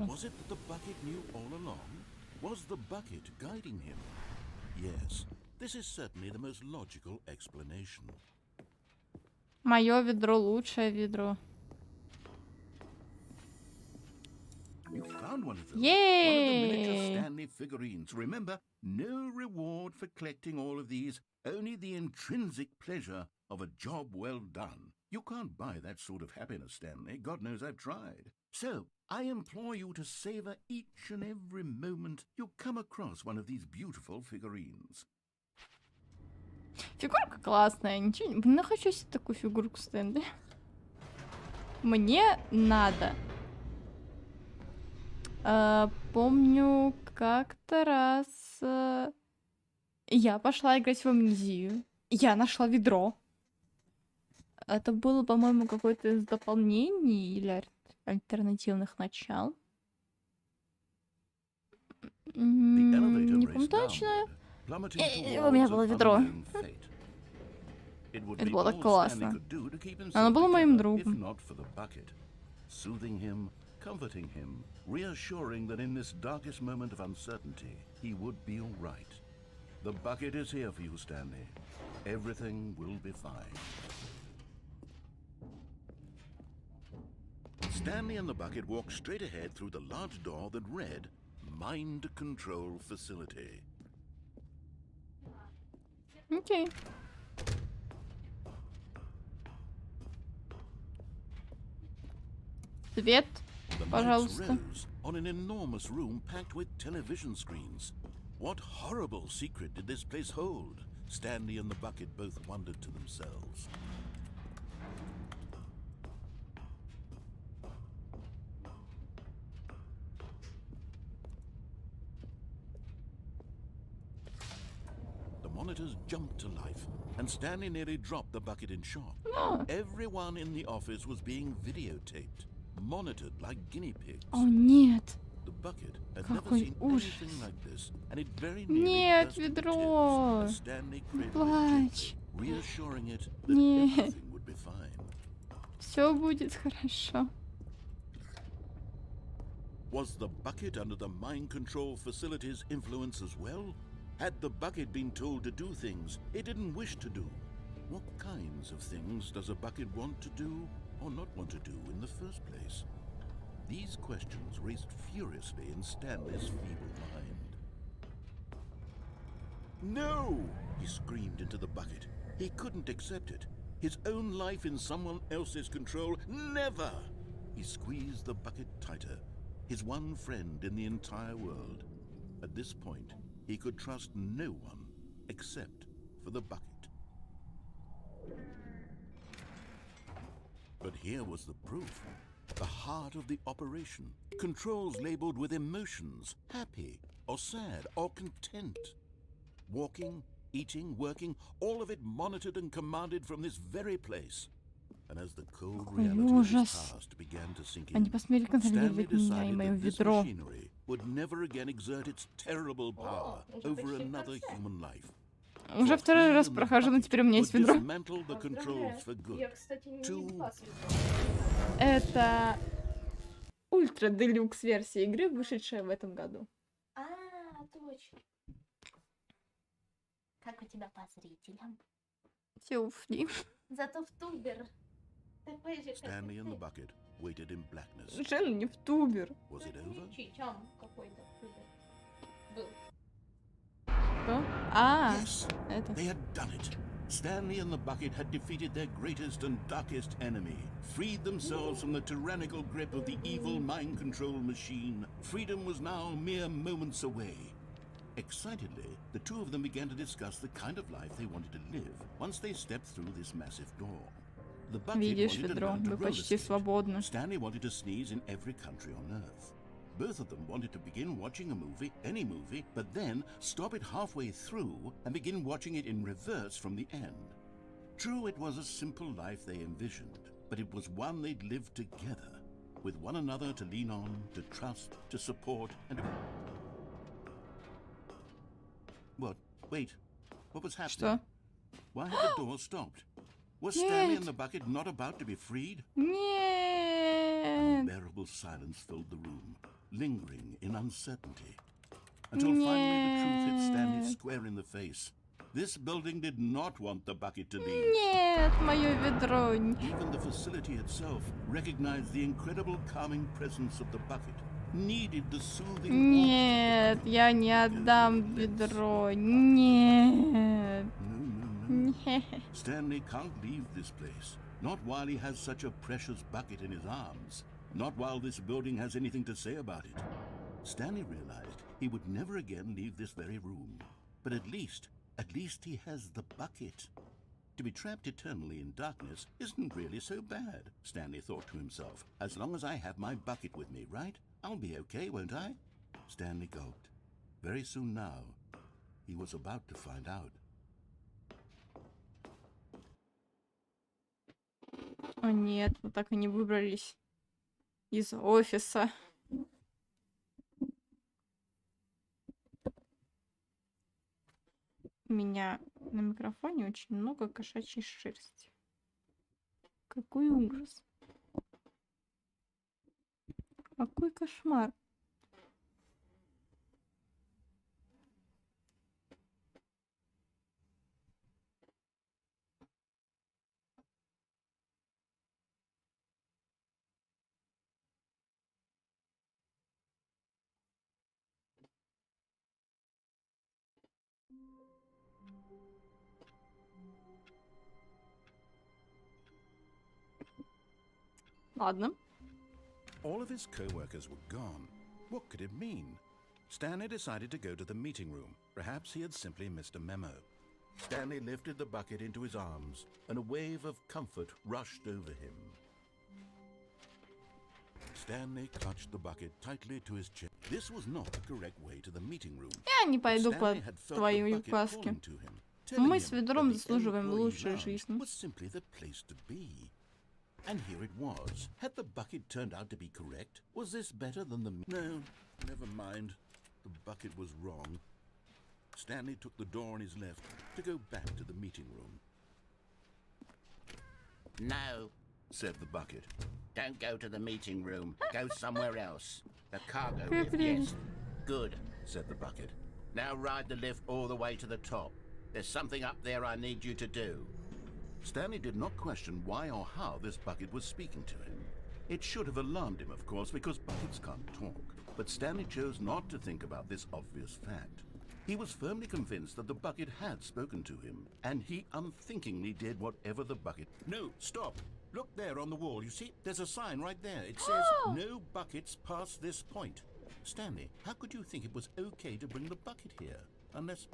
Was it that the bucket knew all along? Was the bucket guiding him? Yes, this is certainly the most logical explanation. Моё ведро лучшее ведро. You found one of them. One of the miniature Yay! Stanley figurines. Remember, no reward for collecting all of these, only the intrinsic pleasure of a job well done. You can't buy that sort of happiness, Stanley. God knows I've tried. So, I implore you to savor each and every moment you come across one of these beautiful figurines. Фигурка классная, ничего не... Блин, я хочу себе такую фигурку Стэнли. Мне надо. Помню, как-то раз я пошла играть в Амнезию. Я нашла ведро. Это было, по-моему, какое-то из дополнений или альтернативных начал. Не помню точно. У меня было ведро. Это было так классно. Оно было моим другом. Soothing him, comforting him, reassuring that in this darkest moment of uncertainty, he would be all right. The bucket is here for you, Stanley. Everything will be fine. Stanley and the bucket walked straight ahead through the large door that read, Mind Control Facility. Окей. Свет, The lights пожалуйста. rose on an enormous room packed with television screens. What horrible secret did this place hold? Stanley and the bucket both wondered to themselves. The monitors jumped to life, and Stanley nearly dropped the bucket in shock. Everyone in the office was being videotaped, monitored like guinea pigs. О, нет. The bucket had never Какой seen ужас. anything like this, and it very nearly Нет, burst into ведро. tears as Stanley Не cradled it плачь. gently, reassuring it that Нет. everything would be fine. Все будет хорошо. Was the bucket under the mind control facility's influence as well? Had the bucket been told to do things it didn't wish to do? What kinds of things does a bucket want to do or not want to do in the first place? These questions raced furiously in Stanley's feeble mind. No! He screamed into the bucket. He couldn't accept it. His own life in someone else's control, never! He squeezed the bucket tighter, his one friend in the entire world. At this point, he could trust no one except for the bucket. But here was the proof. The heart of the operation. Controls labeled with emotions, happy or sad or content. Walking, eating, working, all of it monitored and commanded from this very place. And as the cold Какой reality of his ужас. past began to sink Они in, посмели Stanley контролировать меня и decided мое that this ведро. machinery would never again exert its terrible power уже over почти в another конце. human life. Уже For второй he раз and the прохожу, но bucket теперь у меня есть would ведро. dismantle the controls for good. Я, кстати, не Two- видела свет. Это ультра делюкс версия игры, вышедшая в этом году. А, точно. Как у тебя по зрителям? Все уфли. Зато в тубер. Такой же, как Stanley и and the ты. bucket waited in blackness. Совершенно не в тубер. Was it over? Чичам какой-то тубер был. Что? А, Yes, это. they had done it. Stanley and the bucket had defeated their greatest and darkest enemy, freed themselves from the tyrannical grip of the evil mind control machine. Freedom was now mere moments away. Excitedly, the two of them began to discuss the kind of life they wanted to live once they stepped through this massive door. The bucket Видишь, wanted to ведро, learn to вы roller почти skate. свободны. Stanley wanted to sneeze in every country on earth. Both of them wanted to begin watching a movie, any movie, but then stop it halfway through and begin watching it in reverse from the end. True, it was a simple life they envisioned, but it was one they'd lived together, with one another to lean on, to trust, to support, and... What? Wait. What was happening? Что? Why had the door stopped? Was Stanley and the bucket not about to be freed? Нет. Unbearable silence filled the room, lingering in uncertainty. Until finally the truth hit Stanley Нет. square in the face. This building did not want the bucket to leave. Нет, мое ведро. Even the facility itself recognized the incredible calming presence of the bucket, needed the soothing Нет, я не отдам ведро. Нет. Нет. Stanley can't leave this place. Not while he has such a precious bucket in his arms. Not while this building has anything to say about it. Stanley realized he would never again leave this very room. But at least he has the bucket. To be trapped eternally in darkness isn't really so bad, Stanley thought to himself. As long as I have my bucket with me, right? I'll be okay, won't I? Stanley gulped. Very soon now, he was about to find out. О нет, мы так и не выбрались из офиса. У меня на микрофоне очень много кошачьей шерсти. Какой ужас. Какой кошмар. Ладно. All of his co-workers were gone. What could it mean? Stanley decided to go to the meeting room. Perhaps he had simply missed a memo. Stanley lifted the bucket into his arms, and a wave of comfort rushed over him. Stanley clutched the bucket tightly to his chest. This was not the correct way to the meeting room. Я не пойду по Stanley had felt твоей the bucket указке. calling to him, telling Мы him с ведром that the заслуживаем employee лучшей lounge жизни. was simply the place to be. And here it was. Had the bucket turned out to be correct? Was this better than the... No, never mind. The bucket was wrong. Stanley took the door on his left to go back to the meeting room. No, Said the bucket. don't go to the meeting room. Go somewhere else. The cargo Как lift, прелесть. yes. Good. Said the bucket. Now ride the lift all the way to the top. There's something up there I need you to do. Stanley did not question why or how this bucket was speaking to him. It should have alarmed him, of course, because buckets can't talk. But Stanley chose not to think about this obvious fact. He was firmly convinced that the bucket had spoken to him, and he unthinkingly did whatever the bucket... No, stop! Look there on the wall, you see? There's a sign right there. It says, no buckets past this point. Stanley, how could you think it was okay to bring the bucket here? Unless...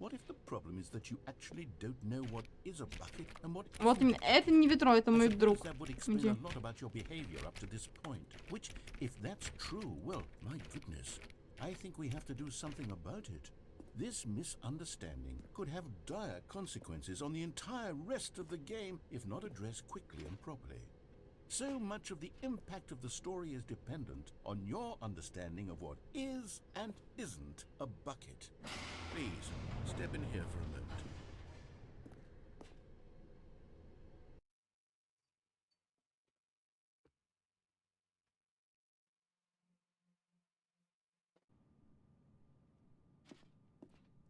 What if the problem is that you actually don't know what is a bucket and what Вот isn't? именно. Это не ведро, это I мой suppose друг. that would explain Иди. a lot about your behavior up to this point. Which, if that's true, well, my goodness, I think we have to do something about it. This misunderstanding could have dire consequences on the entire rest of the game if not addressed quickly and properly. So much of the impact of the story is dependent on your understanding of what is and isn't a bucket. Please, step in here for a moment.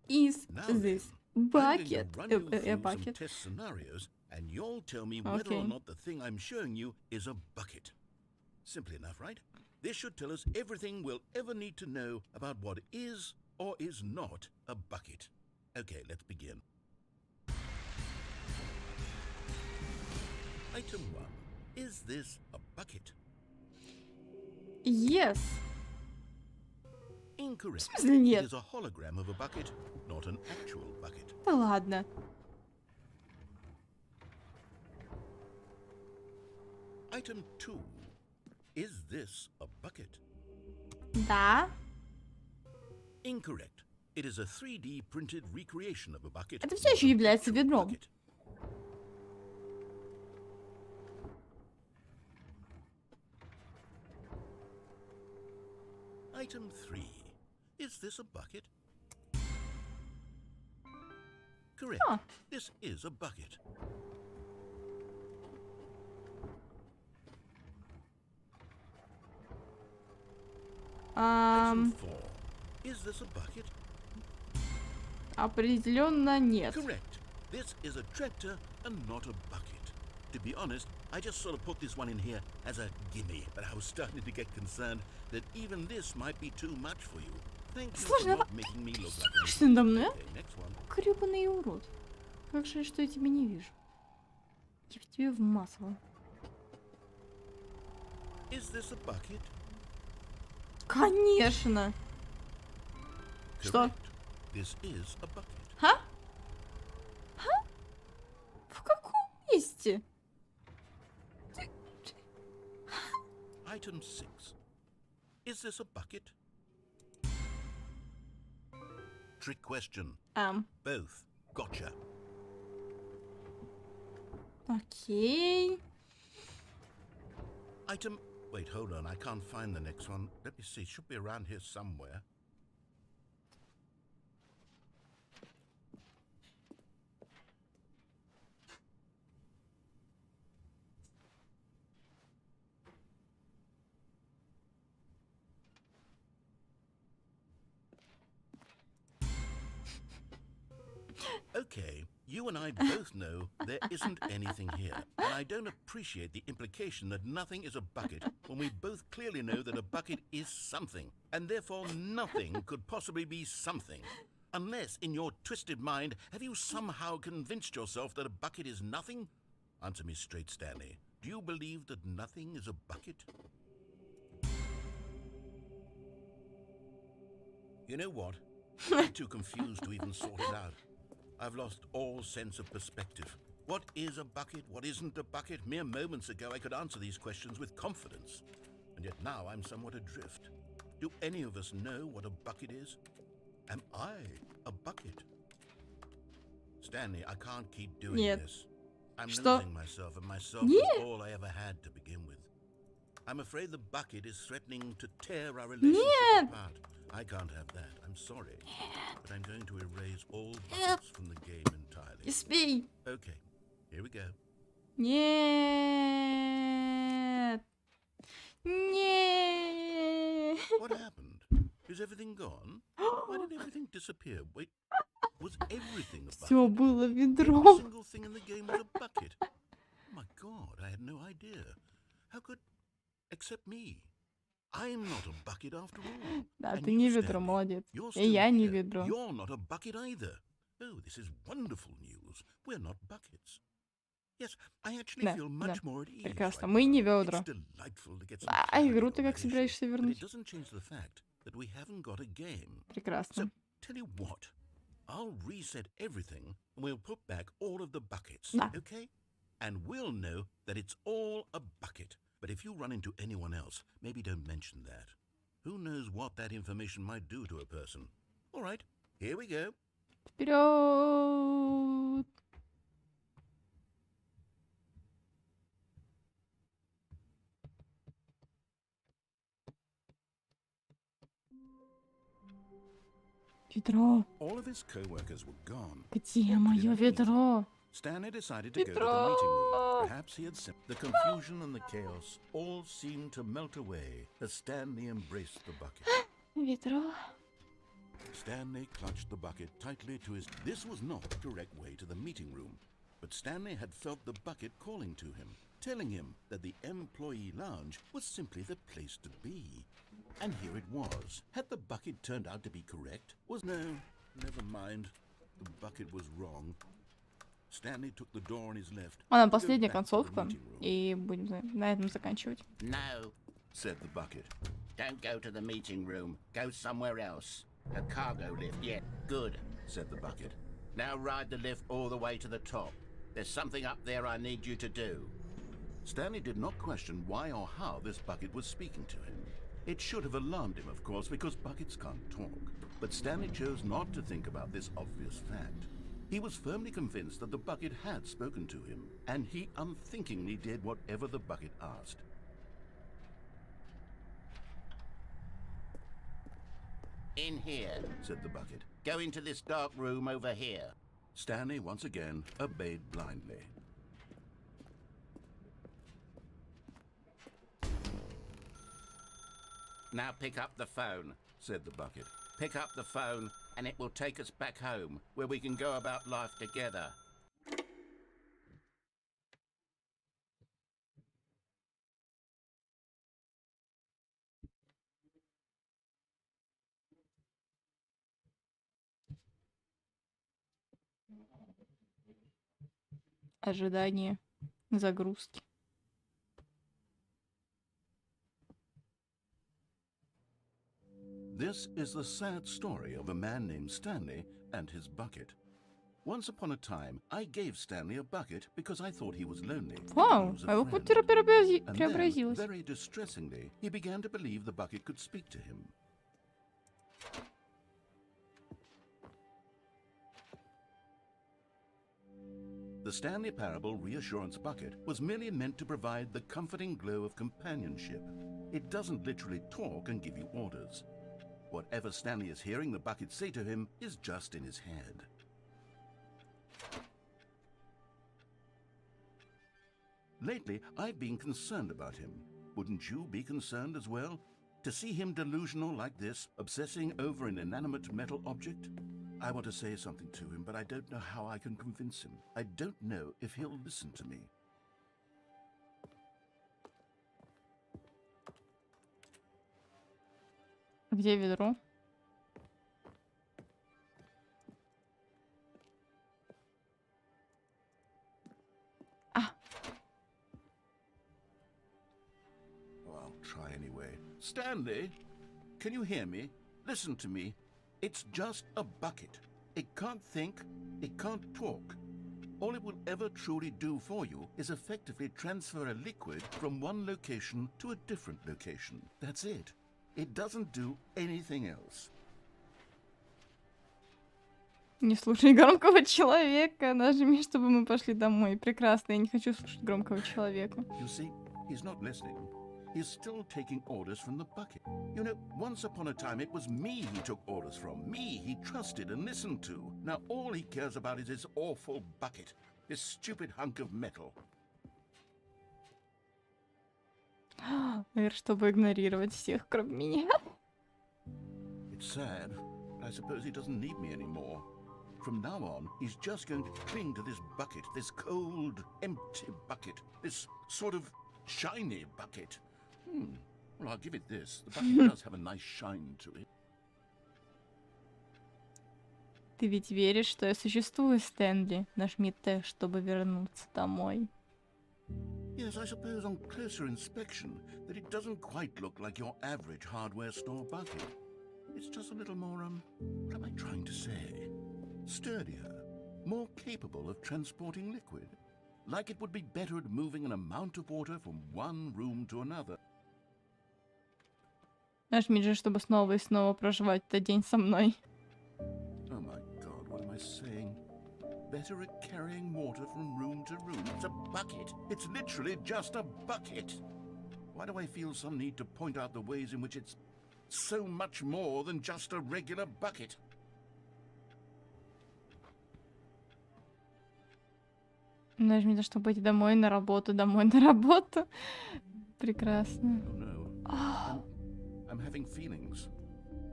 Is Now this then, I'm going to bucket? run you through some Bucket. test scenarios, and you'll tell me whether or Okay. not the thing I'm showing you is a bucket. Simple enough, right? This should tell us everything we'll ever need to know about what is or is not a bucket. Okay, let's begin. Item 1. Is this a bucket? Yes. Incorrect. В смысле нет? It is a hologram of a bucket, not an actual bucket. Да ладно. Item 2. Is this a bucket? Да. Incorrect. It is a 3D printed recreation of a bucket. Это всё not ещё an является actual ведром. bucket. Item 3. Is this a bucket? Correct. Huh. This is a bucket. Item 4. Is this a bucket? Определенно нет. Correct. This is a tractor and not a bucket. To be honest, I just sort of put this one in here as a gimme, but I was starting to get concerned that even this might be too much for you. Thank you Слушай, for ну not making me look like an что надо мной? idiot. Okay, next one. Грёбаный урод. Как же, что я тебя не вижу? Я в тебе вмазала. Is this a bucket? Конечно. Что? Correct. This is a bucket. Ха? Ха? В каком месте? Item 6. Is this a bucket? Trick question. Both. Gotcha. Окей. Item... Wait, hold on. I can't find the next one. Let me see. It should be around here somewhere. Okay, you and I both know there isn't anything here, and I don't appreciate the implication that nothing is a bucket when we both clearly know that a bucket is something, and therefore nothing could possibly be something. Unless, in your twisted mind, have you somehow convinced yourself that a bucket is nothing? Answer me straight, Stanley. Do you believe that nothing is a bucket? You know what? I'm too confused to even sort it out. I've lost all sense of perspective. What is a bucket? What isn't a bucket? Mere moments ago I could answer these questions with confidence. And yet now I'm somewhat adrift. Do any of us know what a bucket is? Am I a bucket? Stanley, I can't keep doing this. I'm losing myself, and myself was all I ever had to begin with. I'm afraid the bucket is threatening to tear our relationship apart. I can't have that. I'm sorry. But I'm going to erase all buckets from the game entirely. Спей. Okay, here we go. Нет. Нет. What happened? Is everything gone? Why did everything disappear? Wait, was everything a bucket? Всё было Every ведром. single thing in the game was a bucket. Oh my god, I had no idea. How could... Except me. I'm not a bucket after all. Да, And ты you, не ведро, Stanley, молодец. you're И still я не here. ведро. You're not a bucket either. Oh, this is wonderful news. We're not buckets. Yes, I actually feel much more at ease. Прекрасно. right Мы now. не It's ведра. delightful to get some А clarity игру on ты that как собираешься issue. But it вернуть? doesn't change the fact that we haven't got a game. Прекрасно. So, tell you what, I'll reset everything and we'll put back all of the buckets, Да. okay? And we'll know that it's all a bucket. But if you run into anyone else, maybe don't mention that. Who knows what that information might do to a person? All right, here we go. Вперед! Ведро. All of his co-workers were gone. Где мое ведро? Stanley decided to go to the meeting room. Perhaps he had the confusion and the chaos all seemed to melt away as Stanley embraced the bucket. Ведро. Stanley clutched the bucket tightly to his... This was not the direct way to the meeting room, but Stanley had felt the bucket calling to him, telling him that the employee lounge was simply the place to be. And here it was. Had the bucket turned out to be correct? No, never mind. The bucket was wrong. Stanley took the door on his left. Она последняя концовка, и будем на этом заканчивать. No, said the bucket. Don't go to the meeting room. Go somewhere else. A cargo lift, yeah, good, said the bucket. Now ride the lift all the way to the top. There's something up there I need you to do. Stanley did not question why or how this bucket was speaking to him. It should have alarmed him, of course, because buckets can't talk. But Stanley chose not to think about this obvious fact. He was firmly convinced that the bucket had spoken to him, and he unthinkingly did whatever the bucket asked. In here, Said the bucket. go into this dark room over here. Stanley once again obeyed blindly. Now pick up the phone, said the bucket. Pick up the phone and it will take us back home, where we can go about life together. Ожидание загрузки. This is the sad story of a man named Stanley and his bucket. Once upon a time, I gave Stanley a bucket because I thought he was lonely. and could Вау, use a а его friend. квартира And then, преобразилась. very distressingly, he began to believe the bucket could speak to him. The Stanley Parable Reassurance Bucket was merely meant to provide the comforting glow of companionship. It doesn't literally talk and give you orders. Whatever Stanley is hearing the bucket say to him is just in his head. Lately, I've been concerned about him. Wouldn't you be concerned as well? To see him delusional like this, obsessing over an inanimate metal object? I want to say something to him, but I don't know how I can convince him. I don't know if he'll listen to me. Где ведро? Oh, I'll try anyway. Stanley, can you hear me? Listen to me. It's just a bucket. It can't think, it can't talk. All it will ever truly do for you is effectively transfer a liquid from one location to a different location. That's it. It doesn't do anything else. Не слушай громкого человека. Нажми, чтобы мы пошли домой. Прекрасно, я не хочу слушать громкого человека. You see, he's not listening. He's still taking orders from the bucket. You know, once upon a time it was me he took orders from. Me he trusted and listened to. Now all he cares about is his awful bucket. This stupid hunk of metal. Чтобы игнорировать всех, кроме меня. It's sad, but I suppose he doesn't need me anymore. From now on, he's just going to cling to this bucket, this cold, empty bucket, this sort of shiny bucket. Well, I'll give it this. The bucket does have a nice shine to it. Ты ведь веришь, что я существую, Стэнли? Нажми Т, чтобы вернуться домой. Yes, I suppose on closer inspection that it doesn't quite look like your average hardware store bucket. It's just a little more, what am I trying to say? Sturdier, more capable of transporting liquid. Like it would be better at moving an amount of water from one room to another. Нажми же, чтобы снова и снова проживать этот день со мной. Oh my God, what am I saying? Better at carrying water from room to room. It's a bucket. It's literally just a bucket. Why do I feel some need to point out the ways in which it's so much more than just a regular bucket? Нажми, чтобы идти домой, на работу, домой, на работу. Прекрасно. Oh no. I'm having feelings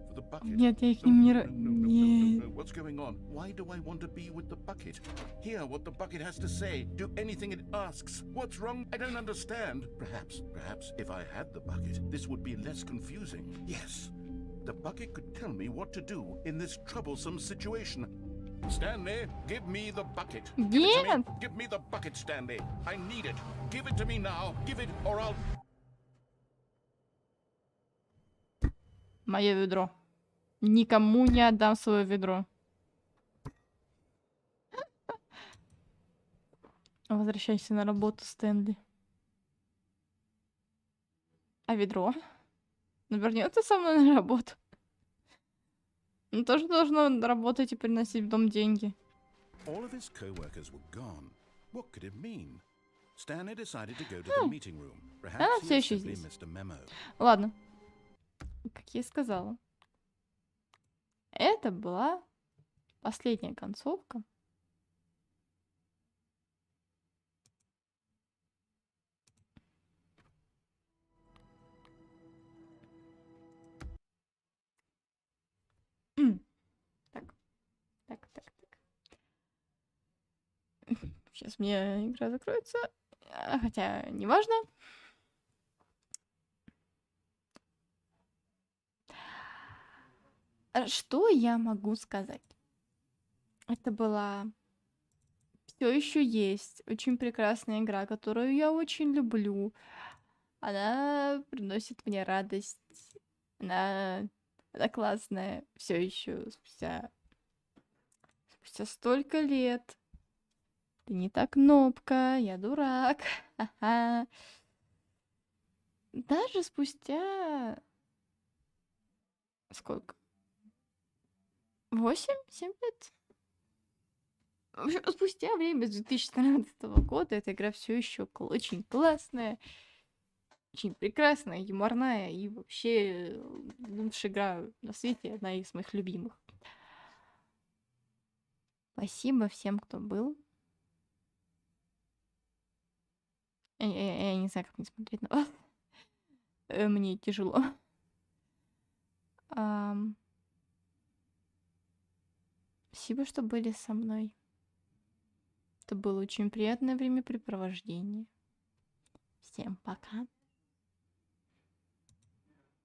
for the bucket. Нет, я их не... No. What's going on? Why do I want to be with the bucket? Hear what the bucket has to say. Do anything it asks. What's wrong? I don't understand. Perhaps if I had the bucket, this would be less confusing. Yes. The bucket could tell me what to do in this troublesome situation. Stanley, give me the bucket. Give it to me. Нет! Give me the bucket, Stanley. I need it. Give it to me now. Give it or I'll... Мое ведро. Никому не отдам свое ведро. Возвращайся на работу, Стэнли. А ведро? Ну, вернется со мной на работу. Ну, тоже должно работать и приносить в дом деньги. All of his co-workers were gone. What could it mean? Stanley decided to go to the meeting room. Perhaps Она he все had еще simply здесь. missed a memo. Ладно. Как я и сказала. Это была последняя концовка. Сейчас мне игра закроется. Хотя, неважно. Что я могу сказать? Это была все еще есть очень прекрасная игра, которую я очень люблю. Она приносит мне радость. Она, она классная. Все еще спустя столько лет. Ты не так кнопка, я дурак. Ха-ха. Даже спустя сколько? 8-7 лет? В общем, спустя время с 2014 года эта игра все еще очень классная, очень прекрасная, юморная и вообще лучшая игра на свете, одна из моих любимых. Спасибо всем, кто был. Я не знаю, как мне смотреть на вас. Мне тяжело. Спасибо, что были со мной. Это было очень приятное времяпрепровождение. Всем пока.